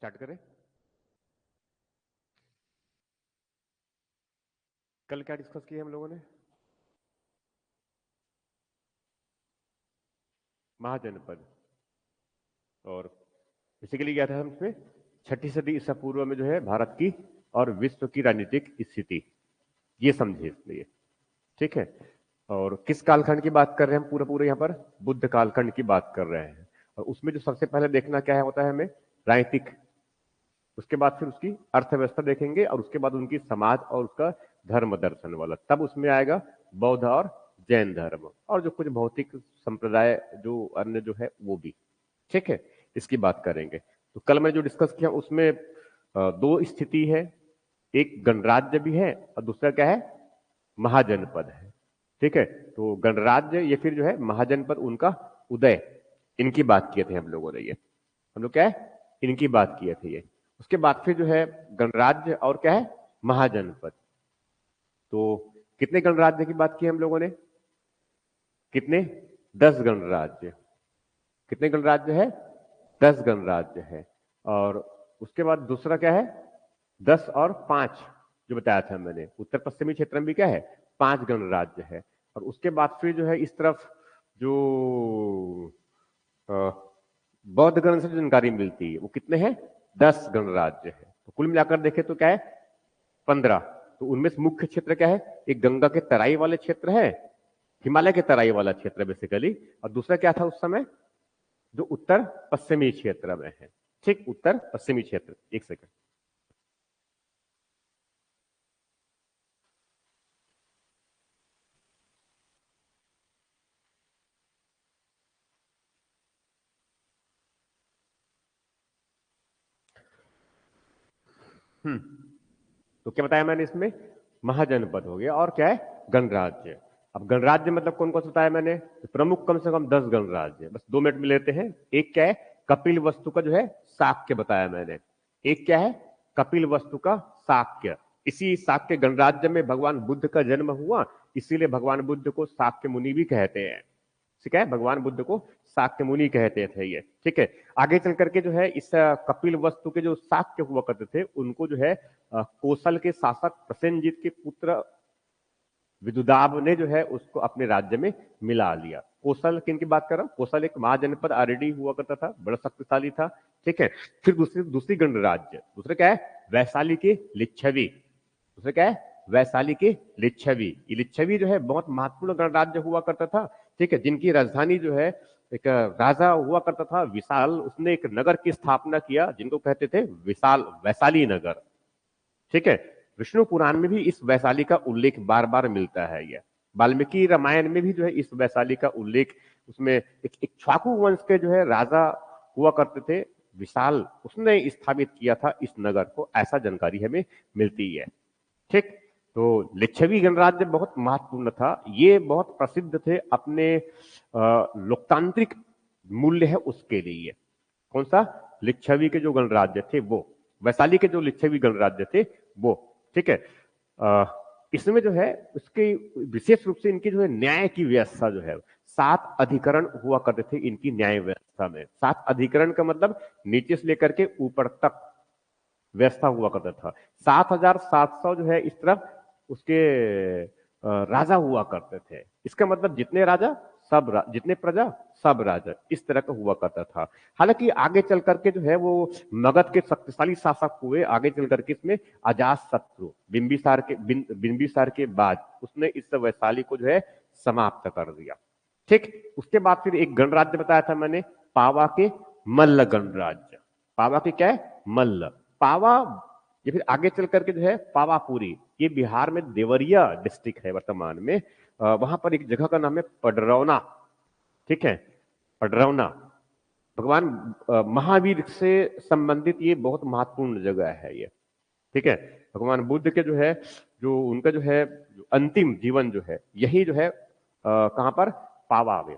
Start करें। कल क्या डिस्कस किया हम लोगों ने? महाजनपद। और बेसिकली क्या था हम इसमें, 6ठी सदी ईसा पूर्व में जो है भारत की और विश्व की राजनीतिक स्थिति, ये समझे इसलिए। ठीक है। और किस कालखंड की बात कर रहे हैं हम? पूरा पूरा यहाँ पर बुद्ध कालखंड की बात कर रहे हैं। और उसमें जो सबसे पहले देखना क्या है होता है हमें, राजनीतिक, उसके बाद फिर उसकी अर्थव्यवस्था देखेंगे, और उसके बाद उनकी समाज और उसका धर्म दर्शन वाला, तब उसमें आएगा बौद्ध और जैन धर्म, और जो कुछ भौतिक संप्रदाय जो अन्य जो है वो भी। ठीक है, इसकी बात करेंगे। तो कल मैंने जो डिस्कस किया उसमें दो स्थिति है, एक गणराज्य भी है और दूसरा क्या है, महाजनपद है। ठीक है, तो गणराज्य या फिर जो है महाजनपद, उनका उदय, इनकी बात किए थे हम लोगों ने। ये हम लोग क्या है, इनकी बात किए थे ये। उसके बाद फिर जो है गणराज्य और क्या है, महाजनपद। तो कितने गणराज्य की बात की हम लोगों ने? कितने? 10 गणराज्य। कितने गणराज्य है? 10 गणराज्य है। और उसके बाद दूसरा क्या है, 10 और 5 जो बताया था मैंने, उत्तर पश्चिमी क्षेत्र में भी क्या है, 5 गणराज्य है। और उसके बाद फिर जो है इस तरफ जो बौद्ध गण से जानकारी मिलती है वो कितने हैं, 10 गणराज्य है। तो कुल मिलाकर देखें तो क्या है, 15। तो उनमें से मुख्य क्षेत्र क्या है, एक गंगा के तराई वाले क्षेत्र है, हिमालय के तराई वाला क्षेत्र बेसिकली, और दूसरा क्या था उस समय, जो उत्तर पश्चिमी क्षेत्र में है। ठीक, उत्तर पश्चिमी क्षेत्र। एक सेकंड। तो क्या बताया मैंने इसमें, महाजनपद हो गया और क्या है, गणराज्य। अब गणराज्य मतलब कौन कौन सा बताया मैंने, प्रमुख कम से कम 10 गणराज्य, बस 2 मिनट में लेते हैं। एक क्या है, कपिल वस्तु का जो है शाक्य बताया मैंने। एक क्या है, कपिल वस्तु का शाक्य। इसी शाक्य गणराज्य में भगवान बुद्ध का जन्म हुआ, इसीलिए भगवान बुद्ध को शाक्य मुनि भी कहते हैं। ठीक है, भगवान बुद्ध को शाक्य मुनि कहते थे ये। ठीक है, आगे चल करके जो है इस कपिल वस्तु के जो शाक्य हुआ करते थे, उनको जो है कौशल के शासक प्रसेनजीत के पुत्र विदुदाब ने जो है उसको अपने राज्य में मिला लिया। कौशल किन की बात कर रहा हूं, कौशल एक महाजनपद ऑलरेडी हुआ करता था, बड़ा शक्तिशाली था। ठीक है, फिर दूसरी दूसरी गणराज्य, दूसरे क्या है, वैशाली के लिच्छवी। दूसरे क्या है, वैशाली के लिच्छवी। ये लिच्छवी जो है बहुत महत्वपूर्ण गणराज्य हुआ करता था। ठीक है, जिनकी राजधानी जो है, एक राजा हुआ करता था विशाल, उसने एक नगर की स्थापना किया जिनको कहते थे विशाल, वैशाली नगर। ठीक है, विष्णु पुराण में भी इस वैशाली का उल्लेख बार बार मिलता है। यह वाल्मीकि रामायण में भी जो है इस वैशाली का उल्लेख, उसमें एक इक्ष्वाकु वंश के जो है राजा हुआ करते थे विशाल, उसने स्थापित किया था इस नगर को, ऐसा जानकारी हमें मिलती है। ठीक, तो लिच्छवी गणराज्य बहुत महत्वपूर्ण था। ये बहुत प्रसिद्ध थे अपने लोकतांत्रिक मूल्य है उसके लिए। कौन सा, लिच्छवी के जो गणराज्य थे वो, वैशाली के जो लिच्छवी गणराज्य थे वो। ठीक है, इसमें जो है उसके विशेष रूप से इनकी जो है न्याय की व्यवस्था जो है, 7 अधिकरण हुआ करते थे इनकी न्याय व्यवस्था में। 7 अधिकरण का मतलब नीचे से लेकर के ऊपर तक व्यवस्था हुआ करता था। 7,700 जो है इस तरफ उसके राजा हुआ करते थे। इसका मतलब जितने राजा सब जितने प्रजा सब राजा, इस तरह का हुआ करता था। हालांकि आगे चल करके जो है वो मगध के शक्तिशाली शासक हुए, आगे चल करके इसमें अजात शत्रु बिंबिसार के बाद उसने इस वैशाली को जो है समाप्त कर दिया। ठीक, उसके बाद फिर एक गणराज्य बताया था मैंने, पावा के मल्ल गणराज्य। पावा के क्या है, मल्ल। पावा, ये फिर आगे चल करके जो है पावापुरी, ये बिहार में देवरिया डिस्ट्रिक्ट है वर्तमान में। वहां पर एक जगह का नाम है पडरौना। ठीक है, पडरौना भगवान महावीर से संबंधित ये बहुत महत्वपूर्ण जगह है ये। ठीक है, भगवान बुद्ध के जो है, जो उनका जो है अंतिम जीवन जो है, यही जो है कहां पर, पावा में,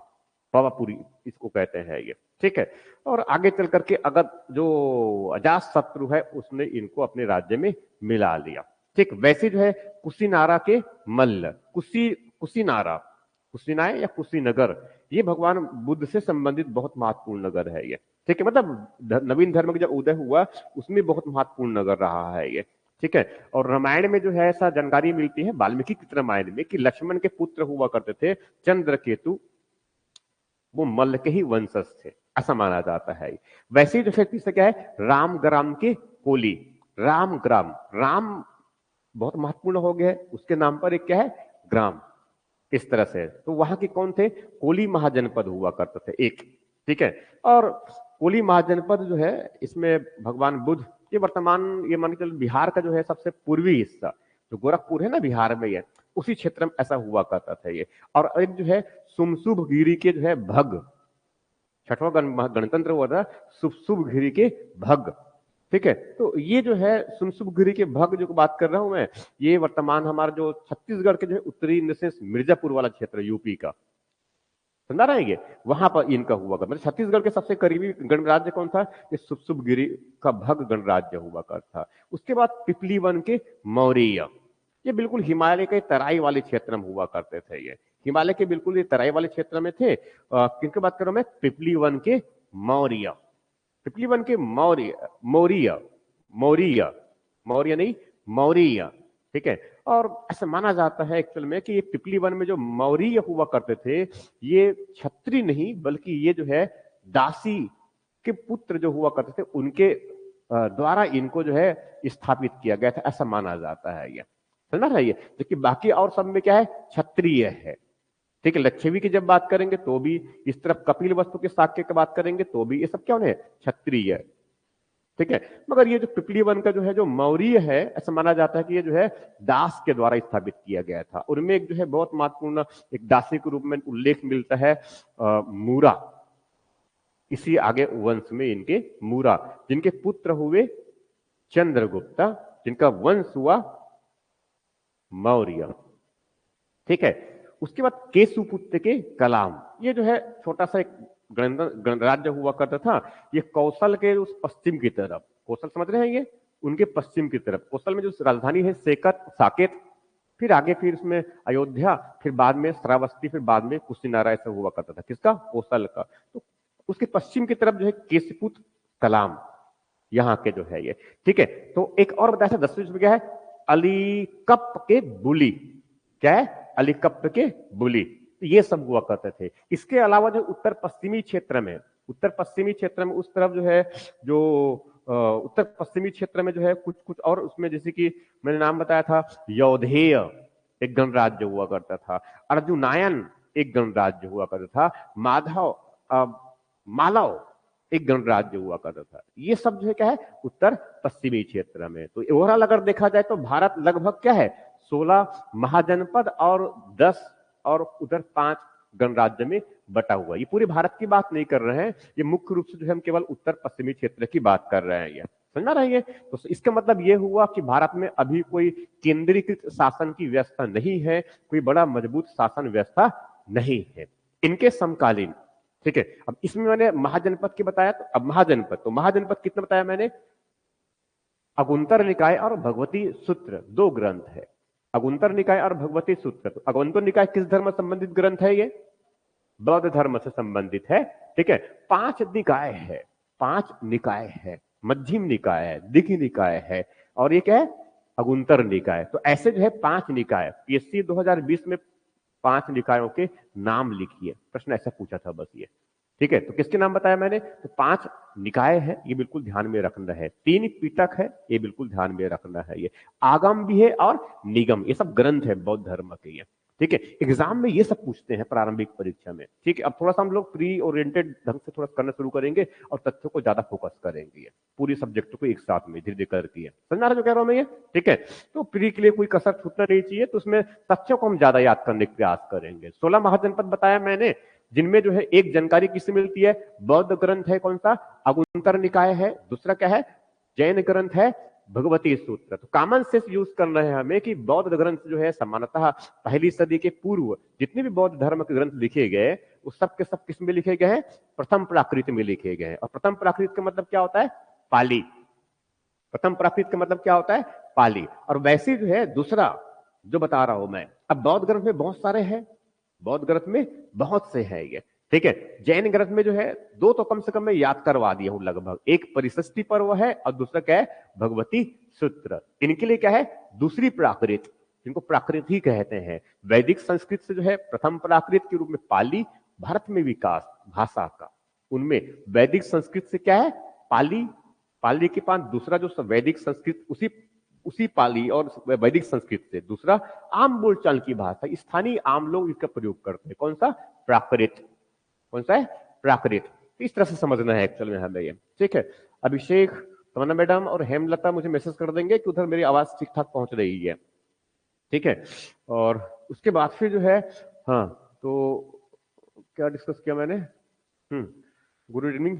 पावापुरी इसको कहते हैं ये। ठीक है, और आगे चल करके अगर जो अजात शत्रु है उसने इनको अपने राज्य में मिला लिया। ठीक, वैसे जो है कुशीनारा के मल्ल, कुशीनारा, कुशीनाय या कुशीनगर, ये भगवान बुद्ध से संबंधित बहुत महत्वपूर्ण नगर है ये। ठीक है, मतलब नवीन धर्म का जब उदय हुआ उसमें बहुत महत्वपूर्ण नगर रहा है ये। ठीक है, और रामायण में जो है ऐसा जानकारी मिलती है वाल्मीकि रामायण में कि लक्ष्मण के पुत्र हुआ करते थे चंद्रकेतु, वो मल्ल के ही वंशज थे, ऐसा माना जाता है। वैसे ही जो फिर तीसरा क्या है, राम ग्राम के कोली, राम ग्राम, राम बहुत महत्वपूर्ण हो गया है, उसके नाम पर एक क्या है, ग्राम, इस तरह से। तो वहां के कौन थे, कोली महाजनपद हुआ करते थे एक। ठीक है, और कोली महाजनपद जो है इसमें भगवान बुद्ध ये वर्तमान, ये मान के चलो बिहार का जो है सबसे पूर्वी हिस्सा, जो गोरखपुर है ना बिहार में, ये उसी क्षेत्र में ऐसा हुआ करता था ये। और एक जो है सुमसुभ गिरी के जो है भग, छठवां गणतंत्र हुआ था सुमसुभ गिरी के भग। ठीक है, तो ये जो है सुमसुभ गिरी के भग जो बात कर रहा हूं मैं, ये वर्तमान हमारा जो छत्तीसगढ़ के जो है उत्तरी विशेष मिर्जापुर वाला क्षेत्र यूपी का, समझा रहेंगे, वहां पर इनका हुआ करता, मतलब छत्तीसगढ़ के सबसे करीबी गणराज्य कौन था, ये सुमसुभ गिरी का भग गणराज्य हुआ करता था। उसके बाद पिपली वन के मौर्य, ये बिल्कुल हिमालय के तराई वाले क्षेत्र में हुआ करते थे, ये हिमालय के बिल्कुल ये तराई वाले क्षेत्र में थे। किनकी बात कर रहा हूं मैं, पिपली वन के मौर्य, पिपली वन के मौर्य, मौर्य, मौर्य, मौर्य नहीं मौर्य। ठीक है, और ऐसा माना जाता है एक्चुअल में कि ये पिपली वन में जो मौर्य हुआ करते थे, ये छत्री नहीं बल्कि ये जो है दासी के पुत्र जो हुआ करते थे उनके द्वारा इनको जो है स्थापित किया गया था, ऐसा माना जाता है ये, समझ रहा है ये। जबकि बाकी और सब में क्या है, क्षत्रिय है। ठीक है, लक्षवी की जब बात करेंगे तो भी, इस तरफ कपिल वस्तु के शाक्य की बात करेंगे तो भी, ये सब क्या है, क्षत्रिय है। ठीक है, मगर ये जो पिपली वन का जो है जो मौर्य है, ऐसा माना जाता है कि ये जो है दास के द्वारा स्थापित किया गया था। उनमें एक जो है बहुत महत्वपूर्ण एक दासी के रूप में उल्लेख मिलता है मूरा, इसी आगे वंश में इनके मूरा, जिनके पुत्र हुए चंद्रगुप्ता, जिनका वंश हुआ मौर्य। ठीक है, उसके बाद केशुपुत्र के कलाम, ये जो है छोटा सा एक गणराज्य हुआ करता था, ये कौशल के उस पश्चिम की तरफ, कौशल समझ रहे हैं ये, उनके पश्चिम की तरफ, कौशल में जो राजधानी है सेकत, साकेत, फिर आगे फिर उसमें अयोध्या, फिर बाद में श्रावस्ती, फिर बाद में कुशीनारा, ऐसा हुआ करता था, किसका, कौशल का। तो उसके पश्चिम की तरफ जो है केशपुत्र कलाम, यहाँ के जो है ये। ठीक है, तो एक और बताया था 10वीं में क्या है, अलीकप के बुली, क्या है, अलीकप के बुली, ये सब हुआ करते थे। इसके अलावा जो उत्तर पश्चिमी क्षेत्र में, उत्तर पश्चिमी क्षेत्र में उस तरफ जो है, जो उत्तर पश्चिमी क्षेत्र में जो है कुछ कुछ और उसमें, जैसे कि मैंने नाम बताया था, यौधेय एक गणराज्य हुआ करता था, अर्जुनायन एक गणराज्य हुआ करता था, माधव मालव एक गणराज्य हुआ करता था। ये सब जो है क्या है, उत्तर पश्चिमी क्षेत्र में। तो ओवरऑल अगर देखा जाए तो भारत लगभग क्या है, 16 महाजनपद और 10 और उधर 5 गणराज्य में बटा हुआ। ये पूरे भारत की बात नहीं कर रहे हैं, ये मुख्य रूप से जो है हम केवल उत्तर पश्चिमी क्षेत्र की बात कर रहे हैं, ये समझना रहिए। तो इसका मतलब ये हुआ कि भारत में अभी कोई केंद्रीकृत शासन की व्यवस्था नहीं है, कोई बड़ा मजबूत शासन व्यवस्था नहीं है इनके समकालीन। ठीक है, अब इसमें मैंने महाजनपद की बताया, तो अब महाजनपद, तो महाजनपद कितना बताया मैंने, अगुंतर निकाय और भगवती सूत्र, 2 ग्रंथ है, अगुंतर निकाय और भगवती सूत्र। तो अगुंतर निकाय किस धर्म से संबंधित ग्रंथ है, ये बौद्ध धर्म से संबंधित है। ठीक है, 5 निकाय है, 5 निकाय है, मध्यम निकाय है, दिघ निकाय है, और ये क्या है, अगुंतर निकाय। तो ऐसे जो है 5 निकाय, पीएससी 2020 में 5 निकायों के नाम लिखिए, प्रश्न ऐसा पूछा था बस ये। ठीक है, तो किसके नाम बताया मैंने, तो 5 निकाय है, ये बिल्कुल ध्यान में रखना है, 3 पीटक है, ये बिल्कुल ध्यान में रखना है, ये आगम भी है और निगम, ये सब ग्रंथ है बौद्ध धर्म के ये। ठीक है, एग्जाम में ये सब पूछते हैं प्रारंभिक परीक्षा में। ठीक है, अब थोड़ा सा हम लोग प्री ओरिएंटेड ढंग से थोड़ा करना शुरू करेंगे और तथ्यों को ज्यादा फोकस करेंगे, पूरी सब्जेक्ट को एक साथ में धीरे धीरे करके, समझ जो कह रहा हूं मैं ये। ठीक है, तो प्री के लिए कोई कसर छूटना नहीं चाहिए, तो उसमें तथ्यों को हम ज्यादा याद करने का प्रयास करेंगे। 16 महाजनपद बताया मैंने, जिनमें जो है एक जानकारी किससे मिलती है, बौद्ध ग्रंथ है कौन सा, अगुंतर निकाय है, दूसरा क्या है, जैन ग्रंथ है भगवती सूत्र। तो कॉमन सेंस यूज कर रहे हैं हमें कि बौद्ध ग्रंथ जो है सामान्यतः पहली सदी के पूर्व जितने भी बौद्ध धर्म के ग्रंथ लिखे गए, वो सब के सब किस में लिखे गए हैं, प्रथम प्राकृत में लिखे गए हैं। और प्रथम प्राकृत का मतलब क्या होता है, पाली। प्रथम प्राकृत का मतलब क्या होता है, पाली। और वैसे जो है दूसरा जो बता रहा हूं मैं, अब बौद्ध ग्रंथ में बहुत सारे हैं, बौद्ध ग्रंथ में बहुत से हैं ये, ठीक है, जैन ग्रंथ में जो है दो तो कम से कम मैं याद करवा दिया हूं लगभग, एक परिषष्टि पर्व है और दूसरा क्या है, भगवती सूत्र। इनके लिए क्या है, दूसरी प्राकृत, जिनको प्राकृत ही कहते हैं। वैदिक संस्कृत से जो है प्रथम प्राकृत के रूप में पाली, भारत में विकास भाषा का, उनमें वैदिक संस्कृत से क्या है, पाली, पाली के पास दूसरा जो वैदिक संस्कृत, उसी उसी पाली और वैदिक संस्कृत से दूसरा आम बोलचाल की भाषा, स्थानीय आम लोग इसका प्रयोग करते हैं, कौन सा, प्राकृत, कौन सा है, प्राकृत। तो इस तरह से समझना है एक्चुअल में हमें ये, ठीक है। अभिषेक, तमन्ना मैडम और हेमलता मुझे मैसेज कर देंगे कि उधर मेरी आवाज ठीक ठाक पहुंच रही है, ठीक है। और उसके बाद फिर जो है, हाँ तो क्या डिस्कस किया मैंने, गुड इवनिंग।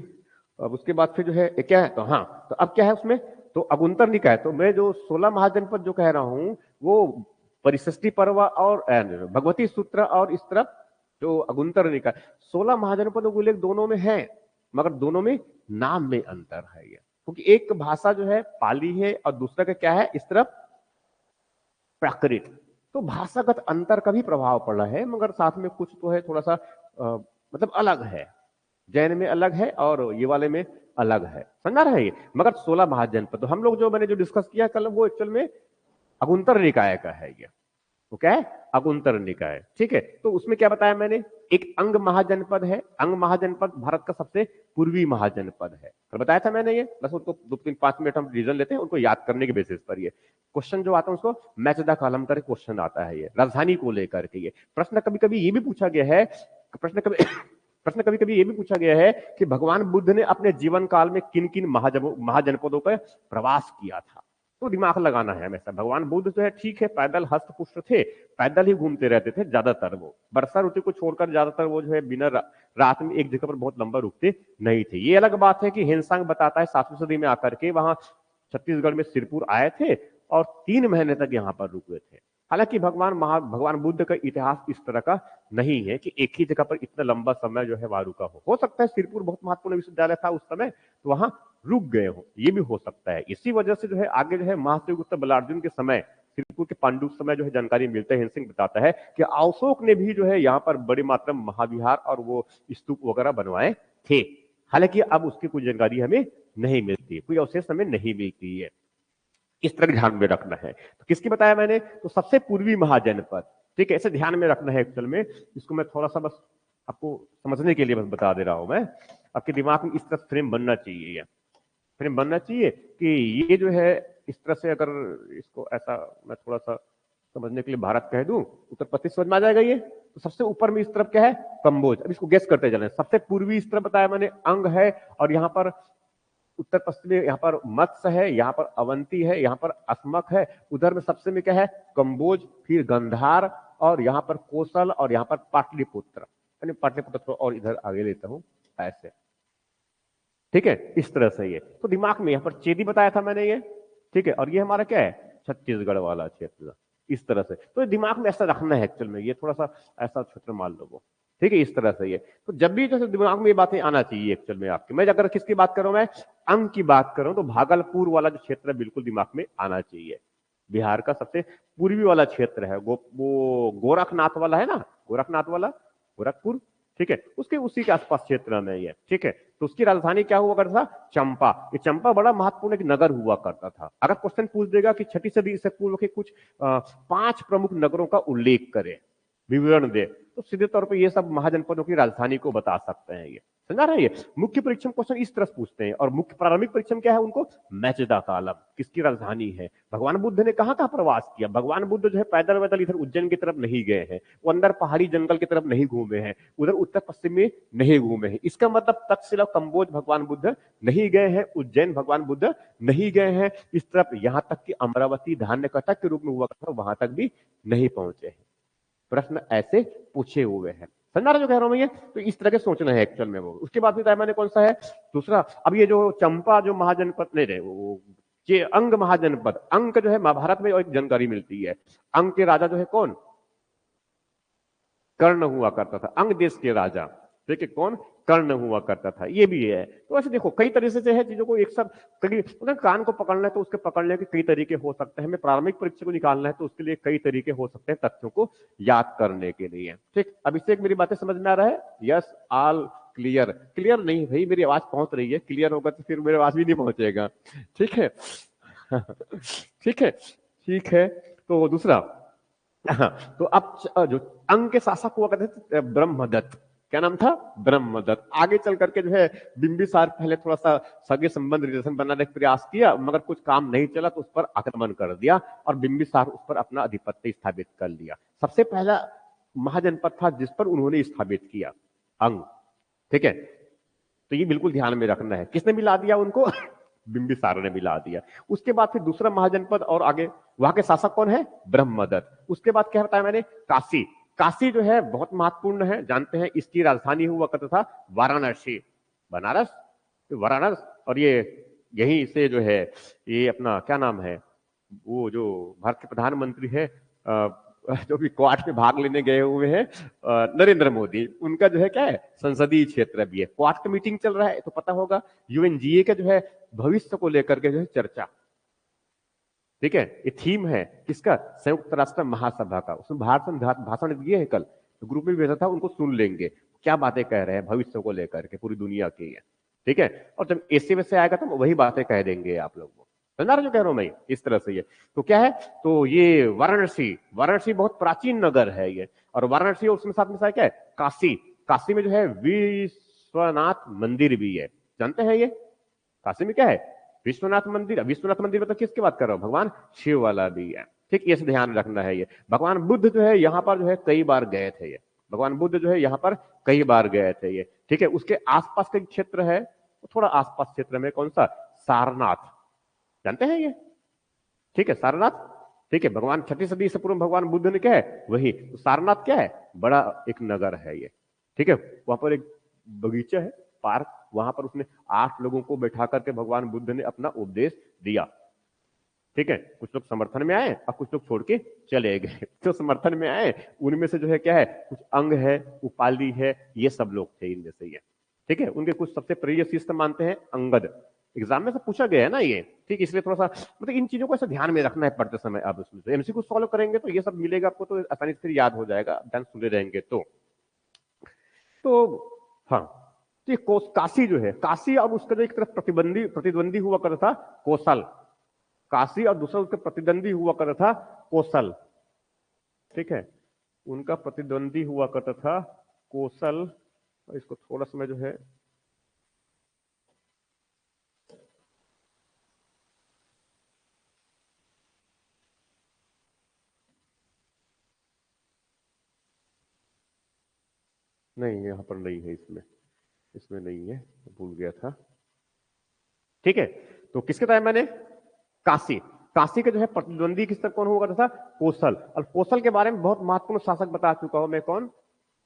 अब उसके बाद फिर जो है क्या है, तो हाँ, तो अब क्या है उसमें, तो अगुंतर निकाय, तो मैं जो 16 महाजनपद जो कह रहा हूं वो परिषष्टि पर्व और भगवती सूत्र और इस तरफ जो अगुंतर निकाय, 16 महाजनपद को उल्लेख दोनों में है, मगर दोनों में नाम में अंतर है ये, क्योंकि एक भाषा जो है पाली है और दूसरा का क्या है, इस तरफ प्राकृत। तो भाषागत अंतर का भी प्रभाव पड़ रहा है, मगर साथ में कुछ तो है थोड़ा सा मतलब अलग है, जैन में अलग है और ये वाले में अलग है, समझा रहे हैं ये। मगर 16 महाजनपद, तो हम लोग जो मैंने जो डिस्कस किया कल, वो एक्चुअल में अगुंतर निकाय का है ये, वो क्या है, अगुंतर निकाय, ठीक है। तो उसमें क्या बताया मैंने, एक अंग महाजनपद है, अंग महाजनपद भारत का सबसे पूर्वी महाजनपद है, तो बताया था मैंने ये, बस उसको 2-3-5 मिनट हम रिवीजन लेते हैं, उनको याद करने के बेसिस पर ये क्वेश्चन जो आता है उसको मैच द कॉलम करके क्वेश्चन आता है, ये राजधानी को लेकर के ये प्रश्न कभी कभी ये भी पूछा गया है, प्रश्न कभी कभी ये भी पूछा गया है कि भगवान बुद्ध ने अपने जीवन काल में किन किन महाजनपदों पर प्रवास किया था। तो दिमाग लगाना है हमेशा, भगवान बुद्ध जो है ठीक है पैदल हस्त पुष्ट थे, पैदल ही घूमते रहते थे ज्यादातर, वो वर्षा ऋतु को छोड़कर ज्यादातर वो जो है बिना रात में एक जगह पर बहुत लंबा रुकते नहीं थे। ये अलग बात है कि हिंसांग बताता है 7वीं सदी में आकर के वहां छत्तीसगढ़ में सिरपुर आए थे और 3 महीने तक यहाँ पर रुके थे। हालांकि भगवान बुद्ध का इतिहास इस तरह का नहीं है कि एक ही जगह पर इतना लंबा समय जो है वहां रुका हो सकता है सिरपुर बहुत महत्वपूर्ण विश्वविद्यालय था उस समय, तो वहां रुक गए हो, ये भी हो सकता है। इसी वजह से जो है आगे जो है महाशिवगुप्त बलार्जुन के समय, सिरपुर के पांडु समय जो है जानकारी मिलता है, हिंसिंग बताता है कि अशोक ने भी जो है यहाँ पर बड़ी मात्रा में महाविहार और वो स्तूप वगैरह बनवाए थे। हालांकि अब उसकी कोई जानकारी हमें नहीं मिलती, कोई अवशेष हमें नहीं मिलती है, इस तरह ध्यान में रखना है। तो किसकी बताया मैंने, तो सबसे पूर्वी महाजनपद, ठीक है, ऐसे ध्यान में रखना है एक्चुअल में। इसको मैं थोड़ा सा बस आपको समझने के लिए बस बता दे रहा हूं मैं, आपके दिमाग में इस तरह फ्रेम बनना चाहिए, ये फ्रेम बनना चाहिए कि ये जो है इस तरह से, अगर इसको ऐसा मैं थोड़ा सा समझने के लिए भारत कह दूं, उत्तर पश्चिम समझ में आ जाएगा ये। तो सबसे ऊपर में इस तरफ क्या है, कंबोज। अब इसको गेस करते चले, सबसे पूर्वी इस तरफ बताया मैंने अंग है, और यहाँ पर उत्तर पश्चिम में यहाँ पर मत्स्य है, यहाँ पर अवंती है, यहाँ पर अस्मक है, उधर में सबसे में क्या है, कंबोज, फिर गंधार, और यहाँ पर कौशल, और यहाँ पर पाटलिपुत्र, यानी पाटलिपुत्र और इधर आगे लेता हूं ऐसे, ठीक है, इस तरह से ये। तो दिमाग में यहाँ पर चेदी बताया था मैंने ये, ठीक है, और ये हमारा क्या है, छत्तीसगढ़ वाला क्षेत्र, इस तरह से। तो दिमाग में ऐसा रखना है एक्चुअल में, ये थोड़ा सा ऐसा क्षेत्र मान लो वो, ठीक है, इस तरह से ये। तो जब भी जैसे दिमाग में ये बातें आना चाहिए एक्चुअल में आपके, मैं अगर किसकी बात कर रहा हूं, मैं अंग की बात कर रहा हूं, तो भागलपुर वाला जो क्षेत्र है बिल्कुल दिमाग में आना चाहिए। बिहार का सबसे पूर्वी वाला क्षेत्र है वो गोरखनाथ वाला है ना, गोरखनाथ वाला, गोरखपुर, ठीक है, उसके उसी के आसपास क्षेत्र में ये, ठीक है। तो उसकी राजधानी क्या हुआ करता था, चंपा। ये चंपा बड़ा महत्वपूर्ण एक नगर हुआ करता था। अगर क्वेश्चन पूछ देगा कि 6ठी सदी से पूर्व के कुछ 5 प्रमुख नगरों का उल्लेख करे, विवरण दे, तो सीधे तौर पर ये सब महाजनपदों की राजधानी को बता सकते हैं, ये समझा रहे हैं। ये मुख्य परीक्षण क्वेश्चन इस तरह पूछते हैं, और मुख्य प्रारंभिक परीक्षण क्या है उनको, मैच द कॉलम, किसकी राजधानी है, भगवान बुद्ध ने कहां कहां प्रवास किया। भगवान बुद्ध जो है पैदल वैदल इधर उज्जैन की तरफ नहीं गए हैं, वो अंदर पहाड़ी जंगल की तरफ नहीं घूमे हैं, उधर उत्तर पश्चिम में नहीं घूमे हैं। इसका मतलब तक्षशिला कंबोज भगवान बुद्ध नहीं गए हैं, उज्जैन भगवान बुद्ध नहीं गए हैं, इस तरफ यहां तक कि अमरावती धान्य कटक के रूप में हुआ था वहां तक भी नहीं पहुंचे हैं। प्रश्न ऐसे पूछे हुए हैं, समझा रहे जो कह रहा हूं मैं ये। तो इस तरह के सोचना है एक्चुअल में वो। उसके बाद बताया मैंने कौन सा है दूसरा। अब ये जो चंपा जो महाजनपद नहीं रहे, वो ये अंग महाजनपद, अंग जो है महाभारत में एक जानकारी मिलती है। अंग के राजा जो है कौन, कर्ण हुआ करता था, अंग देश के राजा, ठीक है, कौन, कर्ण हुआ करता था, ये भी है। तो ऐसे देखो कई तरीके से है चीजों को एक साथ, कई अगर कान को पकड़ना है तो उसके पकड़ने के कई तरीके हो सकते हैं, हमें प्रारंभिक परीक्षा को निकालना है तो उसके लिए कई तरीके हो सकते हैं तथ्यों को याद करने के लिए। ठीक, अभिषेक मेरी बातें समझ में आ रहा है? Yes, all clear? क्लियर नहीं भाई, मेरी आवाज पहुंच रही है, क्लियर होगा तो फिर मेरी आवाज भी नहीं पहुंचेगा। ठीक है। ठीक है, ठीक है। तो दूसरा, हाँ, तो अब जो अंग के शासक हुआ करते थे ब्रह्मदत्त, क्या नाम था? ब्रह्मदत्त। आगे चल करके जो है बिंबिसार पहले थोड़ा सा सगे संबंध रिलेशन बनाने का प्रयास किया, मगर कुछ काम नहीं चला तो उस पर आक्रमण कर दिया और बिंबिसार उस पर अपना आधिपत्य स्थापित कर लिया। सबसे पहला महाजनपद था जिस पर उन्होंने स्थापित किया अंग। ठीक है, तो ये बिल्कुल ध्यान में रखना है। किसने मिला दिया उनको? बिंबिसार ने मिला दिया। उसके बाद फिर दूसरा महाजनपद और आगे वहां के शासक कौन है? ब्रह्मदत्त। उसके बाद क्या बताया मैंने? काशी। काशी जो है बहुत महत्वपूर्ण है, जानते हैं इसकी राजधानी हुआ करता था वाराणसी, बनारस, वाराणसी। और ये यहीं से जो है ये अपना क्या नाम है, वो जो भारत के प्रधानमंत्री है जो भी क्वाड में भाग लेने गए हुए हैं नरेंद्र मोदी, उनका जो है क्या है संसदीय क्षेत्र भी है। क्वाड का मीटिंग चल रहा है तो पता होगा, यूएनजीए का जो है भविष्य को लेकर के जो है चर्चा। ठीक है, ये थीम है किसका? संयुक्त राष्ट्र महासभा का। उसमें भारत में भाषण दिए है कल, तो ग्रुप में भेजा था, उनको सुन लेंगे क्या बातें कह रहे हैं भविष्य को लेकर के पूरी दुनिया की है। ठीक है, और जब एसी में से आएगा तो वही बातें कह देंगे आप लोग को। समझ रहे जो कह रहा हूं मैं? इस तरह से ये तो क्या है, तो ये वाराणसी, वाराणसी बहुत प्राचीन नगर है ये। और वाराणसी और उसमें साथ में क्या है? काशी। काशी में जो है विश्वनाथ मंदिर भी है, जानते हैं ये? काशी में क्या है? विश्वनाथ मंदिर। विश्वनाथ मंदिर मतलब किसकी बात कर रहा हूं? भगवान शिव वाला भी है। ठीक, ये ध्यान रखना है। ये भगवान बुद्ध जो है यहाँ पर जो है कई बार गए थे, ये भगवान बुद्ध जो है यहाँ पर कई बार गए थे ये। ठीक है, उसके आसपास का क्षेत्र है, थोड़ा आसपास क्षेत्र में कौन सा? सारनाथ, जानते हैं ये? ठीक है, सारनाथ। ठीक है, भगवान 6वीं सदी से पूर्व भगवान बुद्ध ने क्या है वही, तो सारनाथ क्या है? बड़ा एक नगर है ये। ठीक है, वहां पर एक बगीचा है, पार्क, वहां पर उसने 8 लोगों को बैठा करके भगवान बुद्ध ने अपना उपदेश दिया। ठीक है, कुछ लोग समर्थन में आए और कुछ लोग छोड़ के चले गए। जो समर्थन में आए उनमें से जो है क्या है, कुछ अंग है, उपाली है, ये सब लोग थे इनमें से ये। ठीक है, उनके कुछ सबसे प्रिय शिष्य मानते हैं अंगद। एग्जाम में से पूछा गया है ना ये। ठीक, इसलिए थोड़ा सा मतलब इन चीजों को ऐसा ध्यान में रखना है पढ़ते समय। आप उसमें एमसीक्यू सॉल्व करेंगे तो ये सब मिलेगा आपको, तो आसानी से फिर याद हो जाएगा, ध्यान सुने रहेंगे तो हाँ। तो ये काशी जो है, काशी और उसका जो एक तरफ प्रतिद्वंदी हुआ करता था कौशल। काशी और दूसरा उसका प्रतिद्वंदी हुआ करता था कौशल। ठीक है, उनका प्रतिद्वंदी हुआ करता था कौशल। इसको थोड़ा सा मैं जो है नहीं, यहां पर नहीं है, इसमें इसमें नहीं है, भूल गया था। ठीक है, तो किसके बताया मैंने? काशी। काशी के जो है प्रतिद्वंदी किस तरह कौन हुआ था? कौशल। और कौशल के बारे में बहुत महत्वपूर्ण शासक बता चुका हूं मैं, कौन?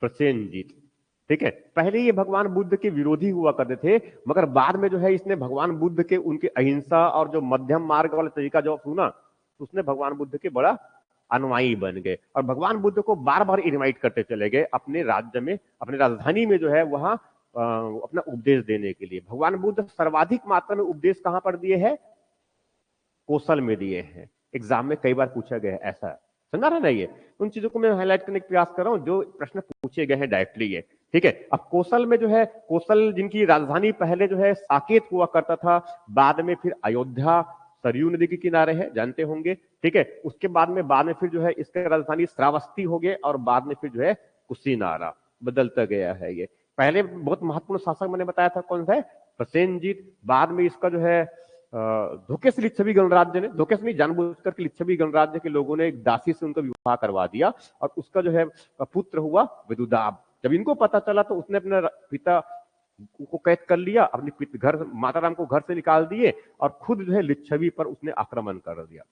प्रसेनजीत। ठीक है, पहले ये भगवान बुद्ध के विरोधी हुआ करते थे, मगर बाद में जो है इसने भगवान बुद्ध के उनके अहिंसा और जो मध्यम मार्ग वाला तरीका जो सुना, तो उसने भगवान बुद्ध के बड़ा अनुयायी बन गए और भगवान बुद्ध को बार बार इनवाइट करते चले गए अपने राज्य में, अपने राजधानी में जो है वहां अपना उपदेश देने के लिए। भगवान बुद्ध सर्वाधिक मात्रा में उपदेश कहां पर दिए हैं? कौशल में दिए हैं। एग्जाम में कई बार पूछा गया है ऐसा, समझा रहा ना? ये उन चीजों को मैं हाईलाइट करने का प्रयास कर रहा हूं जो प्रश्न पूछे गए हैं डायरेक्टली ये। ठीक है, अब कौशल में जो है, कौशल जिनकी राजधानी पहले जो है साकेत हुआ करता था, बाद में फिर अयोध्या सरयू नदी के किनारे है, जानते होंगे। ठीक है, उसके बाद में फिर जो है इसका राजधानी श्रावस्ती हो गए और बाद में फिर जो है कुशीनारा, बदलता गया है ये। पहले बहुत महत्वपूर्ण शासक मैंने बताया था कौन सा है? प्रसेनजीत। बाद में इसका जो है धोखे से लिच्छवी गणराज्य ने, धोखे से नहीं जानबूझकर के लिच्छवी गणराज्य के लोगों ने एक दासी से उनका विवाह करवा दिया और उसका जो है पुत्र हुआ विदुदाब। जब इनको पता चला तो उसने अपने पिता को कैद कर लिया, अपने घर, माताराम को घर से निकाल दिए और खुद जो है लिच्छवी पर उसने आक्रमण कर दिया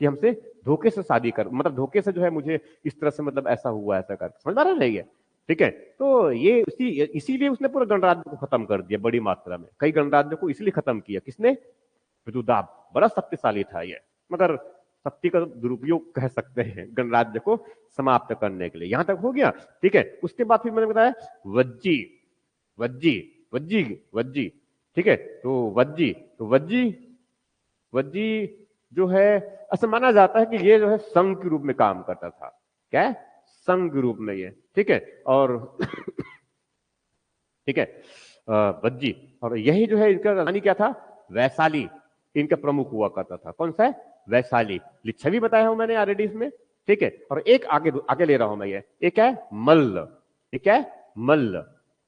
कि हमसे धोखे से शादी कर, मतलब धोखे से जो है मुझे इस तरह से, मतलब ऐसा हुआ, ऐसा कर, समझ पा रहे हैं? ठीक है, तो ये इसीलिए उसने पूरे गणराज्य को खत्म कर दिया बड़ी मात्रा में। कई गणराज्यों को इसलिए खत्म किया किसने? विदुदाब। बड़ा शक्तिशाली था ये, मगर शक्ति का दुरुपयोग कह सकते हैं गणराज्य को समाप्त करने के लिए। यहां तक हो गया। ठीक है, उसके बाद फिर मैंने बताया वज्जी। वज्जी, वज्जी, वज्जी, ठीक है। तो वज्जी, तो वज्जी, वज्जी जो है ऐसा माना जाता है कि ये जो है संघ के रूप में काम करता था। क्या है? संघ के रूप में ये, ठीक है। और ठीक है, वज्जी, और यही जो है इनका राजधानी क्या था? वैशाली इनका प्रमुख हुआ करता था। कौन सा है? वैशाली। लिच्छवी बताया हूं मैंने ऑलरेडी इसमें, ठीक है। और एक आगे आगे ले रहा हूं मैं, ये एक है मल्ल, ठीक है, मल्ल,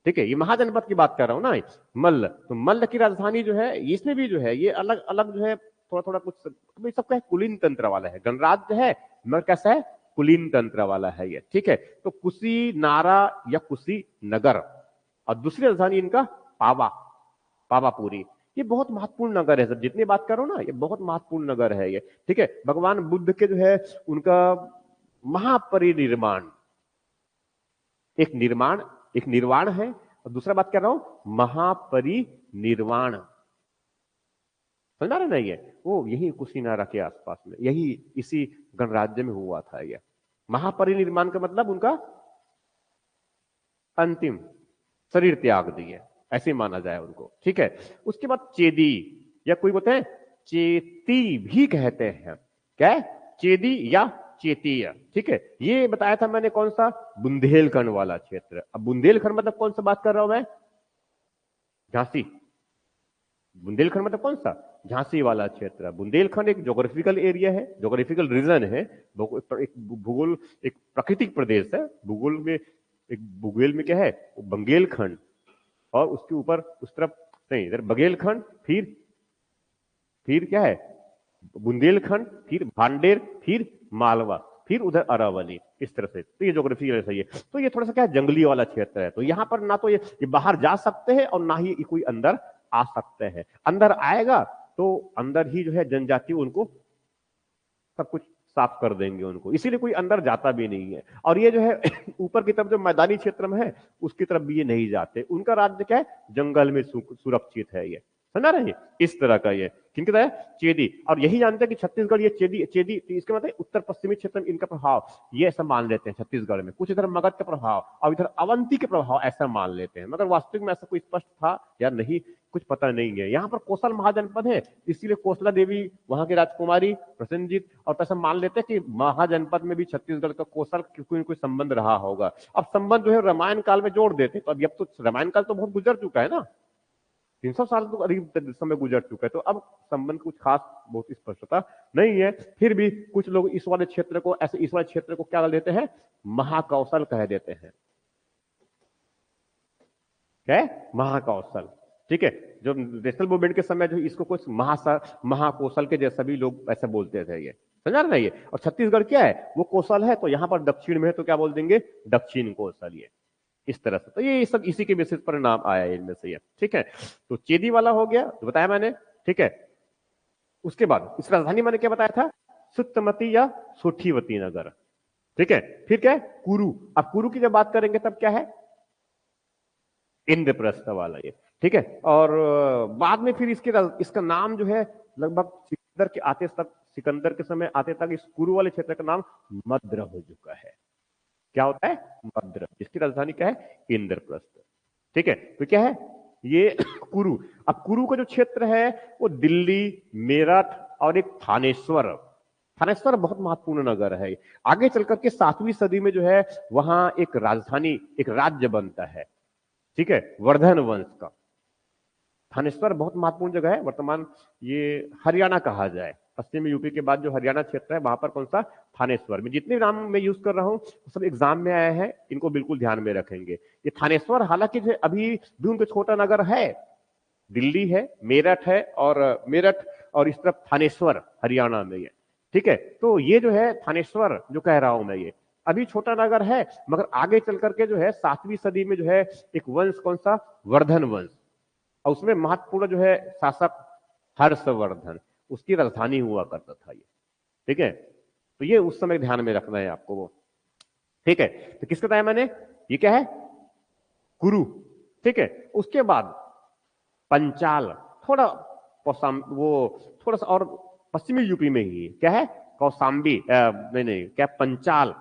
ठीक है। ये महाजनपद की बात कर रहा हूं ना, मल्ल। तो मल्ल की राजधानी जो है, इसमें भी जो है ये अलग अलग जो है थोड़ा थोड़ा कुछ, सबका कुलीन तंत्र वाला है। गणराज्य जो है मगर कैसा है? कुलीन तंत्र वाला है ये, ठीक है। तो कुशी नारा या कुशी नगर, और दूसरी राजधानी इनका पावा, पावापुरी। ये बहुत महत्वपूर्ण नगर है सर, जितनी बात करो ना, ये बहुत महत्वपूर्ण नगर है ये, ठीक है। भगवान बुद्ध के जो है उनका महापरिनिर्वाण, एक निर्माण, एक निर्वाण है, और दूसरा बात कर रहा हूं महापरिनिर्वाण। समझ रहे ना? ये वो यही कुशीनारा के आसपास में, यही इसी गणराज्य में हुआ था ये। महापरिनिर्वाण का मतलब उनका अंतिम शरीर त्याग दिए, ऐसे माना जाए उनको, ठीक है। उसके बाद चेदी, या कोई बोलते हैं चेती भी कहते हैं। क्या है? चेदी या चेतीय, ठीक है। ये बताया था मैंने कौन सा? बुंदेलखंड वाला क्षेत्र। अब बुंदेलखंड मतलब कौन सा बात कर रहा हूं मैं? झांसी। बुंदेलखंड मतलब कौन सा? झांसी वाला क्षेत्र। बुंदेलखंड एक ज्योग्राफिकल एरिया है, ज्योग्राफिकल रीजन है, एक भूगोल, एक प्राकृतिक प्रदेश है। भूगोल में एक, भूगोल में क्या है? बंगेलखंड, और उसके ऊपर उस तरफ नहीं, इधर बघेलखंड, फिर क्या है? बुंदेलखंड, फिर भांडेर, फिर मालवा, फिर उधर अरावली, इस तरह से। तो ये ज्योग्राफी ऐसा ही है। तो ये थोड़ा सा क्या है? जंगली वाला क्षेत्र है। तो यहां पर ना तो ये बाहर जा सकते हैं और ना ही कोई अंदर आ सकते हैं। अंदर आएगा तो अंदर ही जो है जनजाति उनको सब कुछ साफ कर देंगे उनको, इसीलिए कोई अंदर जाता भी नहीं है। और ये जो है ऊपर की तरफ जो मैदानी क्षेत्र में है उसकी तरफ भी ये नहीं जाते। उनका राज्य क्या है? जंगल में सुरक्षित है ये। समझा रहे हैं? इस तरह का ये किनकी तरह? चेदी। और यही जानते हैं कि छत्तीसगढ़ ये चेदी, चेदी तो इसका मतलब उत्तर पश्चिमी क्षेत्र में इनका प्रभाव, ये ऐसा मान लेते हैं छत्तीसगढ़ में। कुछ इधर मगध का प्रभाव और इधर अवंती के प्रभाव ऐसा मान लेते हैं, मगर वास्तविक में ऐसा कोई स्पष्ट था या नहीं कुछ पता नहीं है। यहाँ पर कोसल महाजनपद है, इसीलिए कोसला देवी वहां की राजकुमारी प्रसन्नजीत, और ऐसा मान लेते हैं कि महाजनपद में भी छत्तीसगढ़ का कोसल कोई न कोई संबंध रहा होगा। अब संबंध जो है रामायण काल में जोड़ देते, तो अब तो रामायण काल तो बहुत गुजर चुका है ना, 300 साल तो अधिक समय गुजर चुका है, तो अब संबंध कुछ खास बहुत स्पष्टता नहीं है। फिर भी कुछ लोग इस वाले क्षेत्र को, ऐसे इस वाले क्षेत्र को क्या देते हैं? महाकौशल कह देते हैं। क्या है? महाकौशल, ठीक है। जो नेशनल मूवमेंट के समय जो इसको कुछ महाकौशल के जैसा भी लोग ऐसा बोलते थे, ये समझा रहे ये। और छत्तीसगढ़ क्या है? वो कौशल है, तो यहां पर दक्षिण में है तो क्या बोल देंगे? दक्षिण कौशल, ये इस तरह से। तो ये सब इसी के बेसिस पर नाम आया है इनमें से ये, ठीक है। तो चेदी वाला हो गया जो बताया मैंने, ठीक है। उसके बाद इस राजधानी मैंने क्या बताया था? सुत्तमती या सोठीवती नगर, ठीक है। फिर क्या है? कुरु। अब कुरु की जब बात करेंगे तब क्या है? इंद्रप्रस्थ वाला ये, ठीक है। और बाद में फिर इसका नाम जो है लगभग सिकंदर के आते तक, सिकंदर के समय आते तक इस कुरु वाले क्षेत्र का नाम मद्र हो चुका है। क्या होता है? मद्र, जिसकी राजधानी क्या है? इंद्रप्रस्थ, ठीक है। तो क्या है ये? कुरु। अब कुरु का जो क्षेत्र है वो दिल्ली, मेरठ और एक थानेश्वर, थानेश्वर बहुत महत्वपूर्ण नगर है। आगे चलकर के 7वीं सदी में जो है वहां एक राजधानी, एक राज्य बनता है, ठीक है, वर्धन वंश का। थानेश्वर बहुत महत्वपूर्ण जगह है। वर्तमान ये हरियाणा कहा जाए, पश्चिमी यूपी के बाद जो हरियाणा क्षेत्र है वहां पर कौन सा? थानेश्वर। में जितने नाम मैं यूज कर रहा हूं सब एग्जाम में आए हैं, इनको बिल्कुल ध्यान में रखेंगे। ये थानेश्वर हालांकि जो अभी भी उनका छोटा नगर है, दिल्ली है, मेरठ है, और मेरठ और इस तरफ थानेश्वर हरियाणा में ये, ठीक है। तो ये जो है थानेश्वर जो कह रहा हूं मैं, ये अभी छोटा नगर है, मगर आगे चल करके जो है 7वीं सदी में जो है एक वंश, कौन सा? वर्धन वंश, और उसमें महत्वपूर्ण जो है शासक हर्षवर्धन, उसकी राजधानी हुआ करता था ये, ठीक है। तो ये उस समय ध्यान में रखना है आपको वो, ठीक है। तो किसका बताया मैंने? ये क्या है? कुरु, ठीक है। उसके बाद पंचाल, थोड़ा वो थोड़ा सा और पश्चिमी यूपी में ही क्या है? कौशाम्बी, नहीं नहीं, क्या? पंचाल,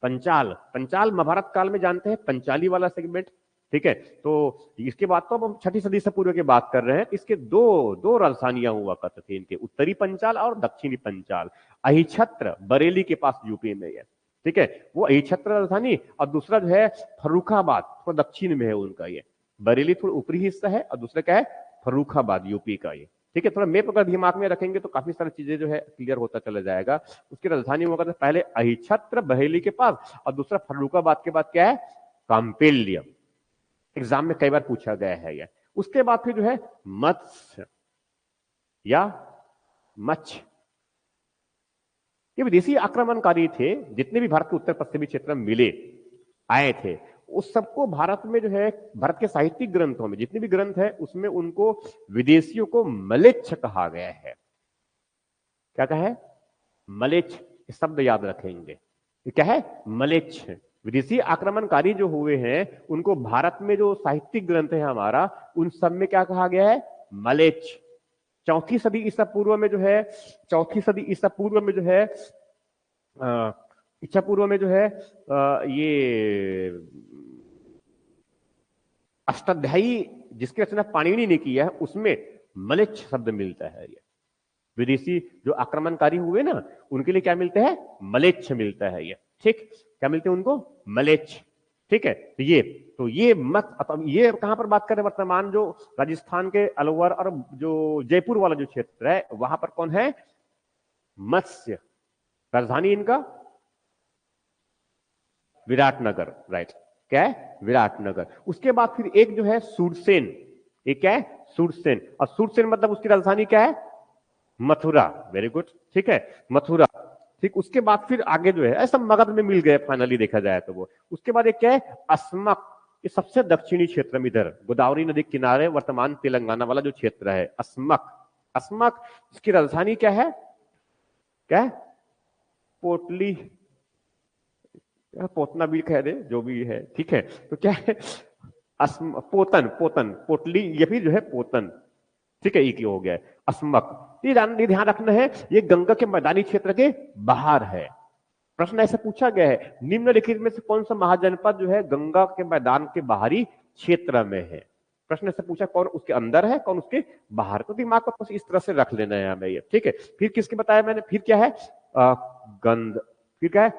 पंचाल, पंचाल महाभारत काल में जानते हैं, पंचाली वाला सेगमेंट, ठीक है। तो इसके बाद तो अब हम 6ठी सदी से पूर्व की बात कर रहे हैं। इसके दो राजधानियां हुआ करते थे इनके, उत्तरी पंचाल और दक्षिणी पंचाल। अहिछत्र बरेली के पास यूपी में है, ठीक है, वो अहिछत्र राजधानी, और दूसरा जो है फर्रुखाबाद, थोड़ा दक्षिण में है उनका ये। बरेली थोड़ा ऊपरी हिस्सा है और दूसरा क्या है, फर्रुखाबाद यूपी का ये, ठीक है। थोड़ा मैप अगर दिमाग में रखेंगे तो काफी सारी चीजें जो है क्लियर होता चला जाएगा। उसकी राजधानी हुआ करता पहले अहिछत्र बरेली के पास, और दूसरा फर्रुखाबाद के बाद क्या है, कांपिल्य। एग्जाम में कई बार पूछा गया है यह। उसके बाद फिर जो है मत्स्य या मच्छ, ये विदेशी आक्रमणकारी थे, जितने भी भारत के उत्तर पश्चिमी क्षेत्र में मिले आए थे, उस सबको भारत में जो है, भारत के साहित्यिक ग्रंथों में जितने भी ग्रंथ है उसमें उनको विदेशियों को मलेच्छ कहा गया है। क्या कहा है, मलेच्छ, शब्द याद रखेंगे। ये क्या है, मलेच्छ। विदेशी आक्रमणकारी जो हुए हैं उनको भारत में जो साहित्यिक ग्रंथ है हमारा, उन सब में क्या कहा गया है, मलेच्छ। 4ठी सदी ईसा पूर्व में जो है, 4ठी सदी ईसा पूर्व में जो है, ईसा पूर्व में जो है ये अष्टाध्यायी जिसकी रचना पाणिनि ने की है, उसमें मलेच्छ शब्द मिलता है। ये विदेशी जो आक्रमणकारी हुए ना, उनके लिए क्या मिलता है, मलेच्छ मिलता है ये, ठीक। क्या मिलते हैं उनको, मलेच्छ, ठीक है। तो ये मत, ये कहां पर बात करें, वर्तमान जो राजस्थान के अलवर और जो जयपुर वाला जो क्षेत्र है, वहां पर कौन है, मत्स्य। राजधानी इनका विराटनगर, राइट, क्या है, विराटनगर। उसके बाद फिर एक जो है सूरसेन, एक क्या है, सूरसेन। और सूरसेन मतलब उसकी राजधानी क्या है, मथुरा, वेरी गुड, ठीक है, मथुरा, ठीक। उसके बाद फिर आगे जो है ऐसा मगध में मिल गए फाइनली देखा जाए तो वो। उसके बाद एक क्या है, अस्मक, ये सबसे दक्षिणी क्षेत्र में, इधर गोदावरी नदी किनारे वर्तमान तेलंगाना वाला जो क्षेत्र है, अस्मक। अस्मक, इसकी राजधानी क्या है, क्या है, पोटली, पोतना भी कह दे, जो भी है, ठीक है। तो क्या है, पोतन, पोतन, पोटली, ये भी जो है पोतन, ठीक है, एक ही हो गया है, अस्मक। ये ध्यान रखना है, ये गंगा के मैदानी क्षेत्र के बाहर है। प्रश्न ऐसे पूछा गया है, निम्नलिखित में से कौन सा महाजनपद जो है गंगा के मैदान के बाहरी क्षेत्र में है। प्रश्न ऐसे पूछा, कौन उसके अंदर है, कौन उसके बाहर। तो दिमाग को इस तरह से रख लेना है हमें ये, ठीक है। फिर किसके बताया मैंने, फिर क्या है, गंध, फिर क्या है,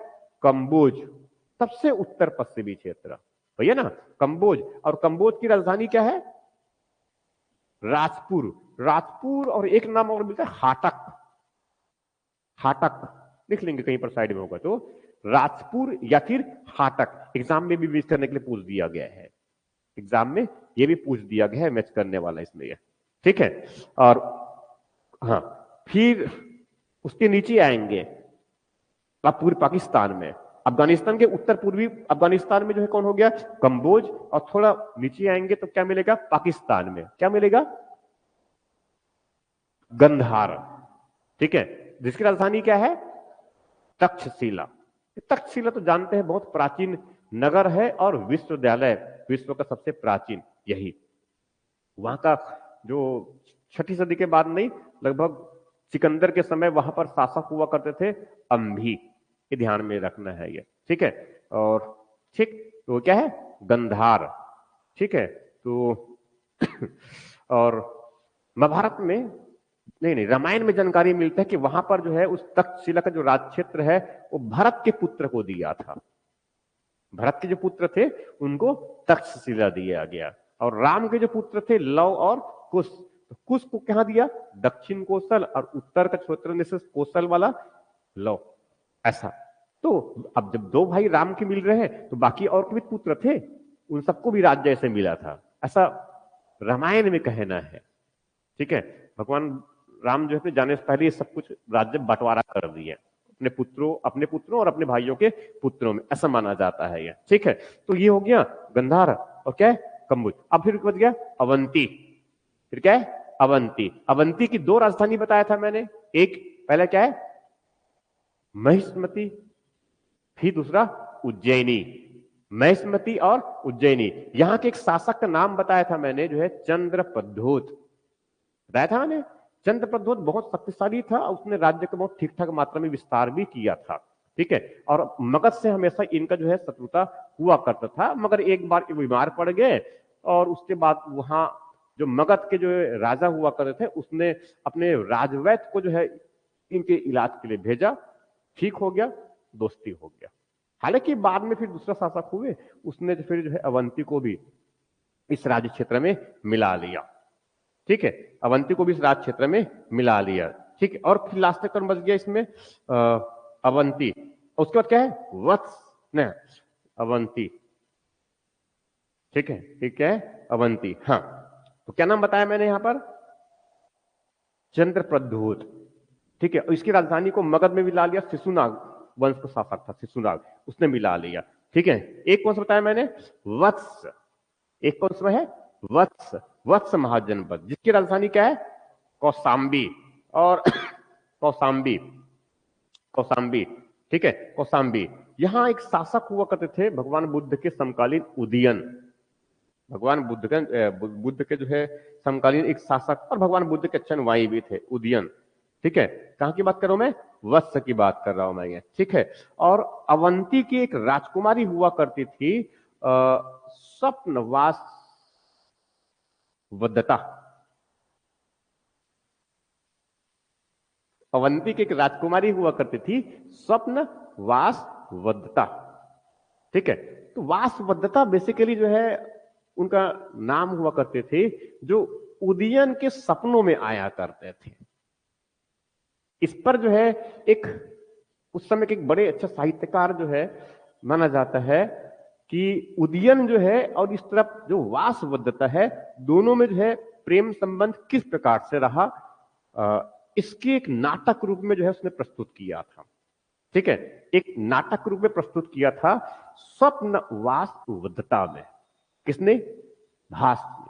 कंबोज, सबसे उत्तर पश्चिमी क्षेत्र भैया ना, कंबोज। और कंबोज की राजधानी क्या है, राजपुर। राजपुर, और एक नाम और मिलता है, हाटक। हाटक लिख लेंगे कहीं पर साइड में होगा तो, राजपुर या फिर हाटक। एग्जाम में भी मैच करने के लिए पूछ दिया गया है, एग्जाम में ये भी पूछ दिया गया है, मैच करने वाला इसमें ये, ठीक है। और हाँ, फिर उसके नीचे आएंगे आप पूर्वी पाकिस्तान में, अफगानिस्तान के उत्तर पूर्वी अफगानिस्तान में जो है कौन हो गया, कंबोज। और थोड़ा नीचे आएंगे तो क्या मिलेगा, पाकिस्तान में क्या मिलेगा, गंधार, ठीक है, जिसकी राजधानी क्या है, तक्षशिला। तक्षशिला तो जानते हैं बहुत प्राचीन नगर है, और विश्वविद्यालय विश्व का सबसे प्राचीन यही। वहां का जो 6ठी सदी के बाद नहीं, लगभग सिकंदर के समय वहां पर शासक हुआ करते थे अंभी, ये ध्यान में रखना है ये, ठीक है। और ठीक, तो क्या है, गंधार, ठीक है। तो और महाभारत में नहीं, रामायण में जानकारी मिलता है कि वहां पर जो है उस तक्षशिला का जो राज क्षेत्र है वो भरत के पुत्र को दिया था। भरत के जो पुत्र थे उनको तक्षशिला दिया गया, और राम के जो पुत्र थे लव और कुश, तो कुश को कहां दिया, दक्षिण कौशल, और उत्तर का क्षेत्र कौशल वाला लव, ऐसा। तो अब जब दो भाई राम के मिल रहे हैं तो बाकी और के भी पुत्र थे, उन सबको भी राज्य ऐसे मिला था, ऐसा रामायण में कहना है, ठीक है। भगवान राम जो है जाने से पहले सब कुछ राज्य बंटवारा कर दिए अपने पुत्रों और अपने भाइयों के पुत्रों में, ऐसा माना जाता है ये, ठीक है। तो ये हो गया गंधार, और क्या है, कंबुज। अब फिर बच गया अवंती, फिर क्या है, अवंती। अवंती की 2 राजधानी बताया था मैंने, एक पहले क्या है, महिष्मति, फिर दूसरा उज्जैनी। महिष्मति और उज्जैनी। यहां के एक शासक का नाम बताया था मैंने, जो है चंद्रप्रद्योत, बताया था मैंने। चंद्रप्रद्योत बहुत शक्तिशाली था, उसने राज्य को बहुत ठीक ठाक मात्रा में विस्तार भी किया था, ठीक है। और मगध से हमेशा इनका जो है शत्रुता हुआ करता था, मगर एक बार बीमार पड़ गए और उसके बाद वहां जो मगध के जो राजा हुआ करते थे उसने अपने राजवैद्य को जो है इनके इलाज के लिए भेजा, ठीक हो गया, दोस्ती हो गया। हालांकि बाद में फिर दूसरा शासक हुए, उसने फिर जो है अवंती को भी इस राज्य क्षेत्र में मिला लिया। ठीक है, अवंती को भी इस राज्य क्षेत्र में मिला लिया। ठीक है, और फिर लास्ट टर्म बच गया इसमें अवंती। उसके बाद क्या है, वत्स न अवंती। ठीक है, ठीक है, अवंती। हाँ, तो क्या नाम बताया मैंने यहां पर, चंद्रप्रद्योत। ठीक है, इसकी राजधानी को मगध में मिला लिया, शिशुनाग वंश का शासक था शिशुनाग, उसने मिला लिया। ठीक है, एक कौन सा बताया मैंने, वत्स। एक कौन सा है, वत्स, वत्स महाजनपद, जिसकी राजधानी क्या है, कौशांबी। और कौशांबी, कौशांबी, ठीक है, कौशांबी। यहां एक शासक हुआ करते थे भगवान बुद्ध के समकालीन उदयन। भगवान बुद्ध के जो है समकालीन एक शासक और भगवान बुद्ध के अनुयायी भी थे, उदयन। ठीक है, कहां की बात कर रहा हूं मैं, वत्स की बात कर रहा हूं मैं ये। ठीक है, और अवंती की एक राजकुमारी हुआ करती थी स्वप्नवास वद्दता। अवंती की एक राजकुमारी हुआ करती थी स्वप्न वासवदत्ता। ठीक है, तो वासवदत्ता बेसिकली जो है उनका नाम हुआ करते थे जो उदयन के सपनों में आया करते थे। इस पर जो है एक उस समय के एक बड़े अच्छे साहित्यकार जो है माना जाता है कि उदयन जो है और इस तरफ जो वासवदत्ता है, दोनों में जो है प्रेम संबंध किस प्रकार से रहा, इसके एक नाटक रूप में जो है उसने प्रस्तुत किया था। ठीक है, एक नाटक रूप में प्रस्तुत किया था स्वप्न वासवदत्ता में। किसने, भास ने।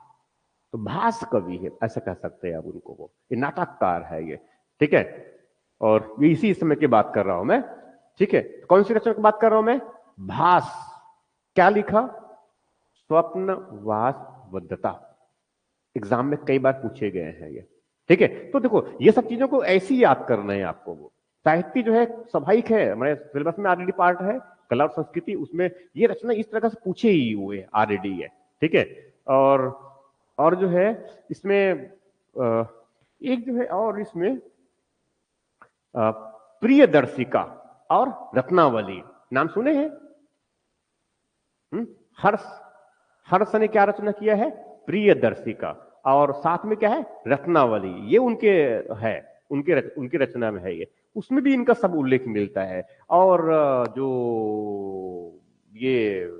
तो भास कवि है ऐसा कह सकते हैं आप उनको, वो ये नाटककार है ये। ठीक है, और ये इसी समय की बात कर रहा हूं मैं। ठीक है, कौन सी रचना की बात कर रहा हूं मैं, भास। क्या लिखा, स्वप्न वासवदत्ता। एग्जाम में कई बार पूछे गए हैं ये। ठीक है, तो देखो ये सब चीजों को ऐसी याद करना है आपको। वो साहित्य जो है स्वाभाविक है, हमारे सिलेबस में ऑलरेडी पार्ट है कला और संस्कृति, उसमें ये रचना इस तरह से पूछे ही हुए ऑलरेडी है। ठीक है, और जो है इसमें एक जो है और इसमें प्रियदर्शिका और रत्नावली नाम सुने हैं। हर्ष, हर्ष ने क्या रचना किया है, प्रियदर्शिका, और साथ में क्या है, रत्नावली। ये उनके है, उनकी रचना में है ये। उसमें भी इनका सब उल्लेख मिलता है। और जो ये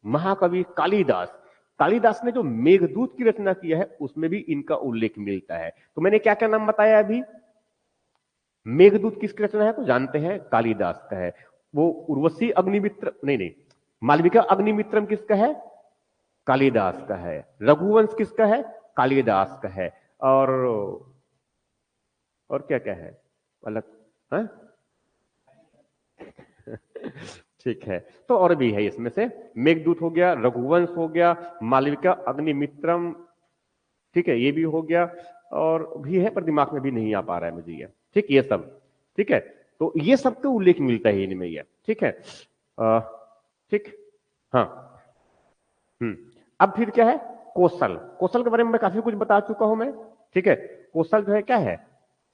महाकवि कालिदास, कालिदास ने जो मेघदूत की रचना किया है उसमें भी इनका उल्लेख मिलता है। तो मैंने क्या क्या नाम बताया अभी, मेघदूत किसकी रचना है तो जानते हैं कालिदास का है। वो उर्वशी अग्निमित्र, नहीं, मालविका अग्निमित्रम किसका है, कालिदास का है। रघुवंश किसका है, कालिदास का है। और क्या क्या है अलग, है? ठीक है, तो और भी है इसमें से, मेघदूत हो गया, रघुवंश हो गया, मालविका अग्निमित्रम, ठीक है, ये भी हो गया, और भी है पर दिमाग में भी नहीं आ पा रहा है मुझे ये। ठीक, ये सब ठीक है, तो ये सब का उल्लेख मिलता है इनमें ये। ठीक है, ठीक, हाँ। अब फिर क्या है, कौशल। कौशल के बारे में मैं काफी कुछ बता चुका हूं मैं। ठीक है, कौशल जो है क्या है,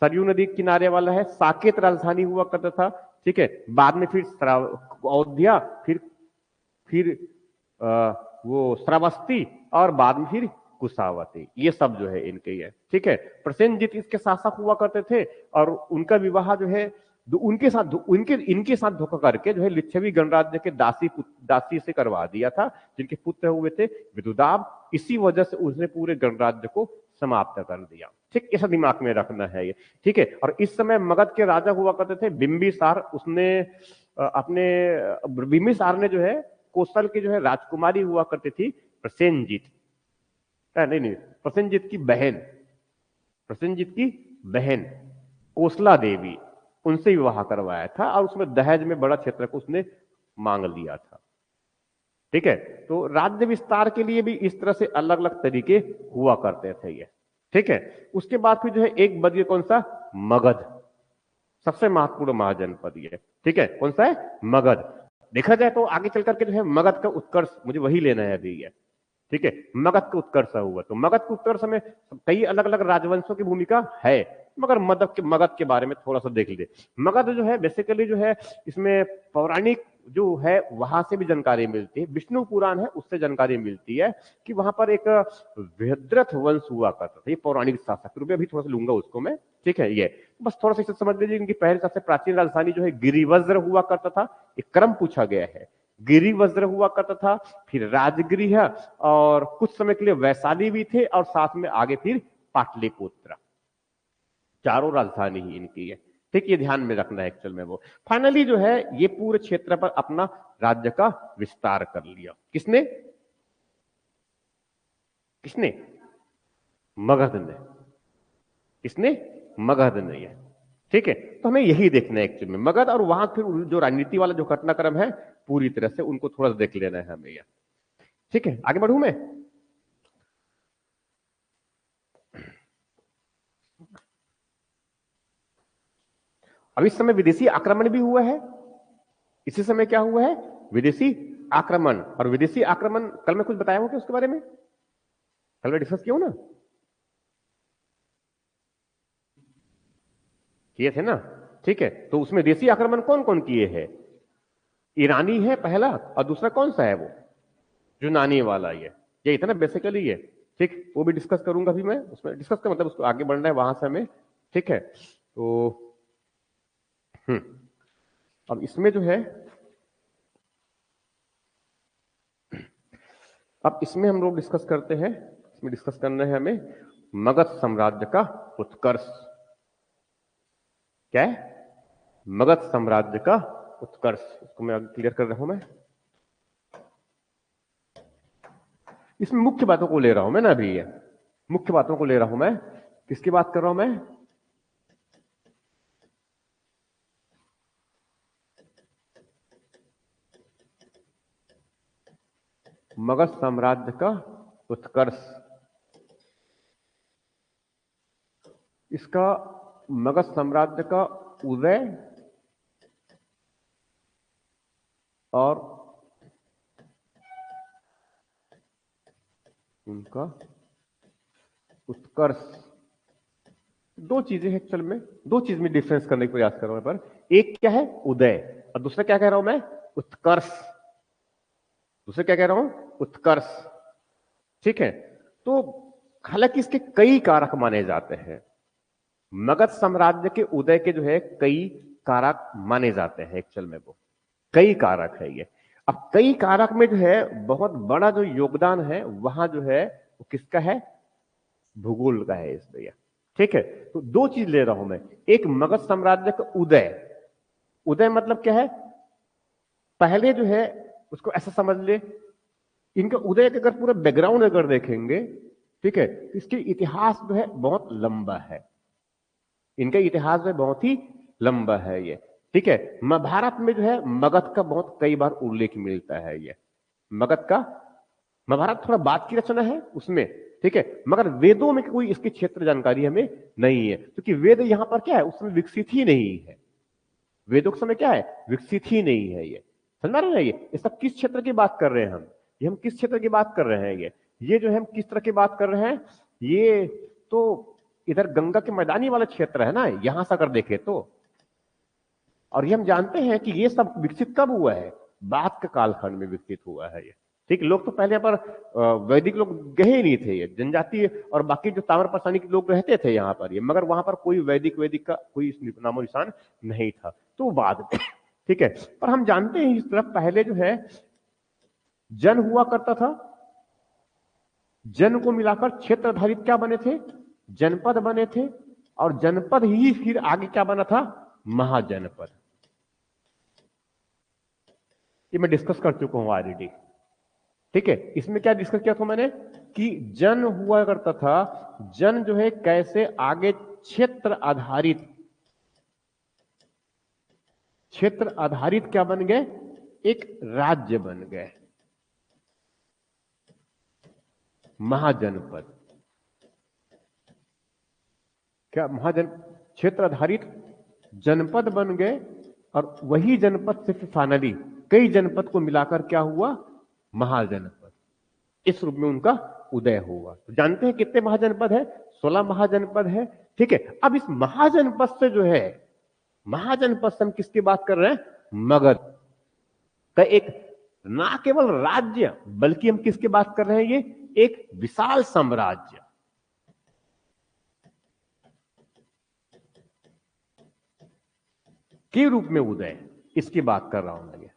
सरयू नदी के किनारे वाला है, साकेत राजधानी हुआ करता था। ठीक है, बाद में फिर अयोध्या, फिर वो श्रावस्ती, और बाद में फिर कुशावती, ये सब जो है इनके ये। ठीक है, प्रसेनजीत इसके शासक हुआ करते थे, और उनका विवाह जो है उनके साथ इनके साथ धोखा करके जो है लिच्छवी गणराज्य के दासी से करवा दिया था, जिनके पुत्र हुए थे विदुदाब। इसी वजह से उसने पूरे गणराज्य को समाप्त कर दिया। ठीक, ऐसा दिमाग में रखना है ये। ठीक है, और इस समय मगध के राजा हुआ करते थे बिंबिसार। उसने बिंबिसार ने जो है कौशल की जो है राजकुमारी हुआ करती थी प्रसेनजीत, नहीं, प्रसेनजीत की बहन, प्रसेनजीत की बहन कोसला देवी, उनसे विवाह करवाया था, और उसमें दहेज में बड़ा क्षेत्र को उसने मांग लिया था। ठीक है, तो राज्य विस्तार के लिए भी इस तरह से अलग अलग तरीके हुआ करते थे ये। ठीक है, उसके बाद फिर जो है एक बच गया कौन सा, मगध। सबसे महत्वपूर्ण महाजनपद ये, ठीक है। कौन सा है? मगध। देखा जाए तो आगे चल करके जो है मगध का उत्कर्ष मुझे वही लेना है अभी ये, ठीक है। मगध का उत्कर्ष हुआ, तो मगध के उत्कर्ष में कई अलग अलग राजवंशों की भूमिका है, मगर मगध के बारे में थोड़ा सा देख लीजिए। मगध जो है बेसिकली जो है इसमें पौराणिक जो है वहां से भी जानकारी मिलती है, विष्णु पुराण है उससे जानकारी मिलती है कि वहां पर एक वृहद्रथ वंश हुआ करता था। ये पौराणिक शासक रूप में अभी थोड़ा सा लूंगा उसको मैं, ठीक है। ये बस थोड़ा सा इसे समझ लीजिए, इनकी पहले सबसे प्राचीन राजधानी जो है गिरिवज्र हुआ करता था। एक क्रम पूछा गया है, गिरिवज्र हुआ करता था, फिर राजगृह, और कुछ समय के लिए वैशाली भी थे, और साथ में आगे फिर पाटलिपुत्र। चारों राजधानी ही इनकी है, ठीक। ये ध्यान में रखना है एक्चुअल में। वो फाइनली जो है ये पूरे क्षेत्र पर अपना राज्य का विस्तार कर लिया। किसने? किसने? मगध ने। किसने? मगध ने। ये ठीक है। तो हमें यही देखना है एक्चुअल में, मगध और वहां फिर जो राजनीति वाला जो घटनाक्रम है पूरी तरह से उनको थोड़ा सा देख लेना है हमें, ठीक है। आगे बढ़ू मैं। अब इस समय विदेशी आक्रमण भी हुआ है। इसी समय क्या हुआ है? विदेशी आक्रमण। और विदेशी आक्रमण कल मैं कुछ बताया हूं क्या उसके बारे में? कल मैं डिस्कस किया हूं ना, किए थे ना, ठीक है। तो उसमें देशी आक्रमण कौन कौन किए हैं? ईरानी है पहला, और दूसरा कौन सा है? वो यूनानी वाला। ये इतना बेसिकली है, ठीक। वो भी डिस्कस करूंगा अभी मैं, उसमें डिस्कस का मतलब उसको आगे बढ़ना है वहां से हमें, ठीक है। तो अब इसमें जो है, अब इसमें हम लोग डिस्कस करते हैं। इसमें डिस्कस करना है हमें मगध साम्राज्य का उत्कर्ष। क्या है? मगध साम्राज्य का उत्कर्ष। इसको मैं क्लियर कर रहा हूं मैं। इसमें मुख्य बातों को ले रहा हूं मैं ना अभी, ये मुख्य बातों को ले रहा हूं मैं। किसकी बात कर रहा हूं मैं? मगध साम्राज्य का उत्कर्ष। इसका मगध साम्राज्य का उदय और उनका उत्कर्ष, दो चीजें हैं एक्चुअल में। दो चीज में डिफरेंस करने का प्रयास कर रहा हूं पर। एक क्या है? उदय, और दूसरा क्या कह रहा हूं मैं? उत्कर्ष। दूसरा क्या कह रहा हूं? उत्कर्ष, ठीक है। तो हालांकि इसके कई कारक माने जाते हैं। मगध साम्राज्य के उदय के जो है कई कारक माने जाते हैं एक्चुअल में। वो कई कारक है ये। अब कई कारक में जो है बहुत बड़ा जो योगदान है वहां जो है वो किसका है? भूगोल का है इस भैया, ठीक है। तो दो चीज ले रहा हूं मैं। एक मगध साम्राज्य का उदय। उदय मतलब क्या है? पहले जो है उसको ऐसा समझ ले, इनका उदय का अगर पूरा बैकग्राउंड अगर देखेंगे, ठीक है, तो इसके इतिहास जो है बहुत लंबा है। इनका इतिहास जो है बहुत ही लंबा है ये, ठीक है। महाभारत में जो है मगध का बहुत कई बार उल्लेख मिलता है ये, मगध का। महाभारत थोड़ा बाद की रचना है उसमें, ठीक है। मगर वेदों में कोई इसकी क्षेत्र जानकारी हमें नहीं है, क्योंकि वेद यहां पर क्या है उस समय विकसित ही नहीं है। वेदों के समय क्या है? विकसित ही नहीं है ये। समझ रहे हैं? ये सब किस क्षेत्र की बात कर रहे हैं हम? ये हम किस क्षेत्र की बात कर रहे हैं? ये जो है हम किस तरह की बात कर रहे हैं? ये तो इधर गंगा के मैदानी वाला क्षेत्र है ना, यहां से अगर देखें तो। और ये हम जानते हैं कि ये सब विकसित कब हुआ है? बाद के कालखंड में विकसित हुआ है ये, ठीक। लोग तो पहले यहाँ पर वैदिक लोग गए ही नहीं थे, ये जनजाति और बाकी जो ताम्र पाषाणी के लोग रहते थे यहाँ पर, ये मगर वहां पर कोई वैदिक वैदिक का कोई नामो निशान नहीं था, तो बाद में, ठीक है। पर हम जानते हैं इस तरफ पहले जो है जन हुआ करता था। जन को मिलाकर क्षेत्र आधारित क्या बने थे? जनपद बने थे। और जनपद ही फिर आगे क्या बना था? महाजनपद। ये मैं डिस्कस कर चुका हूं ऑलरेडी, ठीक है। इसमें क्या डिस्कस किया था मैंने कि जन हुआ करता था, जन जो है कैसे आगे क्षेत्र आधारित क्या बन गए? एक राज्य बन गए, महाजनपद। क्या महाजन क्षेत्र आधारित जनपद बन गए, और वही जनपद से फिर फाइनली कई जनपद को मिलाकर क्या हुआ, महाजनपद। इस रूप में उनका उदय हुआ। तो जानते हैं कितने महाजनपद है, 16 महाजनपद है। ठीक है, अब इस महाजनपद से जो है, महाजनपद से हम किसकी बात कर रहे हैं, मगध का एक ना केवल राज्य, बल्कि हम किसकी बात कर रहे हैं, ये एक विशाल साम्राज्य के रूप में उदय, इसकी बात कर रहा हूं मैं।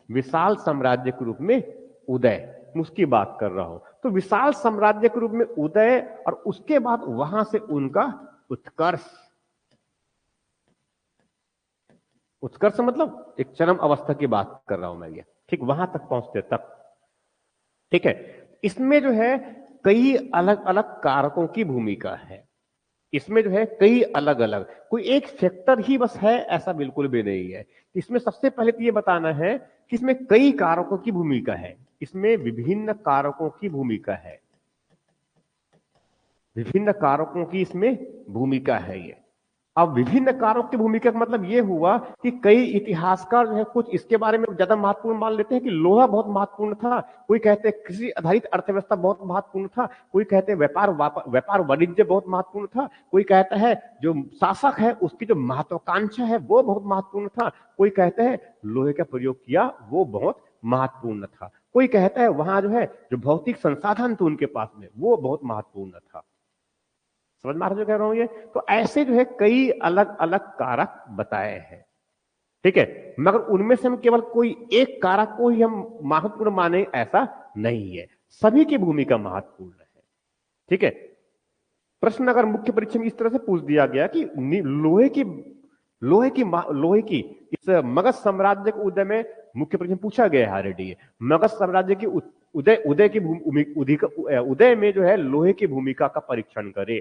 विशाल साम्राज्य के रूप में उदय, उसकी बात कर रहा हूं। तो विशाल साम्राज्य के रूप में उदय, और उसके बाद वहां से उनका उत्कर्ष। उत्कर्ष मतलब एक चरम अवस्था की बात कर रहा हूं मैं, ये ठीक वहां तक पहुंचते तक। ठीक है, इसमें जो है कई अलग अलग कारकों की भूमिका है। इसमें जो है कई अलग अलग, कोई एक फैक्टर ही बस है ऐसा बिल्कुल भी नहीं है। इसमें सबसे पहले तो ये बताना है कि इसमें कई कारकों की भूमिका है। इसमें विभिन्न कारकों की भूमिका है, विभिन्न कारकों की इसमें भूमिका है ये। अब विभिन्न कारकों की भूमिका का मतलब ये हुआ कि कई इतिहासकार जो है कुछ इसके बारे में ज्यादा महत्वपूर्ण मान लेते हैं कि लोहा बहुत महत्वपूर्ण था, कोई कहते हैं कृषि आधारित अर्थव्यवस्था बहुत महत्वपूर्ण था, कोई कहते हैं व्यापार वाणिज्य बहुत महत्वपूर्ण था, कोई कहता है जो शासक है उसकी जो महत्वाकांक्षा है वो बहुत महत्वपूर्ण था, कोई कहते हैं लोहे का प्रयोग किया वो बहुत महत्वपूर्ण था, कोई कहता है वहां जो है जो भौतिक संसाधन थे उनके पास में वो बहुत महत्वपूर्ण था। समझ में आ रहा जो कह रहा हूं ये? तो ऐसे जो है कई अलग अलग कारक बताए हैं। ठीक है, मगर उनमें से हम केवल कोई एक कारक को ही हम महत्वपूर्ण माने ऐसा नहीं है, सभी की भूमिका महत्वपूर्ण है। ठीक है, प्रश्न अगर मुख्य परीक्षा में इस तरह से पूछ दिया गया कि लोहे की इस मगध साम्राज्य के उदय में, मुख्य परीक्षा में पूछा गया है ऑलरेडी, मगध साम्राज्य की उदय उदय की उदय में जो है लोहे की भूमिका का परीक्षण करे।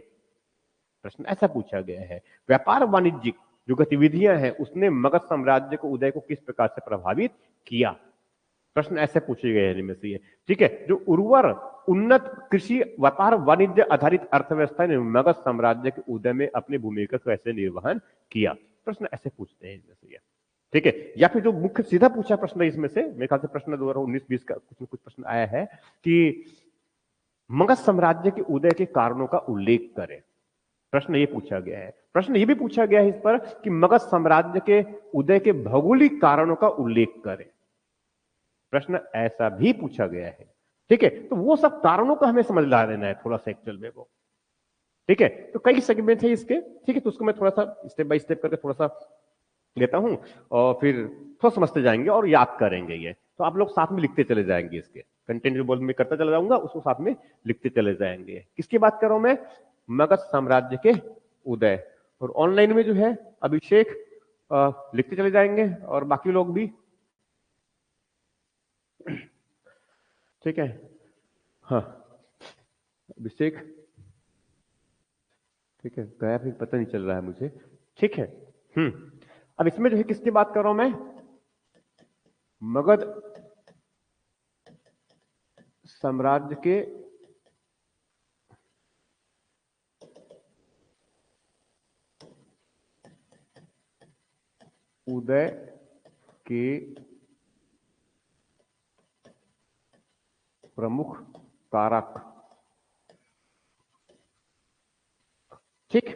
प्रश्न ऐसा पूछा गया है। व्यापार वाणिज्यिक जो गतिविधियां हैं उसने मगध साम्राज्य को उदय को किस प्रकार से प्रभावित किया, प्रश्न ऐसे पूछे गए हैं इनमें से ये। ठीक है, जो उर्वर उन्नत कृषि व्यापार वाणिज्य आधारित अर्थव्यवस्था ने मगध साम्राज्य के उदय में अपनी भूमिका को कैसे निर्वहन किया, प्रश्न ऐसे पूछते हैं इनमें से ये। ठीक है, या फिर जो मुख्य सीधा पूछा प्रश्न है इसमें से, मेरे ख्याल से प्रश्न 2019-20 का कुछ न कुछ प्रश्न आया है कि मगध साम्राज्य के उदय के कारणों का उल्लेख करें, प्रश्न ये पूछा गया है। प्रश्न ये भी पूछा गया है इस पर कि मगध साम्राज्य के उदय के भौगोलिक कारणों का उल्लेख करें, प्रश्न ऐसा भी पूछा गया है। ठीक है, तो वो सब कारणों का हमें समझ ला लेना है थोड़ा सा एक्चुअल में वो। ठीक है, तो कई सेगमेंट है इसके। ठीक है, तो उसको मैं थोड़ा सा स्टेप बाय स्टेप करके थोड़ा सा लेता हूं, और फिर थोड़ा समझते जाएंगे और याद करेंगे ये। तो आप लोग साथ में लिखते चले जाएंगे, इसके कंटेंट जो बोल मैं करता चला जाऊंगा उसको साथ में लिखते चले जाएंगे। किसकी बात कर रहा हूं मैं, मगध साम्राज्य के उदय। और ऑनलाइन में जो है अभिषेक लिखते चले जाएंगे और बाकी लोग भी। ठीक है, हाँ अभिषेक, ठीक है गया फिर पता नहीं चल रहा है मुझे। ठीक है, अब इसमें जो है किसकी बात कर रहा हूं मैं, मगध साम्राज्य के उदय के प्रमुख कारक। ठीक,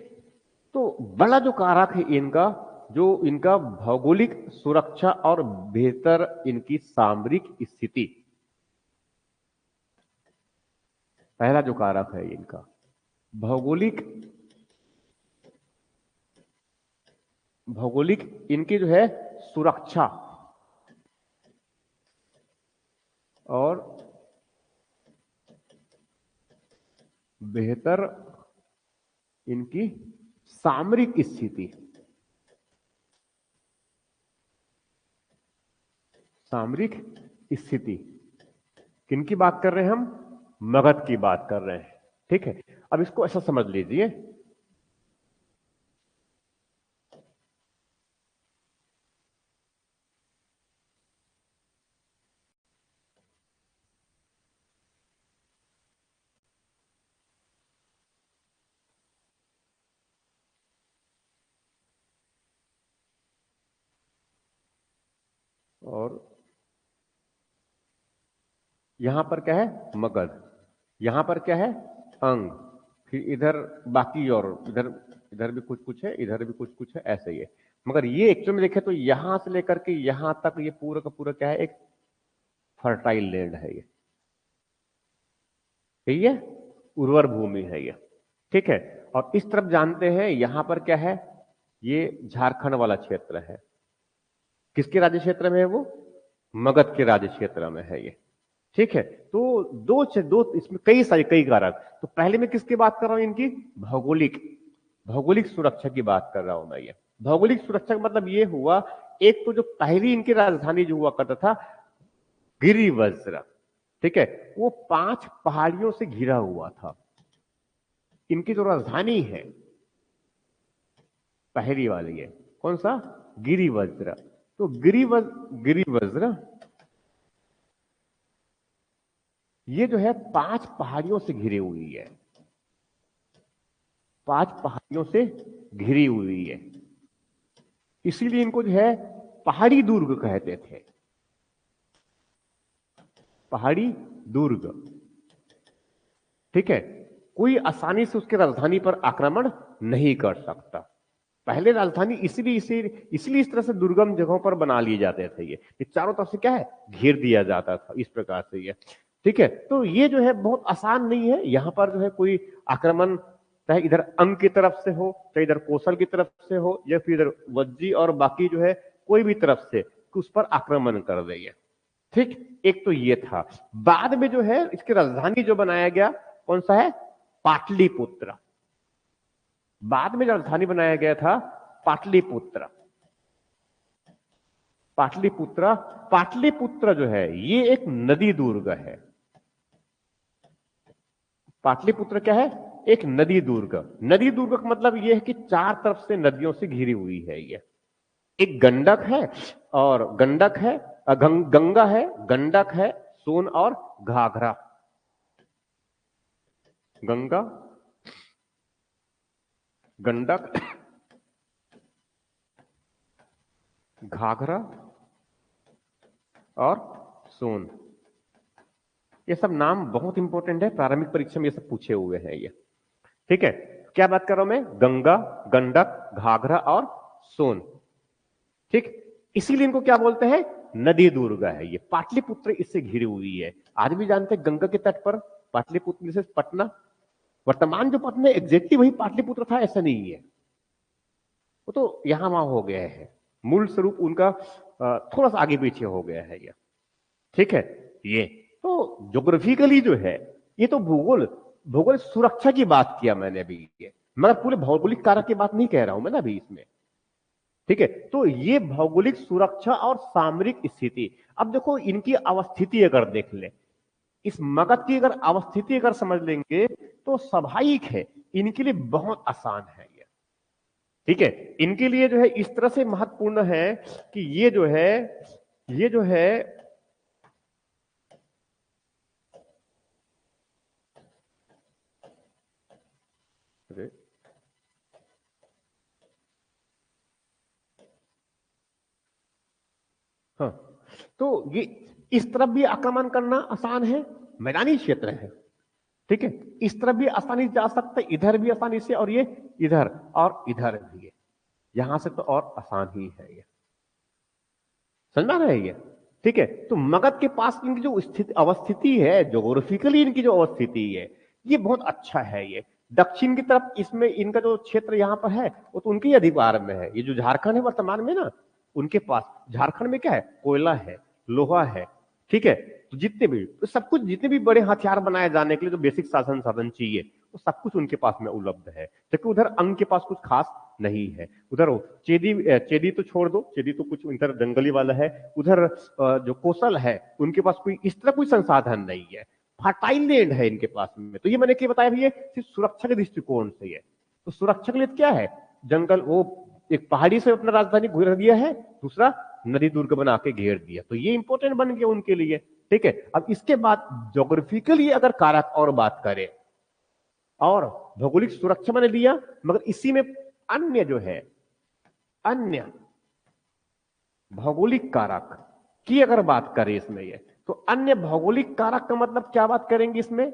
तो बड़ा जो कारक है इनका, जो इनका भौगोलिक सुरक्षा और बेहतर इनकी सामरिक स्थिति, पहला जो कारक है इनका भौगोलिक, भौगोलिक इनकी जो है सुरक्षा और बेहतर इनकी सामरिक स्थिति। सामरिक स्थिति किनकी बात कर रहे हैं हम, मगध की बात कर रहे हैं। ठीक है, अब इसको ऐसा समझ लीजिए, और यहां पर क्या है, मगध, यहां पर क्या है, अंग, फिर इधर बाकी, और इधर इधर भी कुछ कुछ है, इधर भी कुछ कुछ है, ऐसे ही है। मगर ये एक्चुअल में देखे तो यहां से लेकर के यहां तक ये पूरा का पूरा क्या है, एक फर्टाइल लैंड है ये, ठीक है, उर्वर भूमि है ये, ठीक है। और इस तरफ जानते हैं यहां पर क्या है, ये झारखंड वाला क्षेत्र है, किसके राज्य क्षेत्र में है वो, मगध के राज्य क्षेत्र में है ये, ठीक है। तो दो इसमें कई सारे कई कारक, तो पहले मैं किसकी बात कर रहा हूं, इनकी भौगोलिक भौगोलिक सुरक्षा की बात कर रहा हूं मैं। ये भौगोलिक सुरक्षा का मतलब ये हुआ, एक तो जो पहली इनकी राजधानी जो हुआ करता था गिरिवज्र, ठीक है, वो 5 पहाड़ियों से घिरा हुआ था। इनकी जो राजधानी है पहली वाली है, कौन सा, गिरिवज्र। तो गिरिवज्र ये जो है 5 पहाड़ियों से घिरी हुई है, 5 पहाड़ियों से घिरी हुई है, इसीलिए इनको जो है पहाड़ी दुर्ग कहते थे, पहाड़ी दुर्ग, ठीक है। कोई आसानी से उसके राजधानी पर आक्रमण नहीं कर सकता। पहले राजधानी इसलिए इस तरह से दुर्गम जगहों पर बना लिए जाते थे, ये चारों तरफ से क्या है, घेर दिया जाता था इस प्रकार से ये, ठीक है। तो ये जो है बहुत आसान नहीं है, यहां पर जो है कोई आक्रमण, चाहे इधर अंग की तरफ से हो, चाहे इधर कौशल की तरफ से हो, या फिर इधर वज्जी और बाकी जो है कोई भी तरफ से उस पर आक्रमण कर देंगे, ठीक। एक तो ये था। बाद में जो है इसकी राजधानी जो बनाया गया कौन सा है, पाटलिपुत्र। बाद में जो राजधानी बनाया गया था पाटलिपुत्र, पाटलिपुत्र, पाटलिपुत्र जो है ये एक नदी दुर्ग है। पाटलिपुत्र क्या है, एक नदी दुर्ग। नदी दुर्ग का मतलब यह है कि 4 तरफ से नदियों से घिरी हुई है ये। एक गंडक है, और गंडक है, गंगा है, गंडक है, सोन और घाघरा। गंगा, गंडक, घाघरा और सोन। ये सब नाम बहुत इंपॉर्टेंट है, प्रारंभिक परीक्षा में ये सब पूछे हुए हैं ये, ठीक है। क्या बात कर रहा हूं मैं, गंगा, गंडक, घाघरा और सोन, ठीक। इसीलिए इनको क्या बोलते हैं, नदी दुर्ग है ये। पाटलिपुत्र इससे घिरी हुई है। आज भी जानते हैं गंगा के तट पर पाटलिपुत्र से पटना, वर्तमान जो पटना एग्जैक्टली वही पाटलिपुत्र था ऐसा नहीं है, वो तो यहां वहां हो गया है, मूल स्वरूप उनका थोड़ा सा आगे पीछे हो गया है ये, ठीक है। ये तो ज्योग्राफिकली जो है, ये तो भूगोल भूगोल सुरक्षा की बात किया मैंने अभी, ये मगर पूरे भौगोलिक कारक की बात नहीं कह रहा हूं मैं ना अभी इसमें, ठीक है। तो ये भौगोलिक सुरक्षा और सामरिक स्थिति। अब देखो इनकी अवस्थिति अगर देख ले, इस मगध की अगर अवस्थिति अगर समझ लेंगे तो स्वाभाविक है इनके लिए बहुत आसान है ये, ठीक है। इनके लिए जो है इस तरह से महत्वपूर्ण है कि ये जो है अरे हाँ, तो ये इस तरफ भी आक्रमण करना आसान है, मैदानी क्षेत्र है, ठीक है। इस तरफ भी आसानी से जा सकते, इधर भी आसानी से, और ये इधर और इधर भी है, यहां से तो और आसान ही है ये, समझ में आ रहा है ये, ठीक है। तो मगध के पास इनकी जो स्थिति अवस्थिति है, ज्योग्राफिकली इनकी जो अवस्थिति है ये बहुत अच्छा है ये। दक्षिण की तरफ इसमें इनका जो क्षेत्र यहां पर है वो तो उनके ही अधिकार में है। ये जो झारखंड है वर्तमान में ना, उनके पास झारखंड में क्या है, कोयला है, लोहा है, ठीक है। तो जितने भी तो सब कुछ, जितने भी बड़े हथियार बनाए जाने के लिए जो बेसिक साधन साधन चाहिए वो सब कुछ उनके पास में उपलब्ध है, जबकि उधर अंग के पास कुछ खास नहीं है। उधर चेदी चेदी तो छोड़ दो, चेदी तो कुछ इधर जंगली वाला है। उधर जो कौशल है उनके पास कोई इस तरह कोई संसाधन नहीं है, फर्टाइल लैंड है इनके पास में। तो ये मैंने क्या बताया भैया, सिर्फ सुरक्षा के दृष्टिकोण से है। तो सुरक्षा के लिए क्या है, जंगल, वो एक पहाड़ी से अपना राजधानी घेर दिया है, दूसरा नदी दुर्ग बना के घेर दिया, तो ये इंपॉर्टेंट बन गया उनके लिए, ठीक है। अब इसके बाद ज्योग्राफिकली अगर कारक और बात करें, और भौगोलिक सुरक्षा मैंने दिया, मगर इसी में अन्य जो है, अन्य भौगोलिक कारक की अगर बात करें इसमें ये, तो अन्य भौगोलिक कारक का मतलब क्या बात करेंगे इसमें?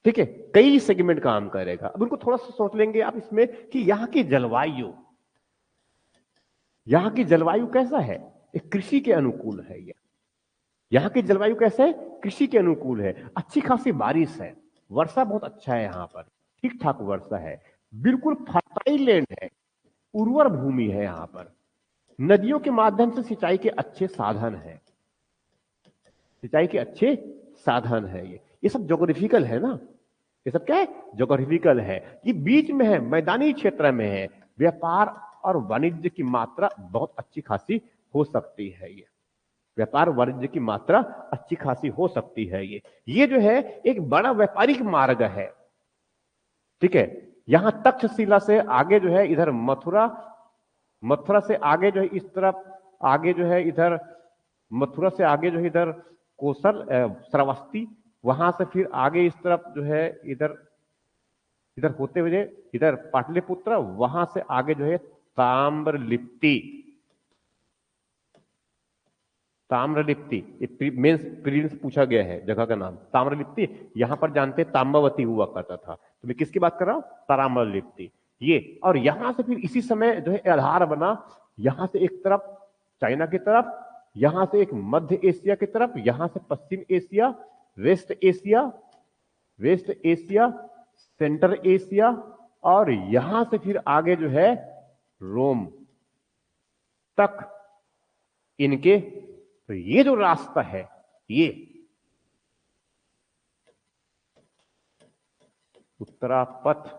ठीक है, कई सेगमेंट काम करेगा। अब उनको थोड़ा सा सोच लेंगे आप इसमें कि यहां की जलवायु कैसा है? एक कृषि के अनुकूल है ये। यहां की जलवायु कैसे है? कृषि के अनुकूल है। अच्छी खासी बारिश है, वर्षा बहुत अच्छा है यहां पर, ठीक ठाक वर्षा है, बिल्कुल फर्टाइल लैंड है, उर्वर भूमि है यहां पर। नदियों के माध्यम से सिंचाई के अच्छे साधन है, सिंचाई के अच्छे साधन है। ये सब ज्योग्राफिकल है ना, ये सब क्या है? ज्योग्राफिकल है। ये बीच में है, मैदानी क्षेत्र में है, व्यापार और वाणिज्य की मात्रा बहुत अच्छी खासी हो सकती है। ये व्यापार वाणिज्य की मात्रा अच्छी खासी हो सकती है। ये जो है एक बड़ा व्यापारिक मार्ग है। ठीक है, यहां तक्षशिला से आगे जो है इधर मथुरा, मथुरा से आगे जो है इस तरफ, आगे जो है इधर मथुरा से आगे जो है इधर कोसल श्रावस्ती, वहां से फिर आगे इस तरफ जो है इधर इधर होते हुए इधर पाटलिपुत्र, वहां से आगे जो है ताम्रलिप्ति, ताम्रलिप्ति मेंस प्रीलिम्स पूछा गया है जगह का नाम ताम्रलिप्ति। यहां पर जानते ताम्रवती हुआ करता था, तो मैं किसकी बात कर रहा हूं? ताम्रलिप्ति। ये और यहां से फिर इसी समय जो है आधार बना, यहां से एक तरफ चाइना की तरफ, यहां से एक मध्य एशिया की तरफ, यहां से पश्चिम Asia, west Asia, west Asia, central Asia, और यहां से फिर आगे जो है रोम तक इनके। तो ये जो रास्ता है, ये उत्तरापथ,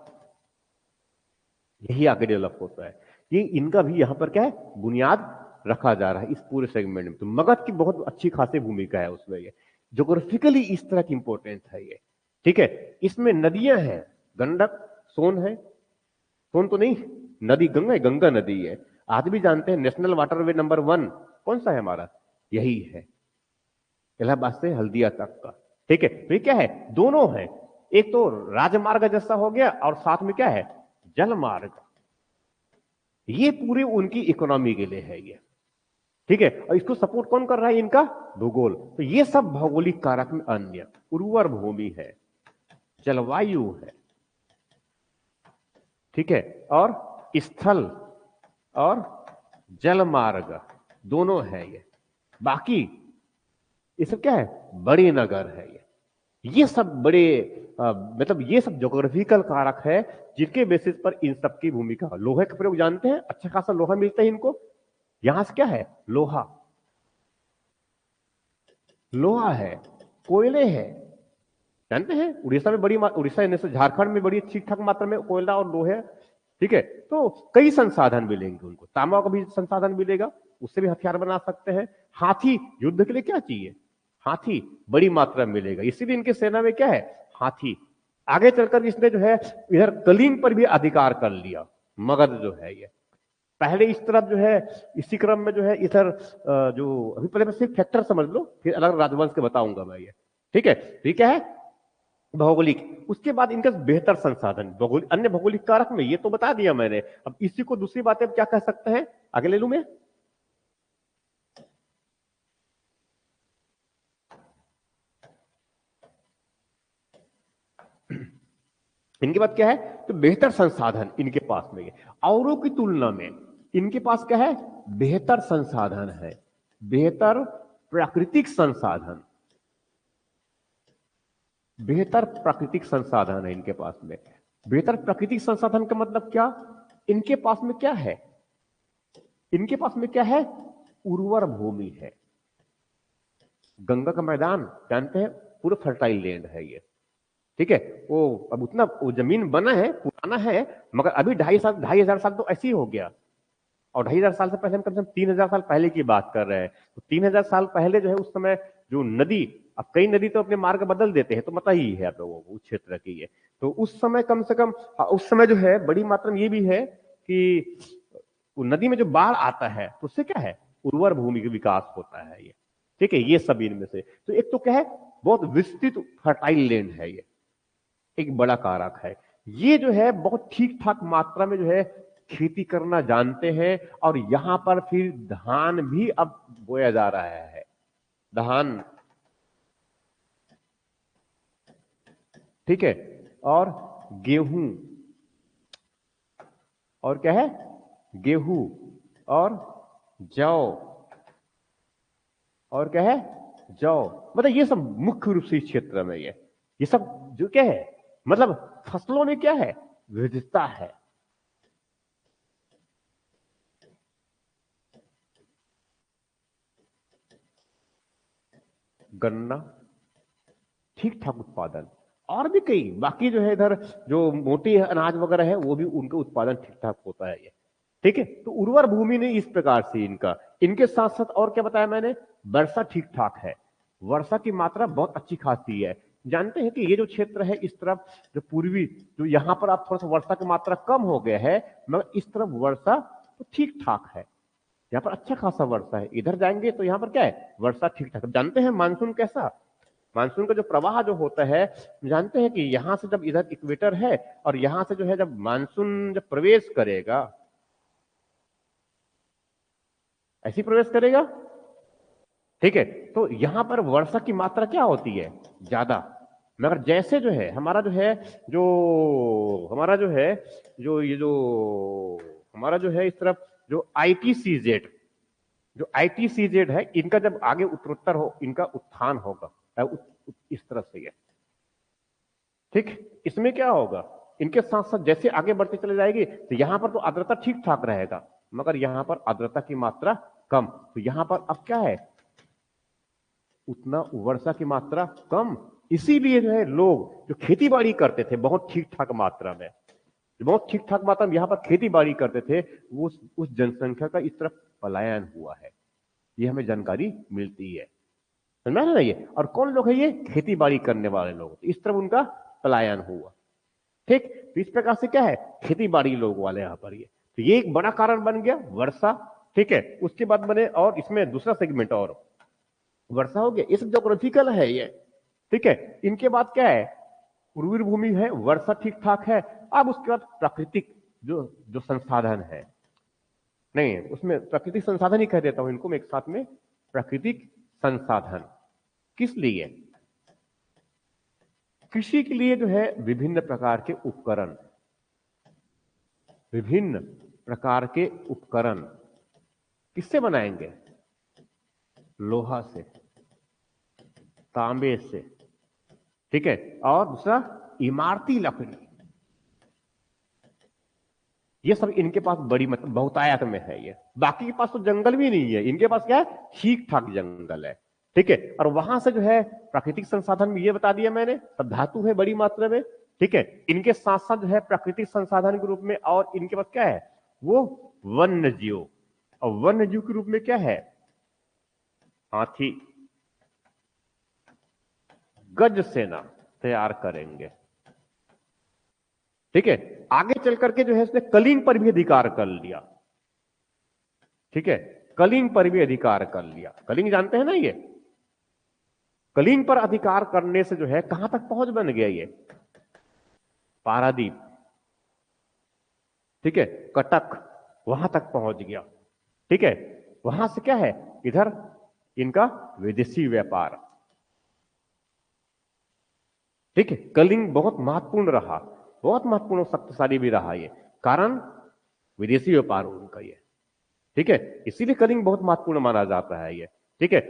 यही आगे डेवलप होता है। ये इनका भी यहां पर क्या है? बुनियाद रखा जा रहा है इस पूरे सेगमेंट में। तो मगध की बहुत अच्छी खासी भूमिका है उसमें। ये ज्योग्राफिकली इस तरह की इंपॉर्टेंस है ये। ठीक है, इसमें नदियां हैं, गंडक, सोन है, सोन तो नहीं, नदी गंगा है, गंगा नदी है। आज भी जानते हैं नेशनल वाटरवे नंबर 1 कौन सा है हमारा? यही है, इलाहाबाद से हल्दिया तक का। ठीक है, तो ये क्या है? दोनों है, एक तो राजमार्ग जैसा हो गया और साथ में क्या है? जल मार्ग। ये पूरी उनकी इकोनॉमी के लिए है ये। ठीक है, और इसको सपोर्ट कौन कर रहा है? इनका भूगोल। तो ये सब भौगोलिक कारक में अन्य उर्वर भूमि है, जलवायु है, ठीक है, और स्थल और जल मार्ग दोनों है ये। बाकी ये सब क्या है? बड़े नगर है ये सब बड़े मतलब ये सब ज्योग्राफिकल कारक है जिनके बेसिस पर इन सब की भूमिका। लोहे का प्रयोग जानते हैं, अच्छा खासा लोहा मिलता है इनको। यहां से क्या है? लोहा, लोहा है, कोयले है, जानते हैं उड़ीसा में बड़ी, उड़ीसा से झारखंड में बड़ी ठीक ठाक मात्रा में कोयला और लोहे। ठीक है, तो कई संसाधन मिलेंगे उनको, तांबा का भी संसाधन मिलेगा, उससे भी हथियार बना सकते हैं। हाथी, युद्ध के लिए क्या चाहिए? हाथी बड़ी मात्रा में मिलेगा, इसीलिए इनकी सेना में क्या है? हाथी। आगे चलकर इसने जो है इधर कलिंग पर भी अधिकार कर लिया, मगध जो है ये। पहले इस तरफ जो है, इसी क्रम में जो है इधर जो अभी पहले मैं सिर्फ फैक्टर समझ लो, फिर अलग राजवंश के बताऊंगा मैं ये। ठीक है, ठीक है, भौगोलिक। उसके बाद इनका बेहतर संसाधन, भौगोलिक, अन्य भौगोलिक कारक में ये तो बता दिया मैंने। अब इसी को दूसरी बातें क्या कह सकते हैं, आगे ले लू मैं। इनके पास क्या है? तो बेहतर संसाधन इनके पास में है, औरों की तुलना में इनके पास क्या है? बेहतर संसाधन है, बेहतर प्राकृतिक संसाधन, बेहतर प्राकृतिक संसाधन है इनके पास में। बेहतर प्राकृतिक संसाधन का मतलब क्या? इनके पास में क्या है? इनके पास में क्या है? उर्वर भूमि है, गंगा का मैदान जानते हैं, पूरा फर्टाइल लैंड है ये। ठीक है, वो अब उतना वो जमीन बना है, पुराना है, मगर अभी 2,500 साल तो ऐसे ही हो गया। और 2,500 साल से पहले हम कम से कम 3,000 साल पहले की बात कर रहे हैं। तो 3,000 साल पहले जो है उस समय जो नदी, अब कई नदी तो अपने मार्ग बदल देते हैं, तो पता ही है आप लोगों को उस क्षेत्र की है। तो उस समय कम से कम उस समय जो है बड़ी मात्रा में ये भी है कि वो नदी में जो बाढ़ आता है तो उससे क्या है? उर्वर भूमि का विकास होता है ये। ठीक है, ये सब इनमें से तो एक तो क्या है? बहुत विस्तृत फर्टाइल लैंड है ये, एक बड़ा कारक है। ये जो है बहुत ठीक ठाक मात्रा में जो है खेती करना जानते हैं, और यहां पर फिर धान भी अब बोया जा रहा है। धान, ठीक है, और गेहूं, और क्या है, गेहूं और जौ, और क्या है, जौ। मतलब ये सब मुख्य रूप से इस क्षेत्र में ये सब जो क्या है, मतलब फसलों में क्या है, विविधता है। गन्ना, ठीक ठाक उत्पादन, और भी कई बाकी जो है इधर जो मोटी अनाज वगैरह है वो भी उनका उत्पादन ठीक ठाक होता है ये। ठीक है, तो उर्वर भूमि ने इस प्रकार से इनका, इनके साथ साथ और क्या बताया मैंने, वर्षा ठीक ठाक है, वर्षा की मात्रा बहुत अच्छी खासी है। जानते हैं कि ये जो क्षेत्र है इस तरफ जो पूर्वी, जो यहाँ पर आप थोड़ा सा वर्षा की मात्रा कम हो गया है, मगर इस तरफ वर्षा तो ठीक ठाक है, यहाँ पर अच्छा खासा वर्षा है। इधर जाएंगे तो यहाँ पर क्या है, वर्षा ठीक ठाक। जानते हैं मानसून कैसा, मानसून का जो प्रवाह जो होता है, जानते हैं कि यहां से जब इधर इक्वेटर है और यहां से जो है जब मानसून जब प्रवेश करेगा, ऐसी प्रवेश करेगा, ठीक है, तो यहां पर वर्षा की मात्रा क्या होती है, ज्यादा। मगर जैसे जो है हमारा जो है, जो हमारा जो है, जो ये जो हमारा जो है इस तरफ जो आईटीसीजेड, जो आईटीसीजेड है, इनका जब आगे उत्तरोत्तर हो, इनका उत्थान होगा इस तरफ से ये, ठीक, इसमें क्या होगा, इनके साथ साथ जैसे आगे बढ़ते चले जाएगी तो यहां पर तो आर्द्रता ठीक ठाक रहेगा, मगर यहां पर आर्द्रता की मात्रा कम, तो यहां पर अब क्या है, उतना वर्षा की मात्रा कम। इसीलिए जो है लोग जो खेती बाड़ी करते थे बहुत ठीक ठाक मात्रा में, बहुत ठीक ठाक मात्रा में यहां पर खेती बाड़ी करते थे, वो उस जनसंख्या का इस तरफ पलायन हुआ है, ये हमें जानकारी मिलती है, समझ में ना ये। और कौन लोग है ये, खेती बाड़ी करने वाले लोग, इस तरफ उनका पलायन हुआ, ठीक। तो इस प्रकार से क्या है, खेती बाड़ी लोग वाले यहां पर ये, तो ये एक बड़ा कारण बन गया वर्षा, ठीक है। उसके बाद बने, और इसमें दूसरा सेगमेंट, और वर्षा हो गया, इस ज्योग्राफिकल है ये, ठीक है। इनके बाद क्या है, पूर्वी भूमि है, वर्षा ठीक ठाक है। अब उसके बाद प्राकृतिक जो जो संसाधन है, नहीं उसमें प्राकृतिक संसाधन ही कह देता हूं इनको मैं एक साथ में, प्राकृतिक संसाधन किस लिए, कृषि के लिए जो है विभिन्न प्रकार के उपकरण, विभिन्न प्रकार के उपकरण किससे बनाएंगे, लोहा से, तांबे से, ठीक है। और दूसरा इमारती लकड़ी, ये सब इनके पास बड़ी मतलब बहुतायत में है ये, बाकी के पास तो जंगल भी नहीं है, इनके पास क्या है, ठीक ठाक जंगल है, ठीक है। और वहां से जो है प्राकृतिक संसाधन में ये बता दिया मैंने, सब धातु है बड़ी मात्रा में, ठीक है। इनके साथ साथ जो है प्राकृतिक संसाधन के रूप में और इनके पास क्या है, वो वन्य जीव, और वन्य जीव के रूप में क्या है, हाथी, गज सेना तैयार करेंगे, ठीक है। आगे चल करके जो है इसने कलिंग पर भी अधिकार कर लिया, ठीक है, कलिंग पर भी अधिकार कर लिया। कलिंग जानते हैं ना ये, कलिंग पर अधिकार करने से जो है कहां तक पहुंच बन गया ये, पारादीप, ठीक है, कटक, वहां तक पहुंच गया, ठीक है। वहां से क्या है, इधर इनका विदेशी व्यापार, ठीक है। कलिंग बहुत महत्वपूर्ण रहा, बहुत महत्वपूर्ण और शक्तिशाली भी रहा ये, कारण विदेशी व्यापार उनका ये, ठीक है। इसीलिए कलिंग बहुत महत्वपूर्ण माना जाता है ये, ठीक है।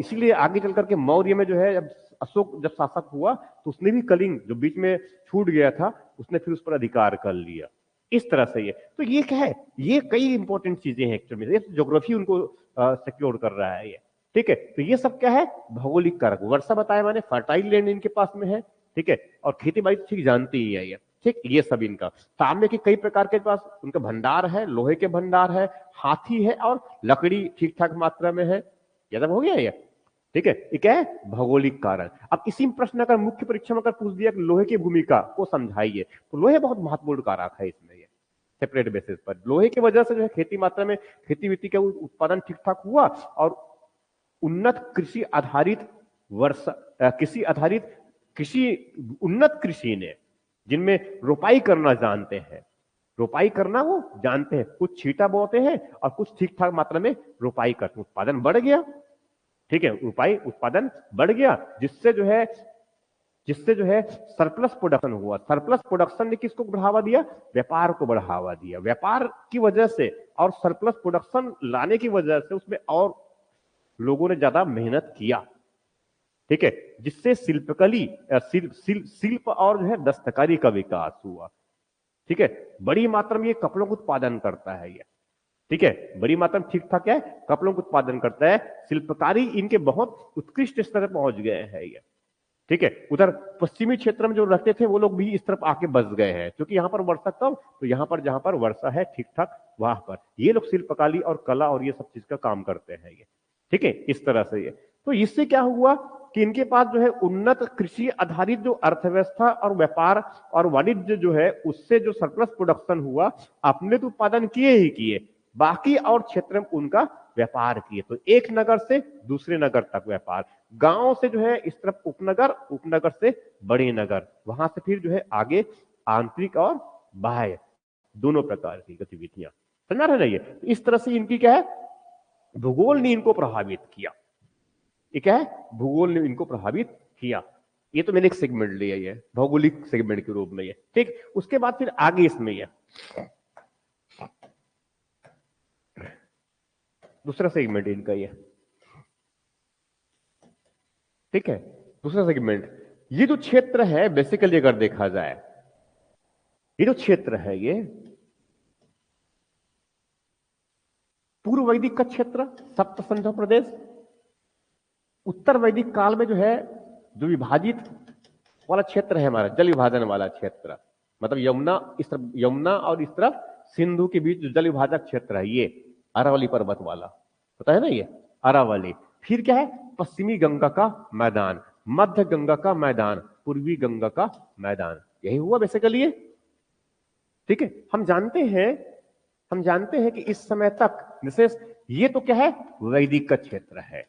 इसीलिए आगे चल करके मौर्य में जो है, जब अशोक जब शासक हुआ तो उसने भी कलिंग जो बीच में छूट गया था, उसने फिर उस पर अधिकार कर लिया, इस तरह से ये। तो ये क्या है, ये कई इंपॉर्टेंट चीजें हैं एक्चुअली, ये ज्योग्राफी उनको सिक्योर कर रहा है ये, ठीक है। तो ये सब क्या है, भौगोलिक कारक, वर्षा बताया मैंने, फर्टाइल लैंड इनके पास में है, ठीक है। और खेती बाड़ी ठीक जानती ही है ये, ठीक। ये सब इनका तांबे के कई प्रकार के पास उनका भंडार है, लोहे के भंडार है, हाथी है, और लकड़ी ठीक ठाक मात्रा में है, याद हो गया ये, ठीक है। ये क्या है, भौगोलिक कारण। अब इसी प्रश्न अगर मुख्य परीक्षा में अगर पूछ दिया कि लोहे की भूमिका को समझाइए, तो लोहे बहुत महत्वपूर्ण कारक है इसमें, ये सेपरेट बेसिस पर लोहे की वजह से जो है खेती मात्रा में, खेती वित्ती का उत्पादन ठीक ठाक हुआ, और उन्नत कृषि आधारित वर्षा, कृषि आधारित कृषि, उन्नत कृषि ने, जिनमें रोपाई करना जानते हैं, रोपाई करना वो जानते हैं, कुछ छींटा बोते हैं और कुछ ठीक ठाक मात्रा में रोपाई करते हैं, उत्पादन बढ़ गया। ठीक है, रोपाई उत्पादन बढ़ गया, जिससे जो है सरप्लस प्रोडक्शन हुआ। सरप्लस प्रोडक्शन ने किसको बढ़ावा दिया? व्यापार को बढ़ावा दिया। व्यापार की वजह से और सरप्लस प्रोडक्शन लाने की वजह से उसमें और लोगों ने ज्यादा मेहनत किया। ठीक है, जिससे शिल्प और जो है दस्तकारी का विकास हुआ। ठीक है, बड़ी मात्रा में ये कपड़ों का उत्पादन करता है ये। ठीक है, बड़ी मात्रा में ठीक ठाक है कपड़ों का उत्पादन करता है। शिल्पकारी इनके बहुत उत्कृष्ट स्तर पर पहुंच गए हैं ये। ठीक है, उधर पश्चिमी क्षेत्र में जो रहते थे वो लोग भी इस तरफ आके बस गए हैं, क्योंकि यहां पर वर्षा कम, तो यहां पर जहां पर वर्षा है ठीक ठाक वहां पर ये लोग शिल्पकारी और कला और ये सब चीज का काम करते हैं ये। ठीक है, इस तरह से ये। तो इससे क्या हुआ कि इनके पास जो है उन्नत कृषि आधारित जो अर्थव्यवस्था और व्यापार और वाणिज्य जो है, उससे जो सरप्लस प्रोडक्शन हुआ, अपने तो उत्पादन किए ही किए, बाकी और क्षेत्र में उनका व्यापार किए। तो एक नगर से दूसरे नगर तक व्यापार, गांव से जो है इस तरफ उपनगर, उपनगर से बड़े नगर, वहां से फिर जो है आगे आंतरिक और बाह्य दोनों प्रकार की गतिविधियां। समझ रहे ना ये? तो इस तरह से इनकी क्या है, भूगोल ने इनको प्रभावित किया। ये क्या है? भूगोल ने इनको प्रभावित किया। ये तो मैंने एक सेगमेंट लिया, ये भौगोलिक सेगमेंट के रूप में ये। ठीक, उसके बाद फिर आगे इसमें ये दूसरा सेगमेंट इनका ये। ठीक है, दूसरा सेगमेंट, ये जो क्षेत्र है बेसिकली अगर देखा जाए, ये जो क्षेत्र है ये पूर्व वैदिक का क्षेत्र, सप्त सिंधु प्रदेश, उत्तर वैदिक काल में जो है जो विभाजित वाला क्षेत्र है हमारा, जल विभाजन वाला क्षेत्र, मतलब यमुना और इस तरफ सिंधु के बीच जो जल विभाजक क्षेत्र है ये अरावली पर्वत वाला, पता है ना ये अरावली। फिर क्या है? पश्चिमी गंगा का मैदान, मध्य गंगा का मैदान, पूर्वी गंगा का मैदान, यही हुआ बेसिकली ये। ठीक है, हम जानते हैं कि इस समय तक विशेष ये तो क्या है, वैदिक का क्षेत्र है,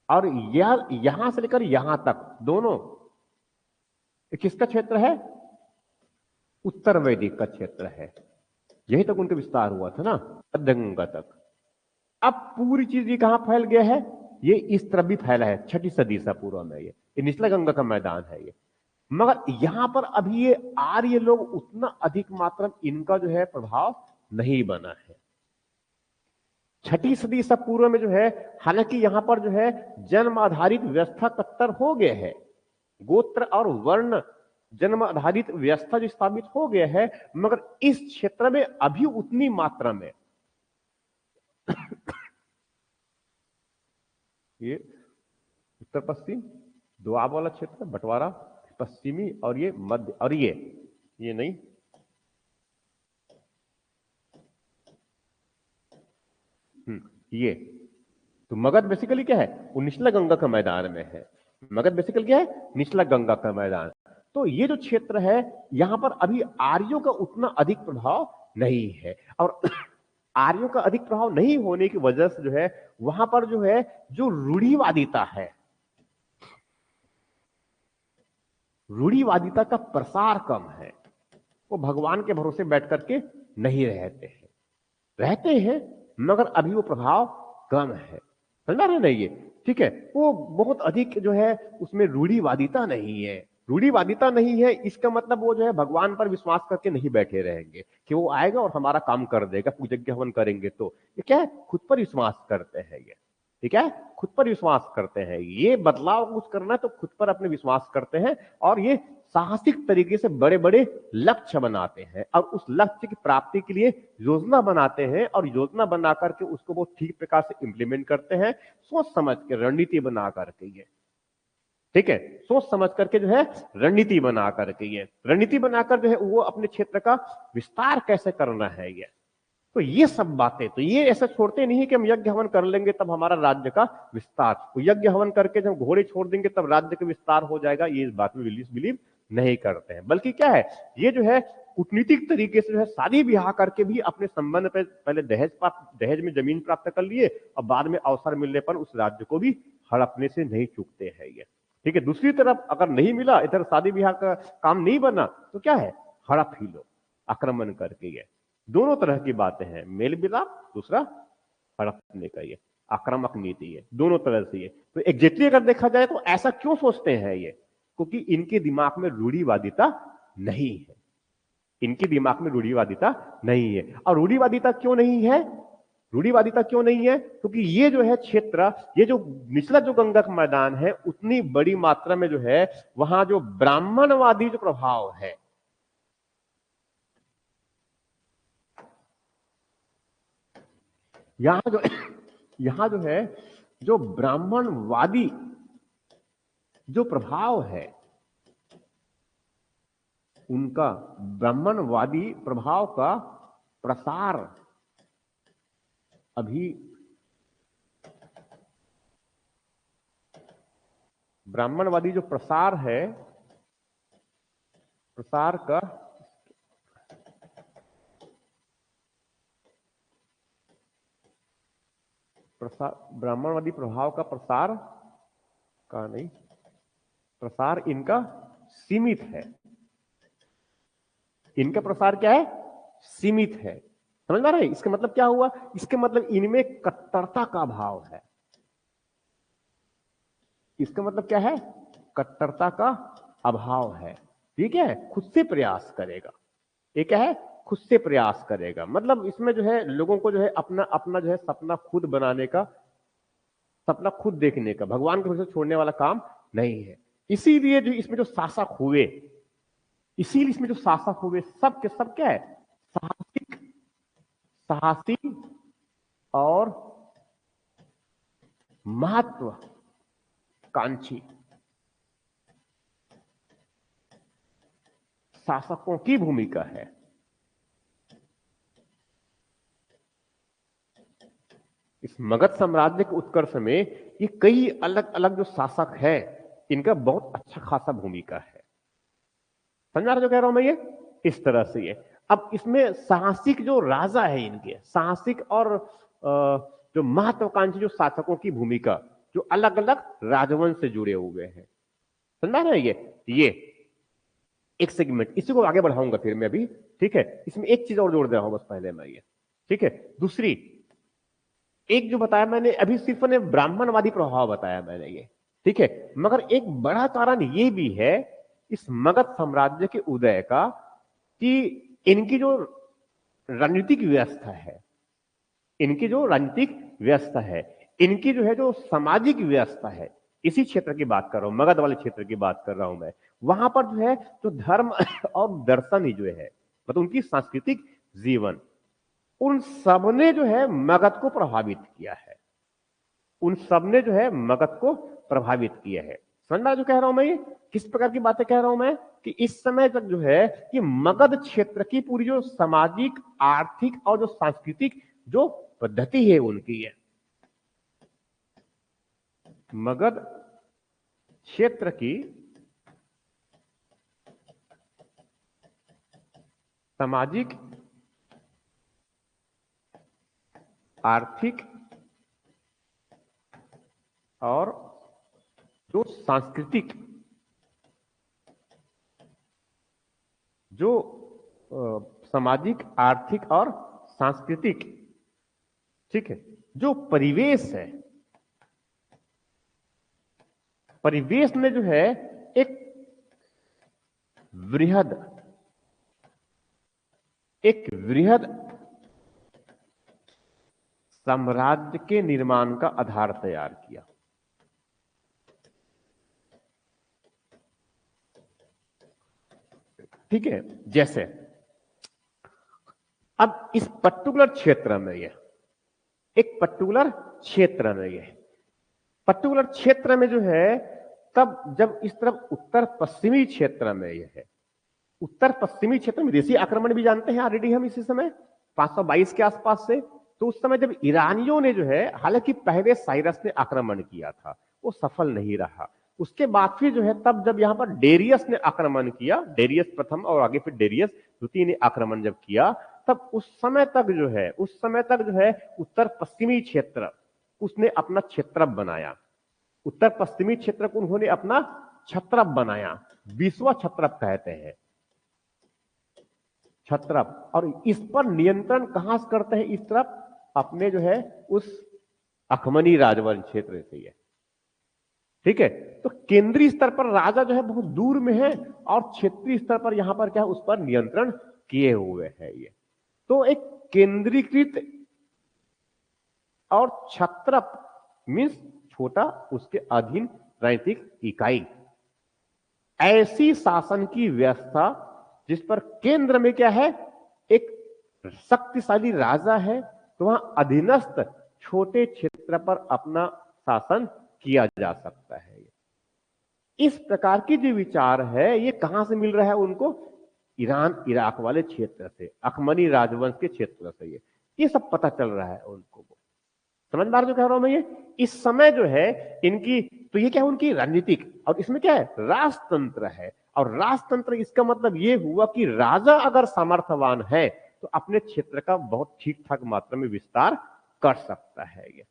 और यहां से लेकर यहां तक दोनों किसका क्षेत्र है? उत्तर वैदिक का क्षेत्र है। यही तक उनका विस्तार हुआ था ना, मध्य गंगा तक। अब पूरी चीज ये कहां फैल गया है? ये इस तरफ भी फैला है, 6ठी सदी ईसा पूर्व में ये निचला गंगा का मैदान है ये। मगर यहां पर अभी ये आर्य लोग उतना अधिक मात्रा में इनका जो है प्रभाव नहीं बना है। 6ठी सदी ईसा पूर्व में जो है, हालांकि यहां पर जो है जन्म आधारित व्यवस्था कट्टर हो गए है, गोत्र और वर्ण जन्म आधारित व्यवस्था जो स्थापित हो गया है, मगर इस क्षेत्र में अभी उतनी मात्रा में ये उत्तर पश्चिम दोआब वाला क्षेत्र, बंटवारा पश्चिमी, और ये मध्य, और ये नहीं, ये तो मगध बेसिकली क्या है? वो निचला गंगा का मैदान में है। मगध बेसिकली क्या है? निचला गंगा का मैदान। तो ये जो क्षेत्र है, यहां पर अभी आर्यों का उतना अधिक प्रभाव नहीं है, और आर्यों का अधिक प्रभाव नहीं होने की वजह से जो है वहां पर जो है जो रूढ़िवादिता है, रूढ़िवादिता का प्रसार कम है। वो भगवान के भरोसे बैठ करके नहीं रहते हैं मगर अभी वो प्रभाव कम है। समझ रहे ना ये? ठीक है, वो बहुत अधिक जो है उसमें रूढ़िवादिता नहीं है। रूढ़िवादिता नहीं है इसका मतलब वो जो है भगवान पर विश्वास करके नहीं बैठे रहेंगे कि वो आएगा और हमारा काम कर देगा, पूजन के हवन करेंगे। तो ये क्या है? खुद पर विश्वास करते हैं ये। ठीक है, खुद पर विश्वास करते हैं। ये बदलाव कुछ करना है तो खुद पर अपने विश्वास करते हैं, और ये साहसिक तरीके से बड़े बड़े लक्ष्य बनाते हैं, और उस लक्ष्य की प्राप्ति के लिए योजना बनाते हैं, और योजना बना करके उसको बहुत ठीक प्रकार से इंप्लीमेंट करते हैं, सोच समझ के रणनीति बना करके ये। ठीक है, सोच समझ करके जो है रणनीति बना करके ये, रणनीति बनाकर जो है वो अपने क्षेत्र का विस्तार कैसे करना है ये। तो ये सब बातें, तो ये ऐसा छोड़ते नहीं है कि हम यज्ञ हवन कर लेंगे तब हमारा राज्य का विस्तार, तो यज्ञ हवन करके जब घोड़े छोड़ देंगे तब राज्य का विस्तार हो जाएगा, ये इस बात में बिलीव नहीं करते हैं। बल्कि क्या है, ये जो है कूटनीतिक तरीके से जो है शादी ब्याह करके भी अपने संबंध पे पहले दहेज में जमीन प्राप्त कर लिए, और बाद में अवसर मिलने पर उस राज्य को भी हड़पने से नहीं चूकते हैं ये। ठीक है, दूसरी तरफ अगर नहीं मिला, इधर शादी ब्याह का काम नहीं बना, तो क्या है, हड़प ही लो। आक्रमण करके ये दोनों तरह की बातें हैं, मेल मिलाप, दूसरा हड़पने का ये आक्रामक नीति है, दोनों तरह से ये। तो एग्जैक्टली अगर देखा जाए तो ऐसा क्यों सोचते हैं ये, क्योंकि इनके दिमाग में रूढ़िवादिता नहीं है, इनके दिमाग में रूढ़िवादिता नहीं है। और रूढ़िवादिता क्यों नहीं है, रूढ़िवादिता क्यों नहीं है, क्योंकि ये जो है क्षेत्र, ये जो निचला जो गंगा का मैदान है, उतनी बड़ी मात्रा में जो है वहां जो ब्राह्मणवादी जो प्रभाव है, यहां जो है जो ब्राह्मणवादी जो प्रभाव है, उनका ब्राह्मणवादी प्रभाव का प्रसार अभी, ब्राह्मणवादी जो प्रसार है, प्रसार का ब्राह्मणवादी प्रभाव का प्रसार का नहीं, प्रसार इनका सीमित है, इनका प्रसार क्या है, सीमित है। समझ में आ रहा है इसका मतलब क्या हुआ, इसके मतलब इनमें कट्टरता का भाव है, इसका मतलब क्या है, कट्टरता का अभाव है। ठीक है, खुद से प्रयास करेगा, ये क्या है, खुद से प्रयास करेगा, मतलब इसमें जो है लोगों को जो है अपना अपना जो है सपना खुद बनाने का, सपना खुद देखने का, भगवान को भरोसे छोड़ने वाला काम नहीं है। इसीलिए जो इसमें जो शासक हुए, इसीलिए इसमें जो शासक हुए सब के सब क्या है, साहसिक, साहसी और महत्वाकांक्षी शासकों की भूमिका है। इस मगध साम्राज्य के उत्कर्ष में ये कई अलग अलग जो शासक है, इनका बहुत अच्छा खासा भूमिका है। समझ आ रहा जो कह रहा हूं मैं ये, इस तरह से ये। अब इसमें साहसिक जो राजा है, इनके साहसिक और जो महत्वाकांक्षी जो शासकों की भूमिका, जो अलग अलग राजवंश से जुड़े हुए हैं, समझ रहे हैं ये एक सेगमेंट, इसी को आगे बढ़ाऊंगा फिर मैं अभी। ठीक है, इसमें एक चीज और जोड़ दे रहा हूं बस पहले मैं ये। ठीक है, दूसरी एक जो बताया मैंने अभी, सिर्फ ने ब्राह्मणवादी प्रभाव बताया मैंने ये। ठीक है, मगर एक बड़ा कारण ये भी है इस मगध साम्राज्य के उदय का, कि इनकी जो राजनीतिक व्यवस्था है, इनकी जो राजनीतिक व्यवस्था है, इनकी जो है जो सामाजिक व्यवस्था है, इसी क्षेत्र की बात कर रहा हूं, मगध वाले क्षेत्र की बात कर रहा हूं मैं। वहां पर जो है जो धर्म और दर्शन ही जो है, मतलब उनकी सांस्कृतिक जीवन, उन सबने जो है मगध को प्रभावित किया है, उन सबने जो है मगध को प्रभावित किया है। समझ में जो कह रहा हूं मैं ये, किस प्रकार की बातें कह रहा हूं मैं, कि इस समय तक जो है कि मगध क्षेत्र की पूरी जो सामाजिक, आर्थिक और जो सांस्कृतिक जो पद्धति है उनकी है, मगध क्षेत्र की सामाजिक, आर्थिक और जो सांस्कृतिक, जो सामाजिक, आर्थिक और सांस्कृतिक, ठीक है, जो परिवेश है, परिवेश में जो है एक वृहद, एक वृहद साम्राज्य के निर्माण का आधार तैयार किया। ठीक है, जैसे अब इस पर्टिकुलर क्षेत्र में ये, एक पर्टिकुलर क्षेत्र में ये, पर्टिकुलर क्षेत्र में जो है, तब जब इस तरफ उत्तर पश्चिमी क्षेत्र में ये है, उत्तर पश्चिमी क्षेत्र में विदेशी आक्रमण भी जानते हैं ऑलरेडी हम इसी समय 522 के आसपास से। तो उस समय जब ईरानियों ने जो है, हालांकि पहले साइरस ने आक्रमण किया था, वो सफल नहीं रहा, उसके बाद फिर जो है तब जब यहां पर डेरियस ने आक्रमण किया, डेरियस प्रथम और आगे फिर डेरियस द्वितीय ने आक्रमण जब किया, तब उस समय तक जो है, उस समय तक जो है उत्तर पश्चिमी क्षेत्र उसने अपना क्षेत्रप बनाया, उत्तर पश्चिमी क्षेत्र को उन्होंने अपना छत्रप बनाया, 20वां छत्रप कहते हैं। क्षत्रप, और इस पर नियंत्रण कहां से करते हैं? इस तरफ अपने जो है उस अखमनी राजवंश क्षेत्र से है। ठीक है, तो केंद्रीय स्तर पर राजा जो है बहुत दूर में है और क्षेत्रीय स्तर पर यहां पर क्या है, उस पर नियंत्रण किए हुए है ये। तो एक केंद्रीकृत और छत्रप मीन्स छोटा, उसके अधीन राजनीतिक इकाई, ऐसी शासन की व्यवस्था जिस पर केंद्र में क्या है, एक शक्तिशाली राजा है, तो वहां अधीनस्थ छोटे क्षेत्र पर अपना शासन किया जा सकता है। इस प्रकार की जो विचार है ये कहां से मिल रहा है उनको? ईरान इराक वाले क्षेत्र से, अखमनी राजवंश के क्षेत्र से ये सब पता चल रहा है उनको। समझदार जो कह रहा हूं मैं, ये इस समय जो है इनकी, तो ये क्या है, उनकी राजनीतिक, और इसमें क्या है, राजतंत्र है। और राजतंत्र इसका मतलब ये हुआ कि राजा अगर सामर्थ्यवान है तो अपने क्षेत्र का बहुत ठीक ठाक मात्रा में विस्तार कर सकता है ये।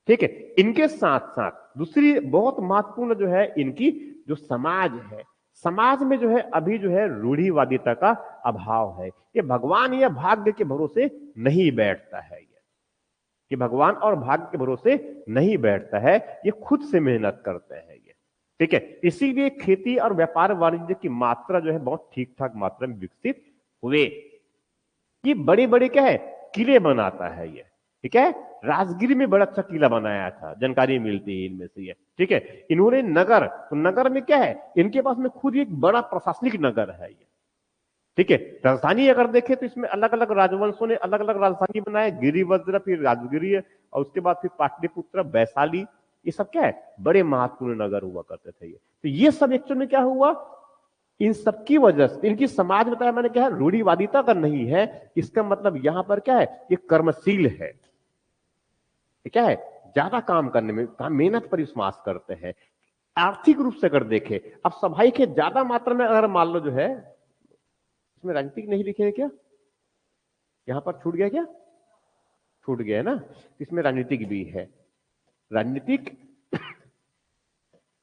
ठीक है, इनके साथ साथ दूसरी बहुत महत्वपूर्ण जो है इनकी जो समाज है, समाज में जो है अभी जो है रूढ़िवादिता का अभाव है। ये भगवान या भाग्य के भरोसे नहीं बैठता है, ये भगवान और भाग्य के भरोसे नहीं बैठता है, ये खुद से मेहनत करते हैं ये। ठीक है, इसीलिए खेती और व्यापार वाणिज्य की मात्रा जो है बहुत ठीक ठाक मात्रा में विकसित हुए। ये बड़े बड़े क्या है, किले बनाता है ये। ठीक है, राजगिरी में बड़ा अच्छा किला बनाया था, जानकारी मिलती है इनमें से ये। ठीक है, इन्होंने नगर, तो नगर में क्या है, इनके पास में खुद एक बड़ा प्रशासनिक नगर है ये। ठीक है, राजधानी अगर देखें तो इसमें अलग अलग राजवंशों ने अलग अलग राजधानी बनाए, गिरिवज्र, फिर राजगिरी, और उसके बाद फिर पाटलिपुत्र, वैशाली, ये सब क्या है, बड़े महत्वपूर्ण नगर हुआ करते थे ये। तो ये सब एक्चुअल में क्या हुआ, इन सबकी वजह से इनकी समाज बताया मैंने क्या है, रूढ़िवादिता का नहीं है, इसका मतलब यहां पर क्या है, ये कर्मशील है, क्या है, ज्यादा काम करने में, काम मेहनत पर विश्वास करते हैं। आर्थिक रूप से अगर देखें, अब सभाई के ज्यादा मात्रा में अगर मान लो जो है, इसमें राजनीतिक नहीं लिखे है क्या, यहां पर छूट गया क्या, छूट गया है ना, इसमें राजनीतिक भी है, राजनीतिक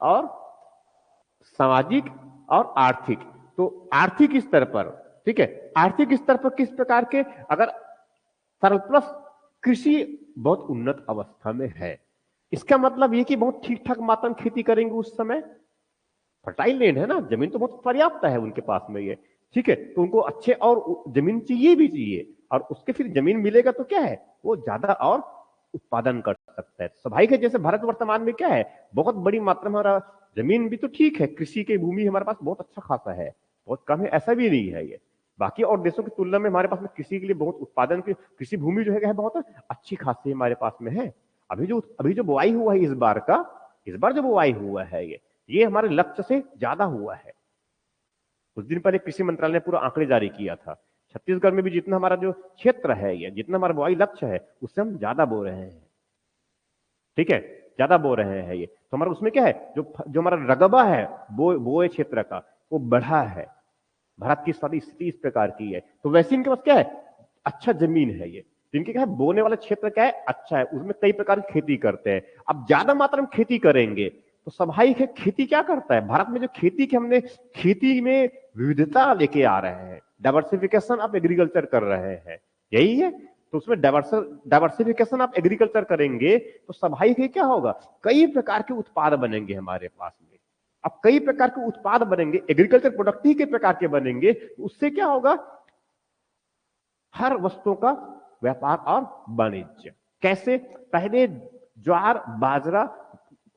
और सामाजिक और आर्थिक। तो आर्थिक स्तर पर, ठीक है, आर्थिक स्तर पर किस प्रकार के, अगर सरप्लस कृषि बहुत उन्नत अवस्था में है, इसका मतलब ये कि बहुत ठीक ठाक मात्रा में खेती करेंगे उस समय, फर्टाइल लैंड है ना, जमीन तो बहुत पर्याप्त है उनके पास में ये। ठीक है, तो उनको अच्छे और जमीन चाहिए भी चाहिए, और उसके फिर जमीन मिलेगा तो क्या है, वो ज्यादा और उत्पादन कर सकता है। सभाई के जैसे भारत वर्तमान में क्या है, बहुत बड़ी मात्रा में हमारा जमीन भी तो ठीक है, कृषि की भूमि हमारे पास बहुत अच्छा खासा है, बहुत कम है ऐसा भी नहीं है ये, बाकी और देशों की तुलना में हमारे पास में कृषि के लिए बहुत उत्पादन की कृषि भूमि जो है बहुत अच्छी खासी हमारे पास में है। अभी जो बुआई हुआ है इस बार जो बुआई हुआ है ये हमारे लक्ष्य से ज्यादा हुआ है। कुछ दिन पहले कृषि मंत्रालय ने पूरा आंकड़े जारी किया था, छत्तीसगढ़ में भी जितना हमारा जो क्षेत्र है ये, जितना हमारा बुआई लक्ष्य है उससे हम ज्यादा बो रहे हैं। ठीक है, ज्यादा बो रहे हैं ये, तो हमारा उसमें क्या है, जो हमारा रकबा है बोए क्षेत्र का वो बढ़ा है। भारत की सारी स्थिति इस प्रकार की है, तो वैसे इनके पास क्या है, अच्छा जमीन है ये, इनके क्या है, बोने वाला क्षेत्र क्या है, अच्छा है, उसमें कई प्रकार की खेती करते हैं। अब ज्यादा मात्रा में खेती करेंगे तो स्वाभाविक है, खेती क्या करता है, भारत में जो खेती की हमने खेती में विविधता लेके आ रहे हैं, डाइवर्सिफिकेशन ऑफ एग्रीकल्चर कर रहे हैं, यही है। तो उसमें डाइवर्सिफिकेशन ऑफ एग्रीकल्चर करेंगे तो स्वाभाविक है क्या होगा, कई प्रकार के उत्पाद बनेंगे हमारे पास में। अब कई प्रकार के उत्पाद बनेंगे, एग्रीकल्चर प्रोडक्ट ही के प्रकार के बनेंगे, उससे क्या होगा, हर वस्तुओं का व्यापार और वाणिज्य। कैसे, पहले ज्वार, बाजरा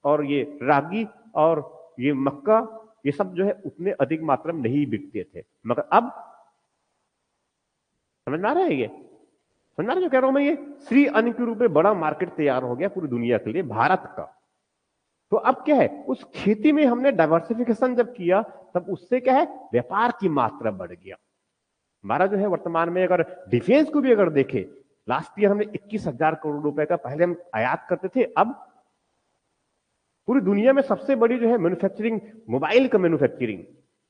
और ये रागी और ये मक्का, ये सब जो है उतने अधिक मात्रा में नहीं बिकते थे, मगर अब समझ में आ रहा है, ये समझ में आ रहा है जो कह रहा हूं मैं, ये श्री अन्न के रूप में बड़ा मार्केट तैयार हो गया पूरी दुनिया के लिए भारत का। तो अब क्या है, उस खेती में हमने डाइवर्सिफिकेशन जब किया तब उससे क्या है, व्यापार की मात्रा बढ़ गया हमारा जो है। वर्तमान में अगर डिफेंस को भी अगर देखें, लास्ट ईयर हमने 21,000 करोड़ रुपए का पहले हम आयात करते थे, अब पूरी दुनिया में सबसे बड़ी जो है मैन्युफैक्चरिंग, मोबाइल का मैन्युफैक्चरिंग,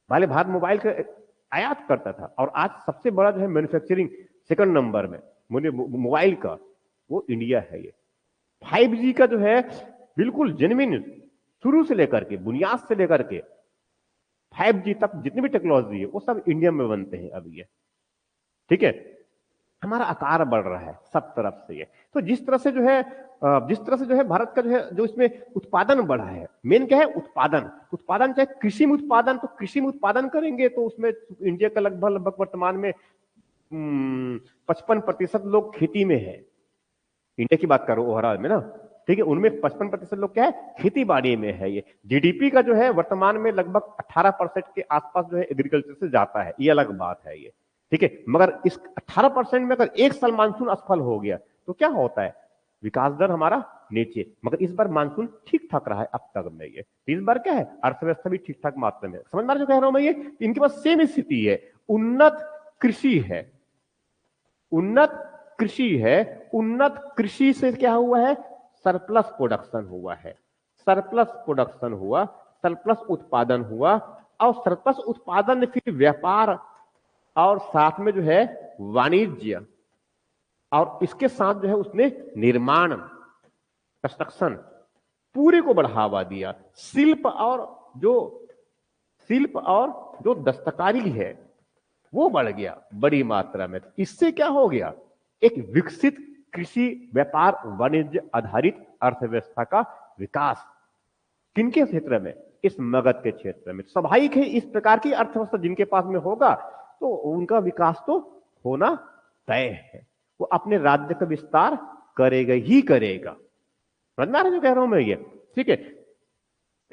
पहले भारत मोबाइल का आयात करता था, और आज सबसे बड़ा जो है मैन्युफैक्चरिंग सेकंड नंबर में मोबाइल का, वो इंडिया है ये। 5G का जो है बिल्कुल जेन्युइन, शुरू से लेकर के, बुनियाद से लेकर के 5G तक जितनी भी टेक्नोलॉजी है वो सब इंडिया में बनते हैं अब ये। ठीक है, हमारा आकार बढ़ रहा है सब तरफ से ये। तो जिस तरह से जो है भारत का जो है, जो इसमें उत्पादन बढ़ा है, मेन क्या है, उत्पादन। उत्पादन चाहे कृषि में उत्पादन, तो कृषि में उत्पादन करेंगे तो उसमें इंडिया का लगभग लगभग वर्तमान में 55% लोग खेती में है। इंडिया की बात करो ओवरऑल में ना, ठीक है, उनमें 55% लोग क्या है, खेती बाड़ी में है। ये जीडीपी का जो है वर्तमान में लगभग 18% के आसपास जो है एग्रीकल्चर से जाता है, ये अलग बात है ये, ठीक है। मगर इस 18% में अगर एक साल मानसून असफल हो गया तो क्या होता है, विकास दर हमारा नीचे। मगर इस बार मानसून ठीक ठाक रहा है अब तक में ये, इस बार क्या है, अर्थव्यवस्था भी ठीक ठाक मात्रा में, समझ में जो कह रहा हूं मैं, ये इनके पास सेम स्थिति है, उन्नत कृषि है, उन्नत कृषि है। उन्नत कृषि से क्या हुआ है, सरप्लस प्रोडक्शन हुआ है, सरप्लस प्रोडक्शन हुआ, सरप्लस उत्पादन हुआ, और सरप्लस उत्पादन ने फिर व्यापार और साथ में जो है वाणिज्य, और इसके साथ जो है उसने निर्माण, कंस्ट्रक्शन पूरे को बढ़ावा दिया। शिल्प और जो दस्तकारी है वो बढ़ गया बड़ी मात्रा में। इससे क्या हो गया, एक विकसित कृषि व्यापार वाणिज्य आधारित अर्थव्यवस्था का विकास। किनके क्षेत्र में, इस मगध के क्षेत्र में। स्वाभाविक है इस प्रकार की अर्थव्यवस्था जिनके पास में होगा तो उनका विकास तो होना तय है, वो अपने राज्य का विस्तार करेगा ही करेगा। समझ में आ रहा है जो कह रहा हूं मैं ये, ठीक है,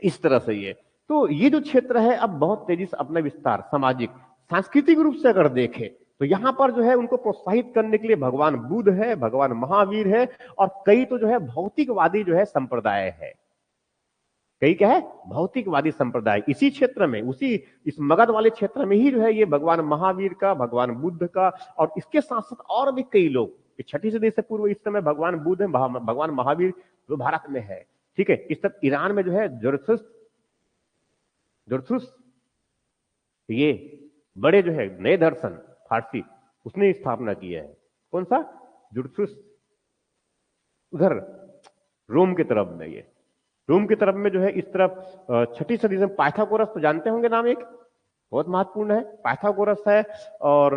इस तरह से ये। तो ये जो क्षेत्र है अब बहुत तेजी से अपना विस्तार, सामाजिक सांस्कृतिक रूप से अगर देखें तो यहां पर जो है उनको प्रोत्साहित करने के लिए भगवान बुद्ध है, भगवान महावीर है, और कई तो जो है भौतिकवादी जो है संप्रदाय है, कई क्या है, भौतिकवादी संप्रदाय इसी क्षेत्र में, उसी इस मगध वाले क्षेत्र में ही जो है ये भगवान महावीर का, भगवान बुद्ध का, और इसके साथ साथ और भी कई लोग, 6ठी सदी से पूर्व इस समय भगवान बुद्ध है, भगवान महावीर जो भारत में है, ठीक है। इस तरह ईरान में जो है जुरथुस, ये बड़े जो है नए दर्शन फारसी, उसने स्थापना किया है। कौन सा, जुरथुस, उधर रोम की तरफ में, ये रोम की तरफ में जो है इस तरफ 6ठी सदी से पाइथागोरस तो जानते होंगे नाम, एक बहुत महत्वपूर्ण है, पाइथागोरस है। और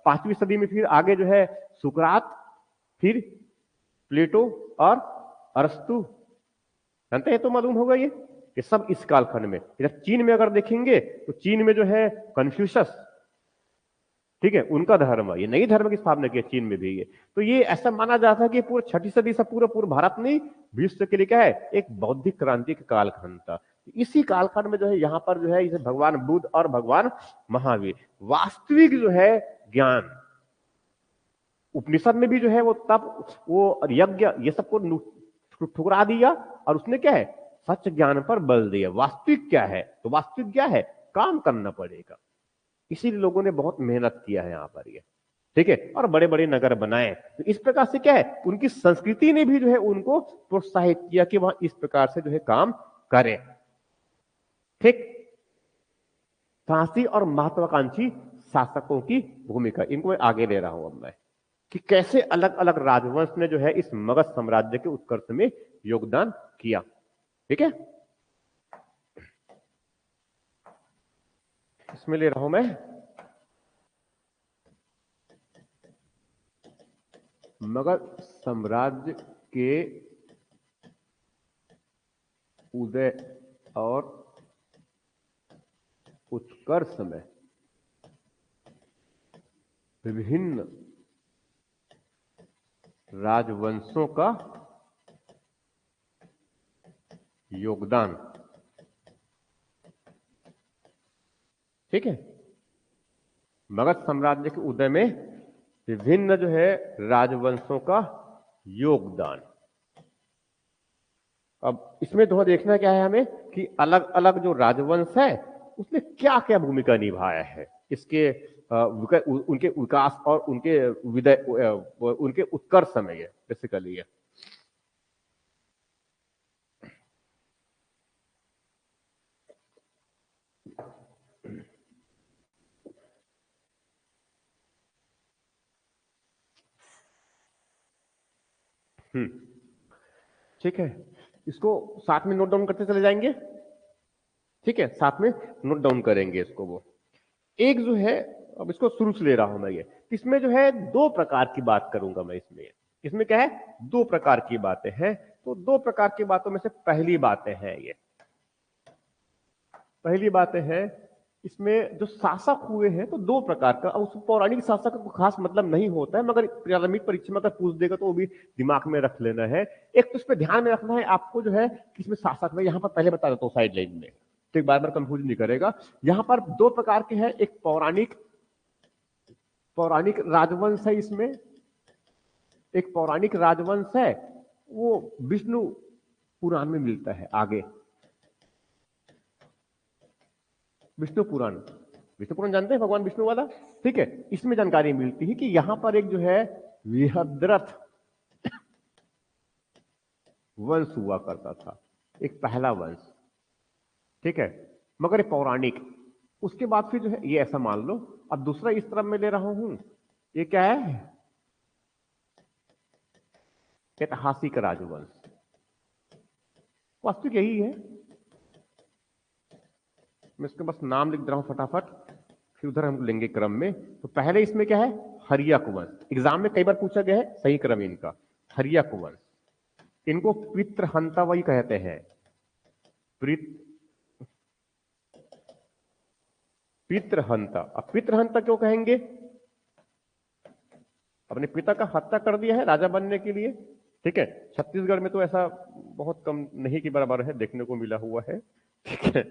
5वीं सदी में फिर आगे जो है सुकरात, फिर प्लेटो और अरस्तु, जानते हैं तो मालूम होगा ये सब इस कालखंड में। इधर चीन में अगर देखेंगे तो चीन में जो है कन्फ्यूशस, ठीक है, उनका धर्म है, ये नई धर्म की स्थापना की चीन में भी। ये तो ये ऐसा माना जाता है कि पूरा 6ठी सदी से पूरा भारत नहीं, विश्व के लिए क्या है, एक बौद्धिक क्रांति का कालखंड था। इसी कालखंड में जो है यहाँ पर जो है इसे भगवान बुद्ध और भगवान महावीर, वास्तविक जो है ज्ञान, उपनिषद में भी जो है वो तप, वो यज्ञ, ये सबको ठुकरा दिया, और उसने क्या है, सच ज्ञान पर बल दिया। वास्तविक क्या है, तो वास्तविक क्या है, काम करना पड़ेगा। इसीलिए लोगों ने बहुत मेहनत किया है यहाँ पर ये, ठीक है, और बड़े बड़े नगर बनाए। तो इस प्रकार से क्या है, उनकी संस्कृति ने भी जो है उनको प्रोत्साहित किया कि वह इस प्रकार से जो है काम करें, ठीक। साहसी और महत्वाकांक्षी शासकों की भूमिका, इनको मैं आगे ले रहा हूं अब मैं, कि कैसे अलग अलग राजवंश ने जो है इस मगध साम्राज्य के उत्कर्ष में योगदान किया, ठीक है। इसमें ले रहा हूं मैं मगध साम्राज्य के उदय और उत्कर्ष में विभिन्न राजवंशों का योगदान, ठीक है। मगध साम्राज्य के उदय में विभिन्न जो है राजवंशों का योगदान। अब इसमें तो देखना क्या है हमें, कि अलग अलग जो राजवंश है उसने क्या क्या भूमिका निभाया है इसके उनके विकास और उनके उनके उत्कर्ष में, ये बेसिकली है। ठीक है, इसको साथ में नोट डाउन करते चले जाएंगे, ठीक है, साथ में नोट डाउन करेंगे इसको। वो एक जो है अब इसको शुरू से ले रहा हूं मैं। ये इसमें जो है दो प्रकार की बात करूंगा मैं इसमें। इसमें क्या है, दो प्रकार की बातें हैं। तो दो प्रकार की बातों में से पहली बातें हैं, ये पहली बातें हैं इसमें जो शासक हुए हैं तो दो प्रकार का। उस पौराणिक शासक का खास मतलब नहीं होता है, मगर प्रारंभिक परीक्षा में अगर पूछ देगा तो वो भी दिमाग में रख लेना है। एक तो इस पर ध्यान में रखना है आपको जो है कि इसमें शासक में, यहां पर पहले बता देता हूं साइड लाइन में, तो एक बार बार कंफ्यूज नहीं करेगा। यहां पर दो प्रकार के हैं, एक पौराणिक पौराणिक राजवंश है इसमें, एक पौराणिक राजवंश है, वो विष्णु पुराण में मिलता है आगे। विष्णु पुराण, विष्णु पुराण जानते हैं, भगवान विष्णु वाला, ठीक है। इसमें जानकारी मिलती है कि यहां पर एक जो है विहद्रथ वंश हुआ करता था, एक पहला वंश, ठीक है, मगर ये पौराणिक। उसके बाद फिर जो है ये ऐसा मान लो। अब दूसरा इस तरफ में ले रहा हूं, ये क्या है, ऐतिहासिक राजवंश। वास्तविक यही है, मैं इसके बस नाम लिख रहा हूं फटाफट, फिर उधर हम लेंगे क्रम में। तो पहले इसमें क्या है, हर्यक वंश। एग्जाम में कई बार पूछा गया है, सही क्रम इनका हर्यक वंश। इनको पितृहंता वही कहते हैं, पितृहंता। अब पितृहंता क्यों कहेंगे, अपने पिता का हत्या कर दिया है राजा बनने के लिए, ठीक है। छत्तीसगढ़ में तो ऐसा बहुत कम नहीं के बराबर है, देखने को मिला हुआ है, ठीक है।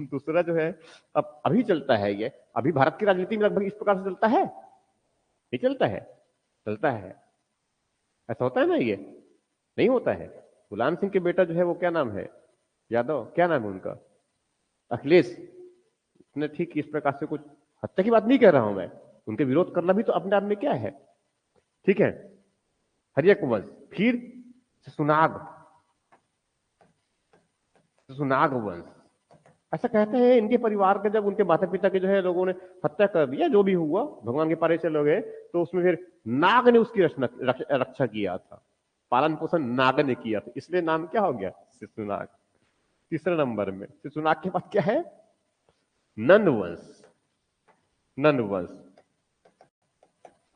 दूसरा जो है, अब अभी चलता है ये, अभी भारत की राजनीति में लगभग इस प्रकार से चलता है, नहीं चलता है, चलता है, ऐसा होता है ना, ये नहीं होता है। गुलाम सिंह के बेटा जो है वो क्या नाम है, यादव, क्या नाम है उनका, अखिलेश, उसने ठीक इस प्रकार से कुछ, हत्या की बात नहीं कह रहा हूं मैं, उनके विरोध करना भी तो अपने आप में क्या है, ठीक है। हर्यक वंश, फिर सुनाग, सुनाग वंश। ऐसा कहते हैं इनके परिवार के, जब उनके माता पिता के जो है लोगों ने हत्या कर दिया, जो भी हुआ, भगवान के पारे चले गए, तो उसमें फिर नाग ने उसकी रक्षा किया था, पालन पोषण नाग ने किया था, इसलिए नाम क्या हो गया, शिशुनाग। तीसरे नंबर में शिशुनाग के बाद क्या है, नंद वंश, नंद वंश।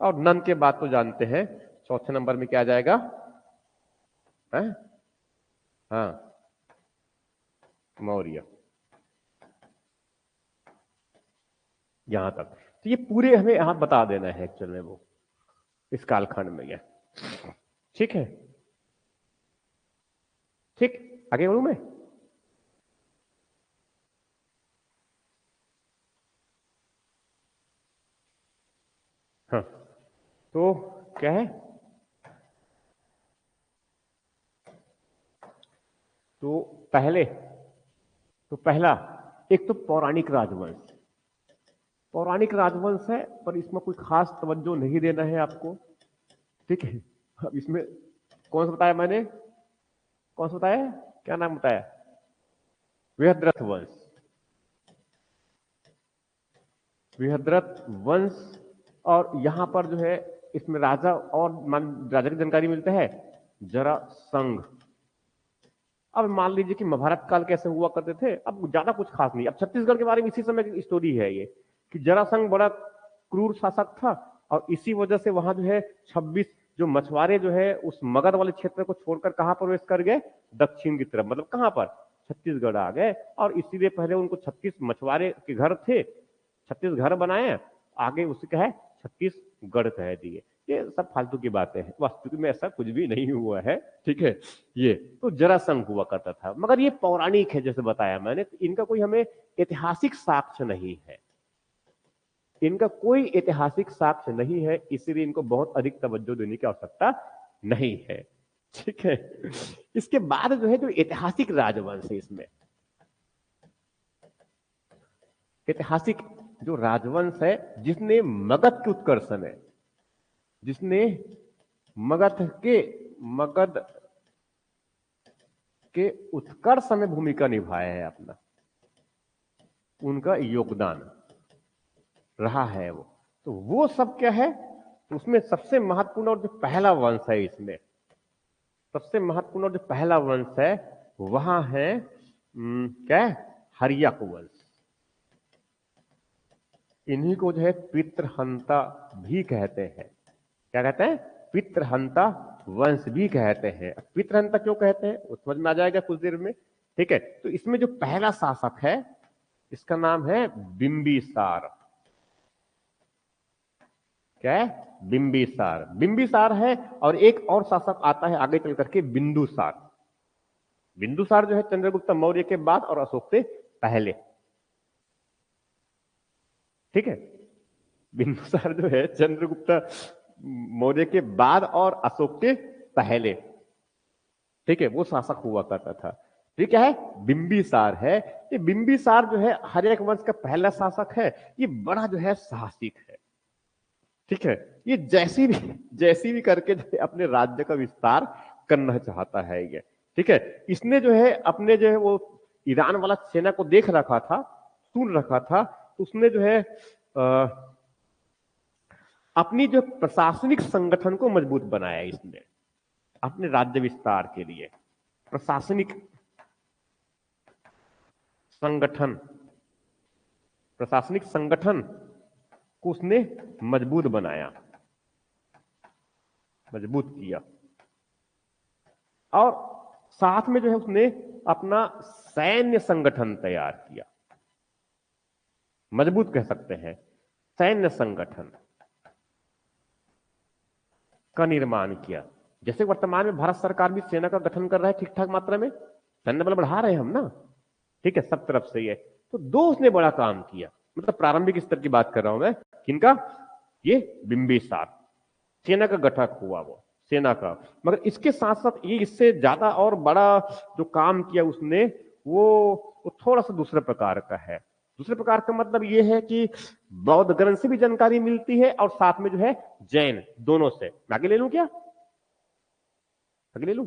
और नंद के बाद तो जानते हैं, चौथे नंबर में क्या आ जाएगा, है? हाँ, मौर्य। यहां तक तो ये पूरे हमें यहां बता देना है एक्चुअल में, वो इस कालखंड में गया, ठीक है। ठीक, आगे बढ़ू मैं। हाँ, तो क्या है, तो पहले, तो पहला एक तो पौराणिक राजवंश, पौराणिक राजवंश है, पर इसमें कोई खास तवज्जो नहीं देना है आपको, ठीक है। अब इसमें कौन सा बताया मैंने, कौन सा बताया, क्या नाम बताया, बृहद्रथ वंश, बृहद्रथ वंश। और यहां पर जो है इसमें राजा, और राजा की जानकारी मिलता है, जरासंघ। अब मान लीजिए कि महाभारत काल कैसे हुआ करते थे, अब ज्यादा कुछ खास नहीं। अब छत्तीसगढ़ के बारे में इसी समय की स्टोरी है ये, कि जरासंघ बड़ा क्रूर शासक था, और इसी वजह से वहां जो है 26 जो मछुआरे जो है उस मगध वाले क्षेत्र को छोड़कर कहां प्रवेश कर गए, दक्षिण की तरफ, मतलब कहां पर, छत्तीसगढ़ आ गए। और इसीलिए पहले उनको 36 मछुआरे के घर थे, 36 घर बनाए, आगे उसे क्या है, छत्तीसगढ़ कह दिए। ये सब फालतू की बातें हैं, वास्तविक में ऐसा कुछ भी नहीं हुआ है, ठीक है। ये तो जरासंघ हुआ करता था, मगर ये पौराणिक है, जैसे बताया मैंने, तो इनका कोई हमें ऐतिहासिक साक्ष्य नहीं है, इनका कोई ऐतिहासिक साक्ष्य नहीं है, इसीलिए इनको बहुत अधिक तवज्जो देने की आवश्यकता नहीं है, ठीक है। इसके बाद जो है, जो ऐतिहासिक राजवंश है, इसमें ऐतिहासिक जो राजवंश है, जिसने मगध के उत्कर्ष में, जिसने मगध के उत्कर्ष में भूमिका निभाया है अपना, उनका योगदान रहा है वो, तो वो सब क्या है, तो उसमें सबसे महत्वपूर्ण और जो पहला वंश है, इसमें सबसे महत्वपूर्ण और जो पहला वंश है, वहां है क्या है, हर्यक वंश। इन्हीं को जो है पितृहंता भी कहते हैं। क्या कहते हैं? पितृहंता वंश भी कहते हैं। पितृहंता क्यों कहते हैं वो समझ में आ जाएगा कुछ देर में। ठीक है, तो इसमें जो पहला शासक है इसका नाम है बिंबिसार। क्या है? बिंबिसार। बिंबिसार है, और एक और शासक आता है आगे चल करके बिंदुसार। बिंदुसार जो है चंद्रगुप्त मौर्य के बाद और अशोक से पहले। ठीक है, बिंदुसार जो है चंद्रगुप्त मौर्य के बाद और अशोक के पहले। ठीक है, वो शासक हुआ करता था। ये क्या है? बिंबिसार है। ये बिंबिसार जो है हर्यक वंश का पहला शासक है। ये बड़ा जो है साहसिक है। ठीक है, ये जैसी भी करके जो है अपने राज्य का विस्तार करना चाहता है ये। ठीक है, इसने जो है अपने जो है वो ईरान वाला सेना को देख रखा था, सुन रखा था, तो उसने जो है अपनी जो प्रशासनिक संगठन को मजबूत बनाया इसने अपने राज्य विस्तार के लिए। प्रशासनिक संगठन, प्रशासनिक संगठन को उसने मजबूत बनाया, मजबूत किया, और साथ में जो है उसने अपना सैन्य संगठन तैयार किया। मजबूत कह सकते हैं, सैन्य संगठन का निर्माण किया। जैसे वर्तमान में भारत सरकार भी सेना का गठन कर रहा है ठीक ठाक मात्रा में, सैन्य बल बढ़ा रहे हैं हम ना। ठीक है, सब तरफ से ये तो दो उसने बड़ा काम किया। मतलब प्रारंभिक स्तर की बात कर रहा हूं मैं, किनका? ये बिंबिसार, सेना का गठक हुआ वो, सेना का। मगर इसके साथ साथ ये इससे ज्यादा और बड़ा जो काम किया उसने वो थोड़ा सा दूसरे प्रकार का है। दूसरे प्रकार का मतलब ये है कि बौद्ध ग्रंथ से भी जानकारी मिलती है और साथ में जो है जैन, दोनों से। आगे ले लूं क्या? आगे ले लूं?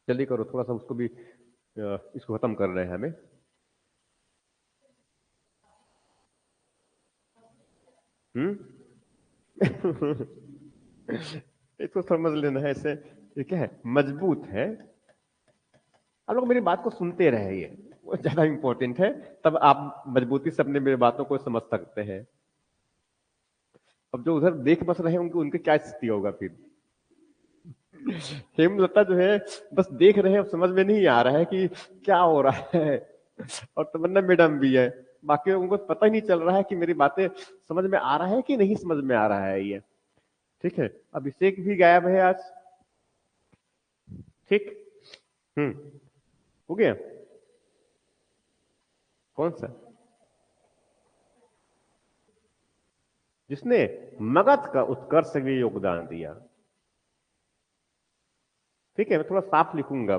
जल्दी करो, थोड़ा सा उसको भी इसको खत्म कर रहे हैं हमें। इसको समझ लेना है ऐसे। ये क्या है? मजबूत है। आप लोग मेरी बात को सुनते रहे, ये वो ज्यादा इंपॉर्टेंट है, तब आप मजबूती से अपने मेरी बातों को समझ सकते हैं। अब जो उधर देख बस रहे होंगे उनकी क्या स्थिति होगा फिर? हेमलता जो है बस देख रहे हैं, समझ में नहीं आ रहा है कि क्या हो रहा है, और तमन्ना मैडम भी है, बाकी उनको पता ही नहीं चल रहा है कि मेरी बातें समझ में आ रहा है कि नहीं समझ में आ रहा है ये। ठीक है, अभिषेक भी गायब है आज। ठीक, हो गया। कौन सा? जिसने मगध का उत्कर्ष में योगदान दिया। ठीक है, मैं थोड़ा साफ लिखूंगा।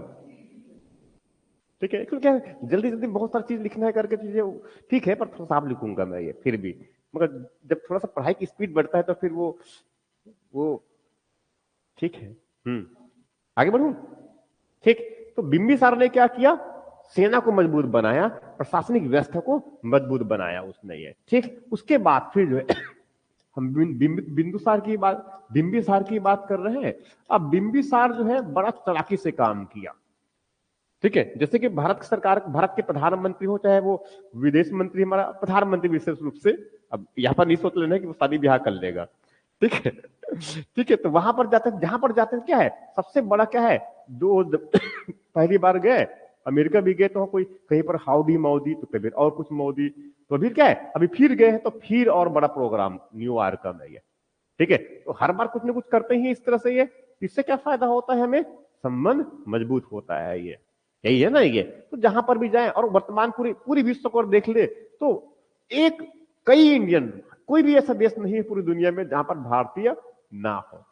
ठीक है, क्योंकि जल्दी जल्दी बहुत सारी चीज लिखना है करके चीजें, ठीक है, पर थोड़ा साफ लिखूंगा मैं ये फिर भी। मगर जब थोड़ा सा पढ़ाई की स्पीड बढ़ता है तो फिर वो ठीक है। आगे बढ़ू। ठीक, तो बिंबिसार ने क्या किया? सेना को मजबूत बनाया, प्रशासनिक व्यवस्था को मजबूत बनाया उसने ये। ठीक, उसके बाद फिर जो है हम बिंबिसार की बात कर रहे हैं। अब बिंबिसार जो है बड़ा चालाकी से काम किया। ठीक है, जैसे कि भारत सरकार, भारत के प्रधानमंत्री हो चाहे वो विदेश मंत्री, हमारा प्रधानमंत्री विशेष रूप से, अब यहाँ पर नहीं सोच लेना कि वो शादी ब्याह कर लेगा। ठीक है, ठीक है, तो वहां पर जाते हैं, जहां पर जाते हैं क्या है सबसे बड़ा क्या है? पहली बार गए अमेरिका भी गए तो कोई कहीं पर हाउडी मोदी, तो कभी और कुछ मोदी, तो अभी क्या है अभी फिर गए हैं तो फिर और बड़ा प्रोग्राम न्यूयॉर्क में ये। ठीक है, तो हर बार कुछ ना कुछ करते ही इस तरह से ये। इससे क्या फायदा होता है? हमें संबंध मजबूत होता है ये, यही है ना ये। तो जहां पर भी जाए और वर्तमान पूरी पूरी विश्व को देख ले तो एक कई इंडियन, कोई भी ऐसा देश नहीं है पूरी दुनिया में जहां पर भारतीय ना हो।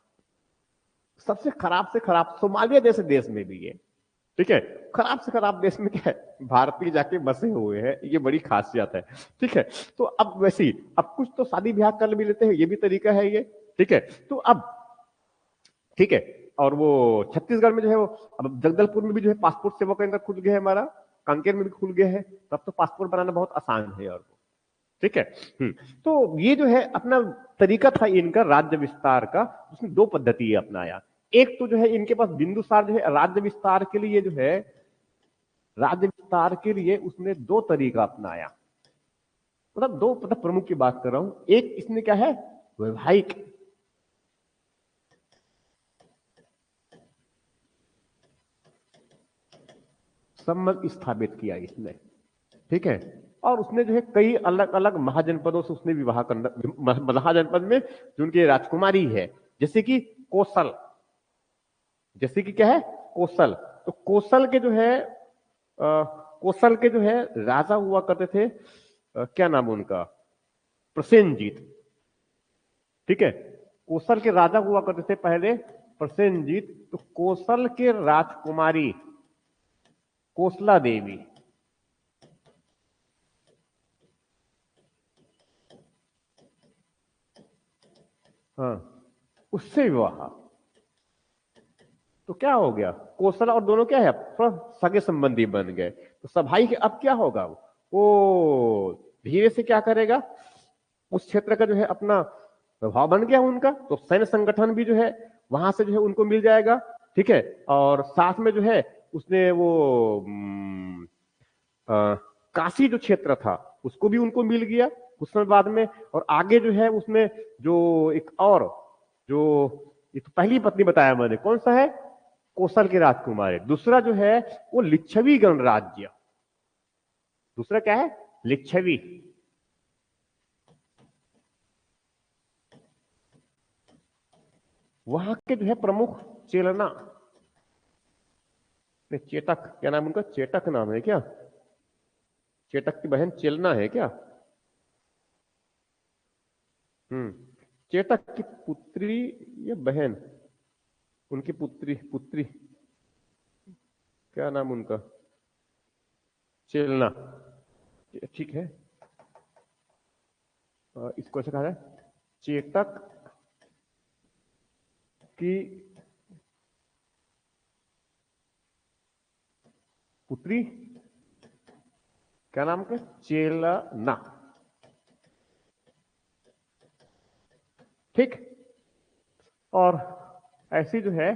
सबसे खराब से खराब सोमालिया जैसे देश में भी है। ठीक है, खराब से खराब देश में क्या है? भारतीय जाके बसे हुए हैं, ये बड़ी खासियत है। ठीक है, तो अब वैसे ही अब कुछ तो शादी ब्याह कर भी लेते हैं, ये भी तरीका है ये। ठीक है, तो अब ठीक है, और वो छत्तीसगढ़ में जो है वो अब जगदलपुर में भी जो है पासपोर्ट सेवा केंद्र खुल गया है हमारा, कांकेर में भी खुल गया है। तब तो पासपोर्ट बनाना बहुत आसान है। और ठीक है, तो ये जो है अपना तरीका था इनका राज्य विस्तार का। उसने दो पद्धति अपनाया। एक तो जो है इनके पास बिंदुसार जो है राज्य विस्तार के लिए जो है राज्य विस्तार के लिए उसने दो तरीका अपनाया, मतलब दो प्रमुख की बात कर रहा हूं। एक इसने क्या है, वैवाहिक संबंध स्थापित किया इसने, ठीक है। और उसने जो है कई अलग अलग महाजनपदों से उसने विवाह करना, महाजनपद में जो उनकी राजकुमारी है, जैसे कि कौशल, जैसे कि क्या है, कौशल। तो कौशल के जो है कौशल के जो है राजा हुआ करते थे, क्या नाम है उनका, प्रसेनजीत, ठीक है। कौशल के राजा हुआ करते थे पहले प्रसेनजीत। तो कौशल के राजकुमारी कौशला देवी, हाँ, उससे विवाह। तो क्या हो गया, कौशल और दोनों क्या है, थोड़ा सगे संबंधी बन गए। तो सभाई के अब क्या होगा, वो धीरे से क्या करेगा, उस क्षेत्र का जो है अपना प्रभाव बन गया उनका, तो सैन्य संगठन भी जो है वहां से जो है उनको मिल जाएगा, ठीक है। और साथ में जो है उसने वो काशी जो क्षेत्र था उसको भी उनको मिल गया कुछ समय बाद में। और आगे जो है उसमें जो एक और जो, ये तो पहली पत्नी बताया मैंने, कौन सा है, कौशल के राजकुमार है। दूसरा जो है वो लिच्छवी गणराज्य, दूसरा क्या है, लिच्छवी। वहां के जो है प्रमुख चेलना, चेटक, क्या नाम उनका, चेटक नाम है क्या, चेटक की बहन चेलना है क्या, चेटक की पुत्री या बहन, उनकी पुत्री, पुत्री क्या नाम उनका, चेलना, ठीक है। इसको ऐसे कहा जाए, चेटक की पुत्री, क्या नाम का, चेलना, ठीक। और ऐसी जो है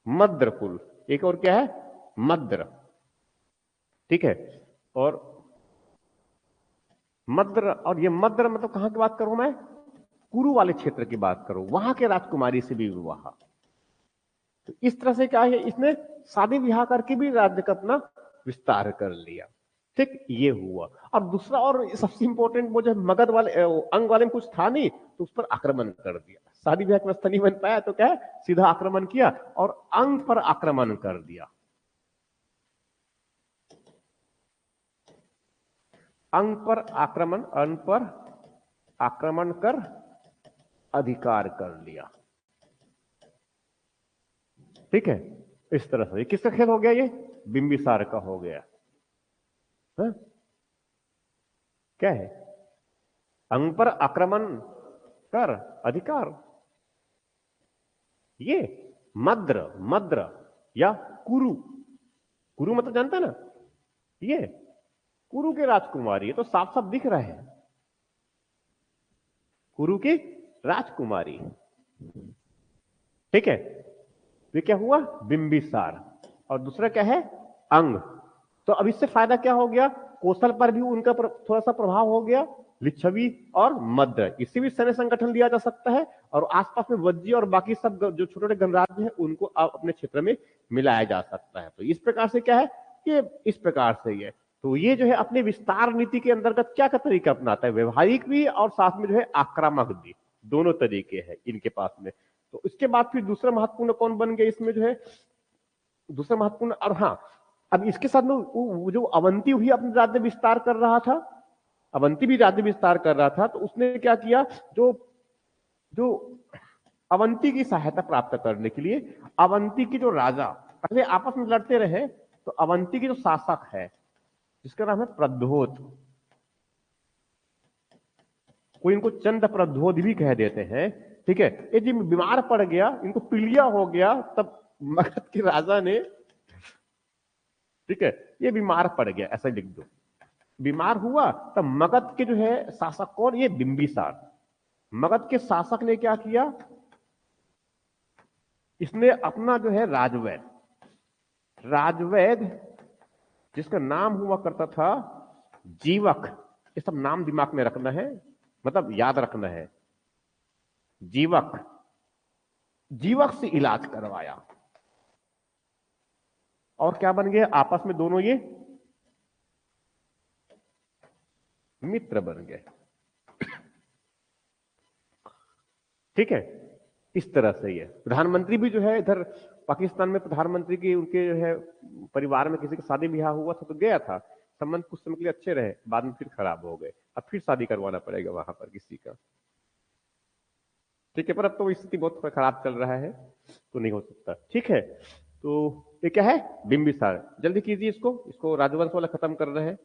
मद्र कुल, एक और क्या है, मद्र, ठीक है। और मद्र, और ये मद्र मतलब कहां की बात करूं मैं, कुरु वाले क्षेत्र की बात करूं, वहां के राजकुमारी से भी विवाह। तो इस तरह से क्या है, इसने शादी ब्याह करके भी राज्य का अपना विस्तार कर लिया, ठीक, ये हुआ। और दूसरा और सबसे इंपॉर्टेंट, वो जो मगध वाले अंग वाले में कुछ था नहीं, तो उस पर आक्रमण कर दिया। शादी ब्याह की व्यवस्था नहीं बन पाया तो क्या है, सीधा आक्रमण किया और अंग पर आक्रमण कर दिया। अंग पर आक्रमण, अंग पर आक्रमण कर अधिकार कर लिया, ठीक है। इस तरह से किसका खेल हो गया, ये बिंबिसार का हो गया, हा? क्या है, अंग पर आक्रमण कर अधिकार, ये मद्र, मद्र या कुरु, कुरु मतलब जानता ना, ये कुरु के राजकुमारी, ये तो साफ साफ दिख रहा है, कुरु की राजकुमारी, ठीक है। ये क्या हुआ, बिंबिसार। और दूसरा क्या है, अंग। तो अब इससे फायदा क्या हो गया, कौशल पर भी उनका थोड़ा सा प्रभाव हो गया, लिच्छवी और मद्र, इसे भी सैन्य संगठन दिया जा सकता है। और आसपास में वज्जी और बाकी सब जो छोटे छोटे गणराज्य हैं उनको अपने क्षेत्र में मिलाया जा सकता है। तो इस प्रकार से क्या है, ये इस प्रकार से ये, तो ये जो है अपने विस्तार नीति के अंतर्गत क्या का तरीका अपनाता है, व्यवहारिक भी और साथ में जो है आक्रामक भी, दोनों तरीके हैं इनके पास में। तो इसके बाद फिर दूसरा महत्वपूर्ण कौन बन गया इसमें जो है, दूसरा महत्वपूर्ण, और हाँ, अब इसके साथ में जो अवंती हुई अपने राज्य विस्तार कर रहा था, अवंती भी राज्य विस्तार कर रहा था, तो उसने क्या किया, जो जो अवंती की सहायता प्राप्त करने के लिए अवंती की जो राजा पहले आपस में लड़ते रहे, तो अवंती की जो शासक है जिसका नाम है प्रद्योत, कोई इनको चंद प्रद्योत भी कह देते हैं, ठीक है। ये जब बीमार पड़ गया, इनको पीलिया हो गया, तब मगध के राजा ने, ठीक है, ये बीमार पड़ गया, ऐसा लिख दो, बीमार हुआ, तब मगध के जो है शासक कौन, ये बिंबिसार, मगध के शासक ने क्या किया, इसने अपना जो है राजवैद, राजवैद जिसका नाम हुआ करता था जीवक। ये सब नाम दिमाग में रखना है, मतलब याद रखना है। जीवक, जीवक से इलाज करवाया और क्या बन गए आपस में दोनों ये मित्र बन गए। ठीक है, इस तरह से ही है। प्रधानमंत्री भी जो है इधर पाकिस्तान में, प्रधानमंत्री की उनके जो है परिवार में किसी का शादी ब्याह हुआ था तो गया था, संबंध कुछ समय के लिए अच्छे रहे, बाद में फिर खराब हो गए, अब फिर शादी करवाना पड़ेगा वहां पर किसी का। ठीक है, पर अब तो स्थिति बहुत खराब चल रहा है तो नहीं हो सकता। ठीक है, तो ये क्या है, बिंबिसार। जल्दी कीजिए इसको, इसको राजवंश वाला खत्म कर रहे हैं।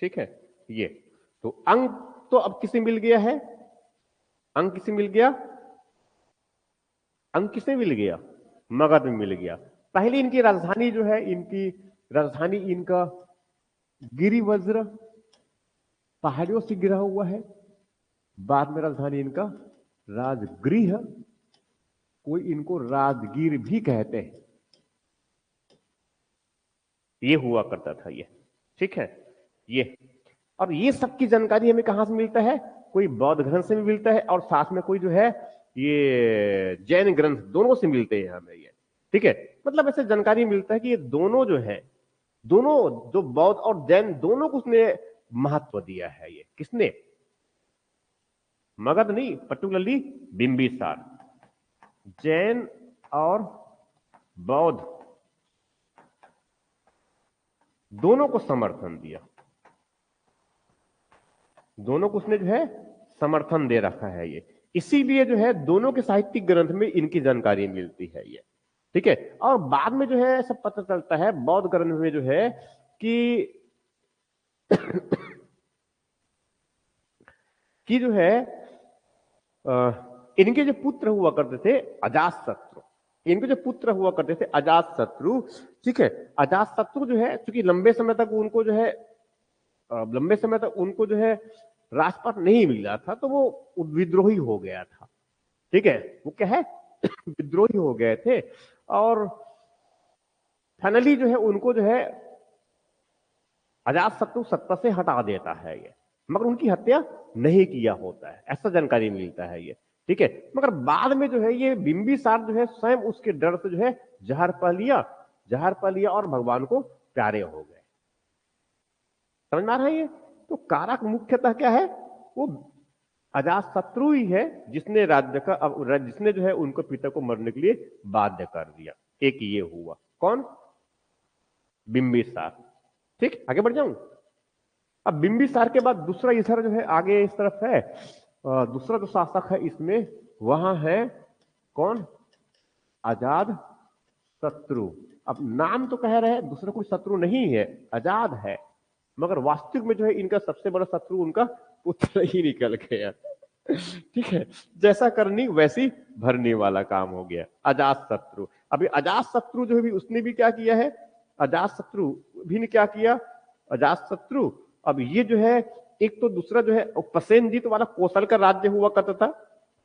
ठीक है, ये तो अंक तो अब किसे मिल गया है, अंक किसे मिल गया, अंक किसे मिल गया, मगध में मिल गया। पहले इनकी राजधानी जो है, इनकी राजधानी इनका गिरिवज्र पहाड़ियों से गिरा हुआ है। बाद में राजधानी इनका राजगृह, कोई इनको राजगीर भी कहते हैं, ये हुआ करता था ये। ठीक है, ये और ये सब की जानकारी हमें कहां से मिलता है, कोई बौद्ध ग्रंथ से भी मिलता है और साथ में कोई जो है ये जैन ग्रंथ, दोनों से मिलते हैं हमें ये। ठीक है, मतलब ऐसे जानकारी मिलता है कि ये दोनों जो है, दोनों जो बौद्ध और जैन दोनों को उसने महत्व दिया है। ये किसने, मगध नहीं, पर्टिकुलरली बिंबिसार। जैन और बौद्ध दोनों को समर्थन दिया, दोनों को उसने जो है समर्थन दे रखा है ये। इसीलिए जो है दोनों के साहित्यिक ग्रंथ में इनकी जानकारी मिलती है ये। ठीक है, और बाद में जो है सब पता चलता है बौद्ध ग्रंथ में जो है कि कि जो है इनके जो पुत्र हुआ करते थे अजातशत्रु, इनके जो पुत्र हुआ करते थे अजातशत्रु। ठीक है, अजातशत्रु जो है चूंकि लंबे समय तक उनको जो है राजपाट नहीं मिला था तो वो विद्रोही हो गया था। ठीक है, वो क्या है विद्रोही हो गए थे और फाइनली जो है उनको जो है अजातशत्रु सत्ता से हटा देता है ये, मगर उनकी हत्या नहीं किया होता है, ऐसा जानकारी मिलता है ये। ठीक है, मगर बाद में जो है ये बिंबिसार जो है स्वयं उसके डर से जो है जहर पा लिया और भगवान को प्यारे हो गए। समझ में आ रहा है ये? तो कारक मुख्यतः क्या है, वो अजातशत्रु ही है जिसने राज्य का, जिसने जो है उनको पिता को मरने के लिए बाध्य कर दिया। एक ये हुआ, कौन, बिंबिसार। ठीक, आगे बढ़ जाऊं। अब बिंबिसार के बाद दूसरा इधर जो है आगे इस तरफ है, दूसरा जो शासक है इसमें वहां है कौन, अजातशत्रु। अब नाम तो कह रहे हैं दूसरा कोई शत्रु नहीं है, आजाद है, मगर वास्तविक में जो है इनका सबसे बड़ा शत्रु उनका पुत्र ही निकल गया। ठीक है, जैसा करनी वैसी भरने वाला काम हो गया, अजातशत्रु। अभी अजातशत्रु जो है भी उसने भी क्या किया है, अजातशत्रु भी ने क्या किया, अजातशत्रु अब ये जो है एक तो दूसरा जो है पसेनजीत वाला कौशल का राज्य हुआ करता था,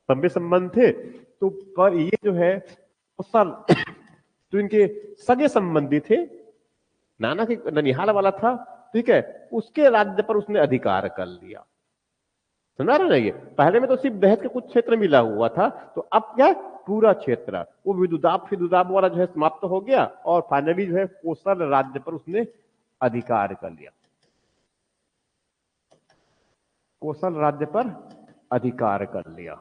लंबे संबंध थे, तो पर ये जो है कौशल तो इनके सगे संबंधी थे, नाना के ननिहाल वाला था। ठीक है, उसके राज्य पर उसने अधिकार कर लिया। सुना रहे ना, ये पहले में तो सिर्फ दहेज का कुछ क्षेत्र मिला हुआ था, तो अब क्या पूरा क्षेत्र, वो विदुदाब वाला जो है समाप्त हो गया और फाइनली जो है कौशल राज्य पर उसने अधिकार कर लिया, कौशल राज्य पर अधिकार कर लिया।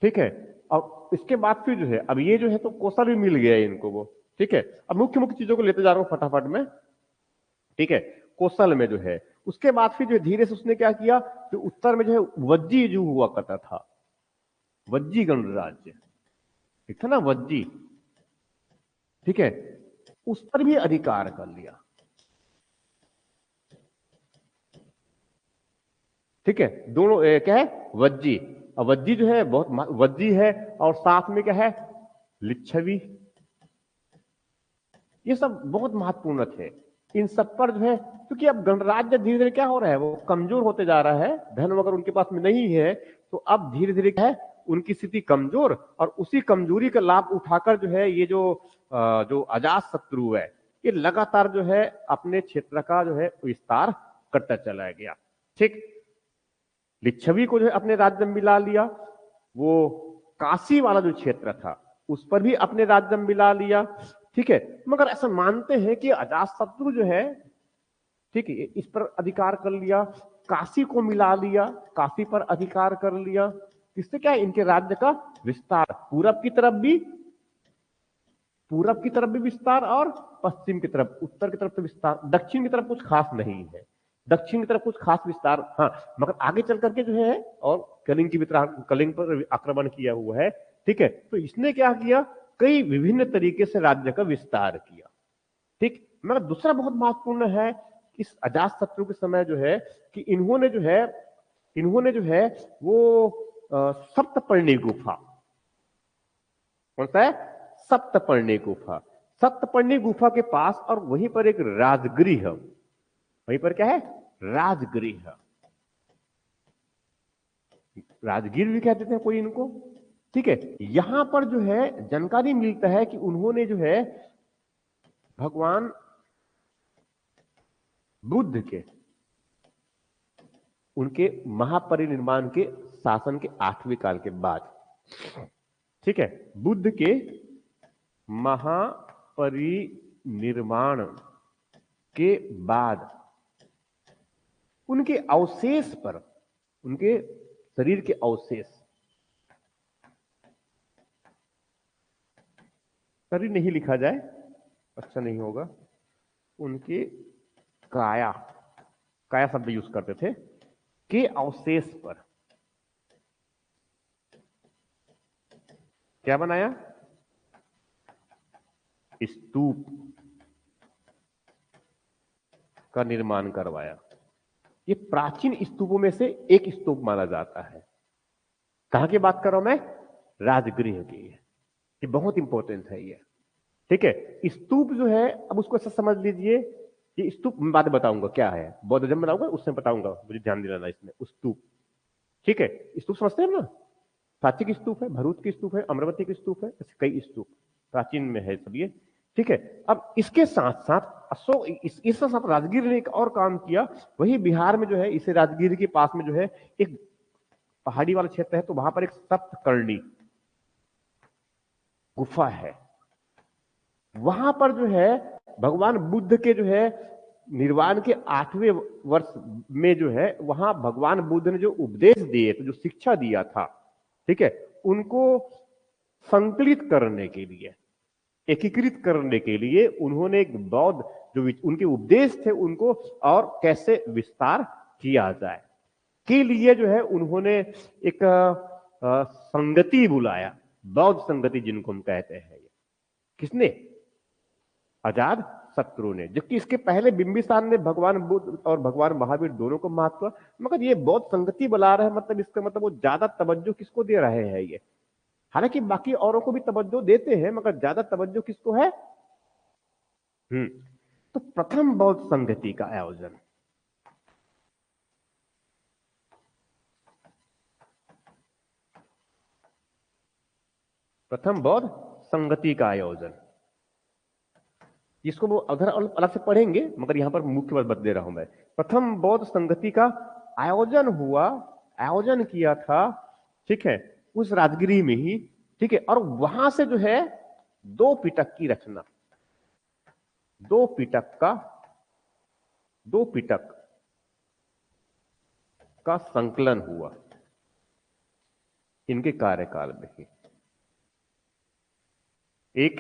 ठीक है, और इसके बाद फिर जो है अब ये जो है तो कौशल भी मिल गया इनको वो। ठीक है, अब मुख्य मुख्य चीजों को लेते जा रहा हूं फटाफट में। ठीक है, कौशल में जो है उसके बाद फिर जो धीरे से उसने क्या किया कि उत्तर में जो है वज्जी जो हुआ करता था, वज्जी गणराज्य, ठीक था ना, वज्जी। ठीक है, उस पर भी अधिकार कर लिया। ठीक है, दोनों क्या है, वज्जी। अब वज्जी जो है बहुत वज्जी है और साथ में क्या है, लिच्छवी, ये सब बहुत महत्वपूर्ण थे। इन सब पर जो है, क्योंकि अब गणराज्य धीरे धीरे क्या हो रहा है, वो कमजोर होते जा रहा है, धन वगैरह उनके पास में नहीं है, तो अब धीरे धीरे क्या है उनकी स्थिति कमजोर, और उसी कमजोरी का लाभ उठाकर जो है ये जो अजात शत्रु है, ये लगातार जो है अपने क्षेत्र का जो है विस्तार करता चला गया। ठीक, लिच्छवी को जो है अपने राज्य में मिला लिया, वो काशी वाला जो क्षेत्र था उस पर भी अपने राज्य में मिला लिया। ठीक है, मगर ऐसा मानते हैं कि अजातशत्रु जो है, ठीक है, इस पर अधिकार कर लिया, काशी को मिला लिया, काशी पर अधिकार कर लिया। इससे क्या है, इनके राज्य का विस्तार पूरब की तरफ भी विस्तार, और पश्चिम की तरफ, उत्तर की तरफ तो विस्तार, दक्षिण की तरफ कुछ खास नहीं है, दक्षिण की तरफ कुछ खास विस्तार, हाँ, मगर आगे चल करके जो है, और कलिंग की भी कलिंग पर आक्रमण किया हुआ है। ठीक है, तो इसने क्या किया, कई विभिन्न तरीके से राज्य का विस्तार किया। ठीक, मगर दूसरा बहुत महत्वपूर्ण है इस अजातशत्रु के समय जो है कि इन्होंने जो है वो सप्तपर्णी गुफा, कौन सा है, सप्तपर्णी गुफा, सप्तपर्णी गुफा के पास, और वहीं पर एक राजगृह, वहीं पर क्या है, राजगृह, राजगीर भी कहते थे कोई इनको। ठीक है, यहां पर जो है जानकारी मिलता है कि उन्होंने जो है भगवान बुद्ध के, उनके महापरिनिर्वाण के शासन के 8वें काल के बाद, ठीक है, बुद्ध के महापरिनिर्वाण के बाद उनके अवशेष पर, उनके शरीर के अवशेष, शरीर नहीं लिखा जाए, अच्छा नहीं होगा, उनके काया शब्द यूज करते थे, के अवशेष पर क्या बनाया, स्तूप का निर्माण करवाया। ये प्राचीन स्तूपों में से एक स्तूप माना जाता है। कहां की बात कर रहा हूं मैं, राजगृह की। ये बहुत इंपॉर्टेंट है ये। ठीक है, स्तूप जो है, अब उसको ऐसा समझ लीजिए, ये स्तूप मैं बाद में बताऊंगा क्या है, बौद्ध बनाऊंगा उसमें बताऊंगा, मुझे ध्यान दिलाना इसमें। स्तूप, ठीक है, स्तूप समझते हैं ना, साची की स्तूप है, भरूच की स्तूप है, अमरावती की स्तूप है, ऐसे कई स्तूप प्राचीन में है सब ये। ठीक है, अब इसके साथ साथ अशोक, इस साथ राजगीर ने एक और काम किया, वही बिहार में जो है, इसे राजगीर के पास में जो है एक पहाड़ी वाला क्षेत्र है, तो वहां पर एक सप्तकर्णी गुफा है। वहां पर जो है भगवान बुद्ध के जो है निर्वाण के 8वें वर्ष में जो है, वहां भगवान बुद्ध ने जो उपदेश दिए थे, जो शिक्षा दिया था, ठीक है, उनको संकलित करने के लिए, एकीकृत करने के लिए उन्होंने एक बौद्ध जो उनके उपदेश थे उनको और कैसे विस्तार किया जाए के लिए जो है उन्होंने एक संगति बुलाया, बौद्ध संगति जिनको हम कहते हैं। किसने, अजात शत्रु ने। जबकि इसके पहले बिंबिसार ने भगवान बुद्ध और भगवान महावीर दोनों को महत्व, मगर ये बौद्ध संगति बुला रहे हैं, मतलब इसका मतलब वो ज्यादा तवज्जो किसको दे रहे हैं ये, हालांकि बाकी औरों को भी तवज्जो देते हैं, मगर ज्यादा तवज्जो किसको है। तो प्रथम बौद्ध संगति का आयोजन, प्रथम बौद्ध संगति का आयोजन, इसको वो उधर अलग से पढ़ेंगे, मगर यहां पर मुख्य बात दे रहा हूं मैं। प्रथम बौद्ध संगति का आयोजन हुआ, आयोजन किया था, ठीक है, उस राजगिरी में ही, ठीक है, और वहां से जो है 2 पिटक की रचना, 2 पिटक का संकलन हुआ इनके कार्यकाल में ही। एक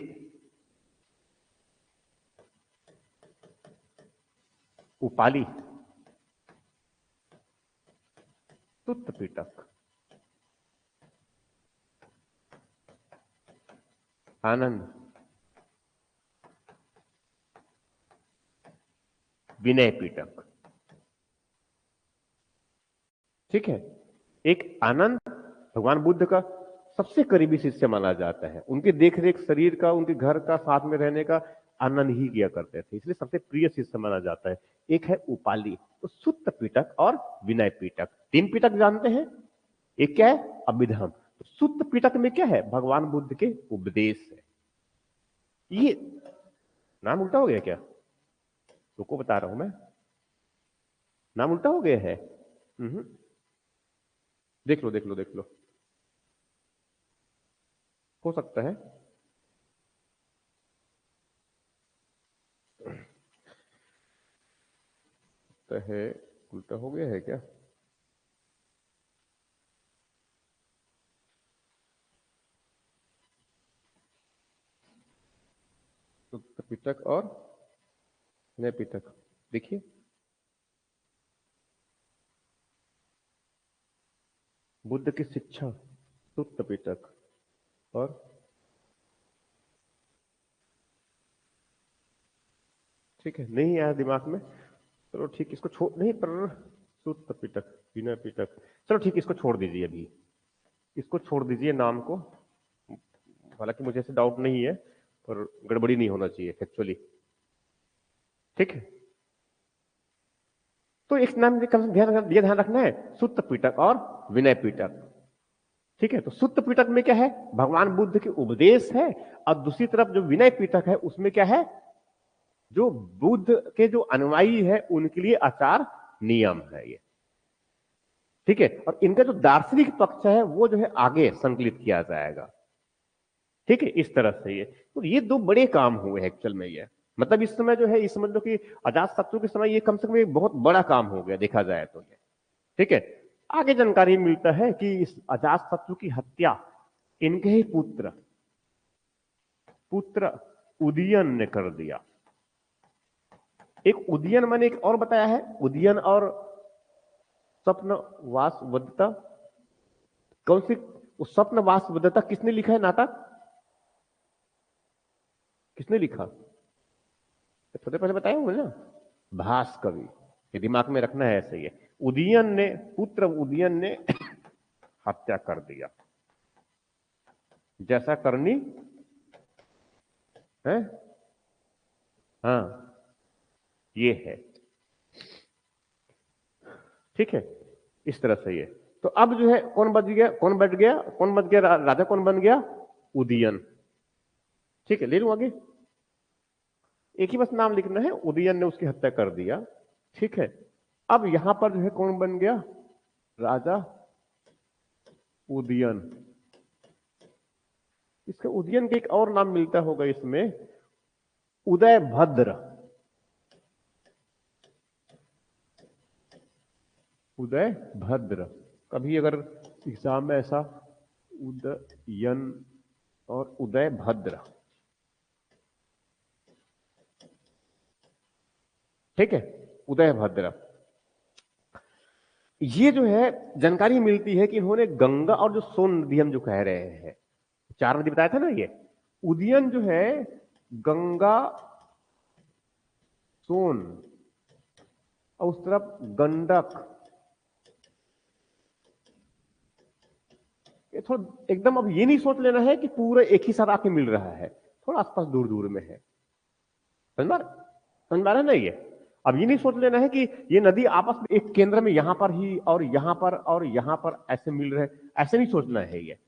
उपाली सुत्त पिटक, आनंद विनय पिटक, ठीक है। एक आनंद भगवान बुद्ध का सबसे करीबी शिष्य माना जाता है, उनके देखरेख शरीर का, उनके घर का, साथ में रहने का आनंद ही किया करते थे, इसलिए सबसे प्रिय शिष्य माना जाता है। एक है उपाली, तो सुत्त पिटक और विनय पिटक, 3 पिटक जानते हैं। एक क्या है, अभिधम, तो सुत्त पिटक में क्या है? भगवान बुद्ध के उपदेश है। ये नाम उल्टा हो गया क्या? रुको बता रहा हूं मैं, नाम उल्टा हो गया है। देख लो देख लो देख लो, हो सकता है। तो है उल्टा हो गया है क्या? सुत्त पिटक और विनय पिटक, देखिए बुद्ध की शिक्षा, सुत्त पिटक और ठीक है, नहीं आया दिमाग में, चलो ठीक, इसको छोड़, नहीं पर सुत्त पिटक विनय पिटक, चलो ठीक, इसको छोड़ दीजिए अभी, इसको छोड़ दीजिए नाम को। हालांकि मुझे ऐसे डाउट नहीं है, पर गड़बड़ी नहीं होना चाहिए एक्चुअली। ठीक है, तो एक नाम ये ध्यान रखना है, सुत्त पिटक और विनय पिटक। ठीक है, तो सुत्त पिटक में क्या है? भगवान बुद्ध के उपदेश है, और दूसरी तरफ जो विनय पिटक है उसमें क्या है? जो बुद्ध के जो अनुयायी है उनके लिए आचार नियम है ये। ठीक है, और इनका जो दार्शनिक पक्ष है वो जो है आगे संकलित किया जाएगा। ठीक है, इस तरह से ये, तो ये दो बड़े काम हुए एक्चुअल में ये, मतलब इस समय जो है, इस समझ लो कि अजात शत्रु के समय ये कम से कम एक बहुत बड़ा काम हो गया देखा जाए तो ये। ठीक है, आगे जानकारी मिलता है कि इस अजात शत्रु की हत्या इनके ही पुत्र उदयन ने कर दिया। एक उदयन मैंने एक और बताया है, उदयन और स्वप्न वासवदत्ता, कौन सी? स्वप्न वासवदत्ता किसने लिखा है नाटक? किसने लिखा? थोड़े पहले बताया हूं ना, भास कवि। ये दिमाग में रखना है ऐसे ही। उदयन ने, पुत्र उदयन ने हत्या कर दिया, जैसा करनी है। हाँ, ये है। ठीक है, इस तरह से ये, तो अब जो है कौन बच गया, कौन बच गया, कौन बच गया? राजा कौन बन गया? उदयन। ठीक है, ले लूं आगे, एक ही बस नाम लिखना है, उदयन ने उसकी हत्या कर दिया। ठीक है, अब यहां पर जो है कौन बन गया? राजा उदयन। इसका उदयन के एक और नाम मिलता होगा इसमें, उदय भद्र। उदय भद्र, कभी अगर एग्जाम में ऐसा उदयन और उदय भद्र, ठीक है, उदय भद्र, ये जो है जानकारी मिलती है कि इन्होंने गंगा और जो सोन नदी हम जो कह रहे हैं, चार नदी बताया था ना ये, उदयन जो है गंगा, सोन और उस तरफ गंडक, थोड़ा एकदम, अब ये नहीं सोच लेना है कि पूरा एक ही साथ आके मिल रहा है, थोड़ा आसपास दूर दूर में है। समझ समझ रहा है ना ये? अब ये नहीं सोच लेना है कि ये नदी आपस में एक केंद्र में यहां पर ही और यहां पर और यहां पर ऐसे मिल रहे, ऐसे नहीं सोचना है ये,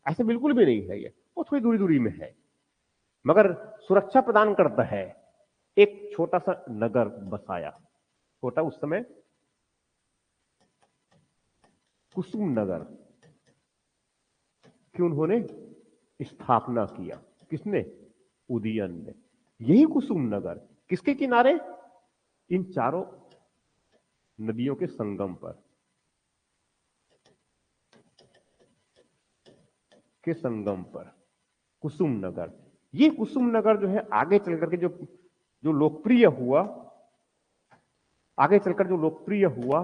ऐसे बिल्कुल भी नहीं है ये, वो थोड़ी दूरी दूरी में है, मगर सुरक्षा प्रदान करता है। एक छोटा सा नगर बसाया, छोटा उस समय, कुसुम नगर की उन्होंने स्थापना किया। किसने? उदयन ने। यही कुसुम नगर किसके किनारे? इन चारों नदियों के संगम पर, के संगम पर कुसुम नगर। ये कुसुम नगर जो है आगे चलकर के जो जो लोकप्रिय हुआ, आगे चलकर जो लोकप्रिय हुआ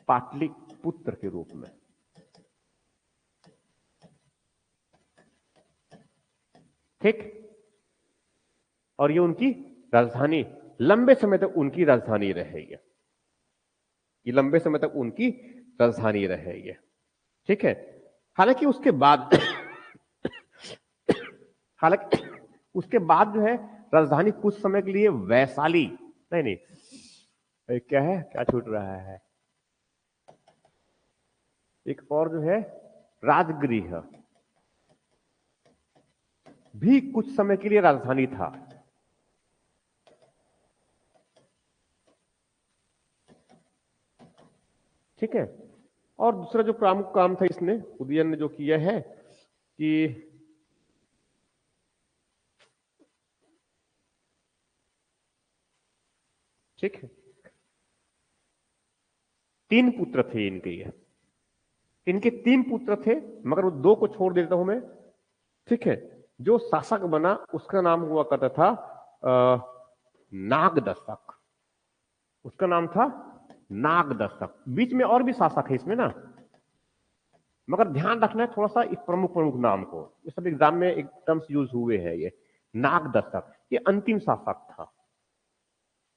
पाटलिपुत्र के रूप में। ठीक, और ये उनकी राजधानी, लंबे समय तक उनकी राजधानी रहेगी, ये लंबे समय तक उनकी राजधानी रहेगी। ठीक है, हालांकि उसके बाद हालांकि उसके बाद जो है राजधानी कुछ समय के लिए वैशाली, नहीं नहीं, क्या है, क्या छूट रहा है? एक और जो है राजगृह भी कुछ समय के लिए राजधानी था। ठीक है। और दूसरा जो प्रमुख काम था इसने, उदयन ने जो किया है कि ठीक है, 3 पुत्र थे इनके, ये इनके 3 पुत्र थे, मगर वो 2 को छोड़ देता हूं मैं। ठीक है। जो शासक बना उसका नाम हुआ करता था नागदशक। उसका नाम था नागदशक। बीच में और भी शासक है इसमें ना, मगर ध्यान रखना है थोड़ा सा इस प्रमुख प्रमुख नाम को, ये सब एग्जाम में एक टर्म्स यूज हुए हैं। ये नागदशक ये अंतिम शासक था।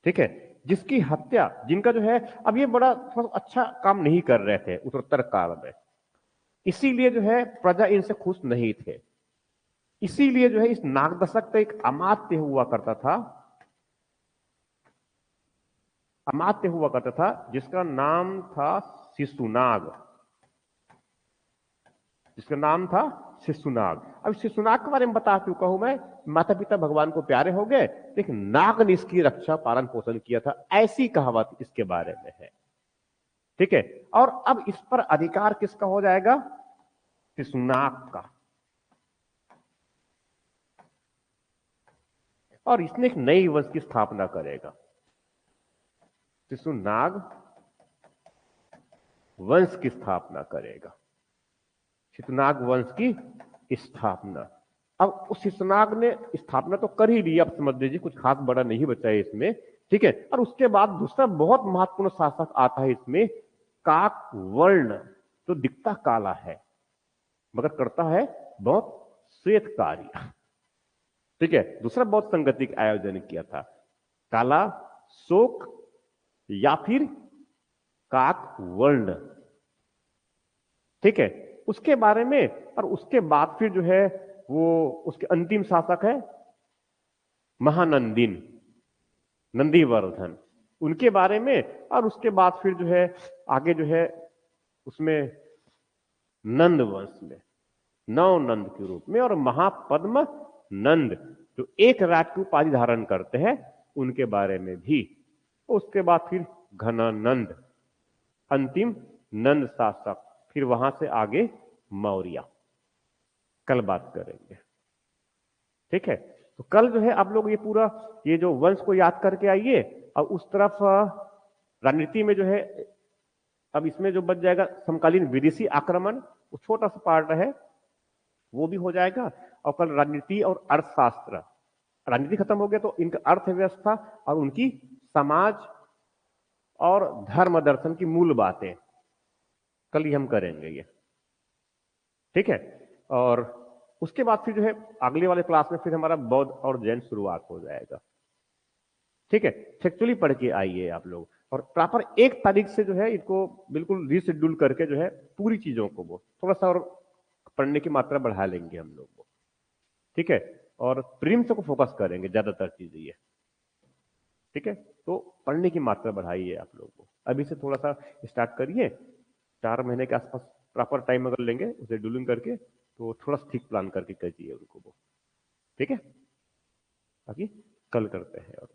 ठीक है। जिसकी हत्या, जिनका जो है, अब ये बड़ा थोड़ा अच्छा काम नहीं कर रहे थे उत्तरोत्तर काल में, इसीलिए जो है प्रजा इनसे खुश नहीं थे। इसीलिए जो है इस नागदशक का एक अमात्य हुआ करता था, अमात्य हुआ करता था जिसका नाम था शिशुनाग। जिसका नाम था शिशुनाग। अब शिशुनाग के बारे में बता चुका हूं मैं, माता पिता भगवान को प्यारे हो गए, लेकिन नाग ने इसकी रक्षा पालन पोषण किया था, ऐसी कहावत इसके बारे में है। ठीक है। और अब इस पर अधिकार किसका हो जाएगा? शिशुनाग का। और इसने एक नई वंश की स्थापना करेगा। शिशुनाग वंश की स्थापना करेगा। शिशुनाग वंश की स्थापना। अब उस शिशुनाग ने स्थापना तो कर ही ली, अब समझ लीजिए कुछ खास बड़ा नहीं बचा है इसमें। ठीक है। और उसके बाद दूसरा बहुत महत्वपूर्ण शासक आता है इसमें, काकवर्ण, जो दिखता काला है मगर करता है बहुत श्वेत कार्य। ठीक है। दूसरा बहुत संगति आयोजन किया था, काला शोक या फिर काकवर्ण। ठीक है। उसके बारे में, और उसके बाद फिर जो है वो उसके अंतिम शासक है महानंदिन, नंदीवर्धन, उनके बारे में। और उसके बाद फिर जो है आगे जो है उसमें नंद वंश में, नौ नंद के रूप में, और महापद्म नंद जो एक राज की उपाधि धारण करते हैं उनके बारे में भी। उसके बाद फिर घनानंद, अंतिम नंद शासक, फिर वहां से आगे मौर्य। कल बात करेंगे। ठीक है। तो कल जो है आप लोग ये पूरा ये जो वंश को याद करके आइए, और उस तरफ रणनीति में जो है, अब इसमें जो बच जाएगा समकालीन विदेशी आक्रमण, वो छोटा सा पार्ट है, वो भी हो जाएगा। और कल राजनीति और अर्थशास्त्र, राजनीति खत्म हो गया तो इनका अर्थव्यवस्था और उनकी समाज और धर्म दर्शन की मूल बातें कल ही हम करेंगे ये। ठीक है। और उसके बाद फिर जो है अगले वाले क्लास में फिर हमारा बौद्ध और जैन शुरुआत हो जाएगा। ठीक है। फैक्चुअली पढ़ के आइए आप लोग, और प्रॉपर 1 तारीख से जो है इनको बिल्कुल रीशेड्यूल करके जो है पूरी चीजों को वो थोड़ा सा और पढ़ने की मात्रा बढ़ा लेंगे हम लोग वो। ठीक है। और प्रीलिम्स को फोकस करेंगे ज्यादातर चीजें ये। ठीक है। तो पढ़ने की मात्रा बढ़ाइए आप लोग को, अभी से थोड़ा सा स्टार्ट करिए। 4 महीने के आसपास प्रॉपर टाइम अगर लेंगे उसे शेड्यूलिंग करके, तो थोड़ा ठीक प्लान करके करिए उनको वो। ठीक है। बाकी कल करते हैं और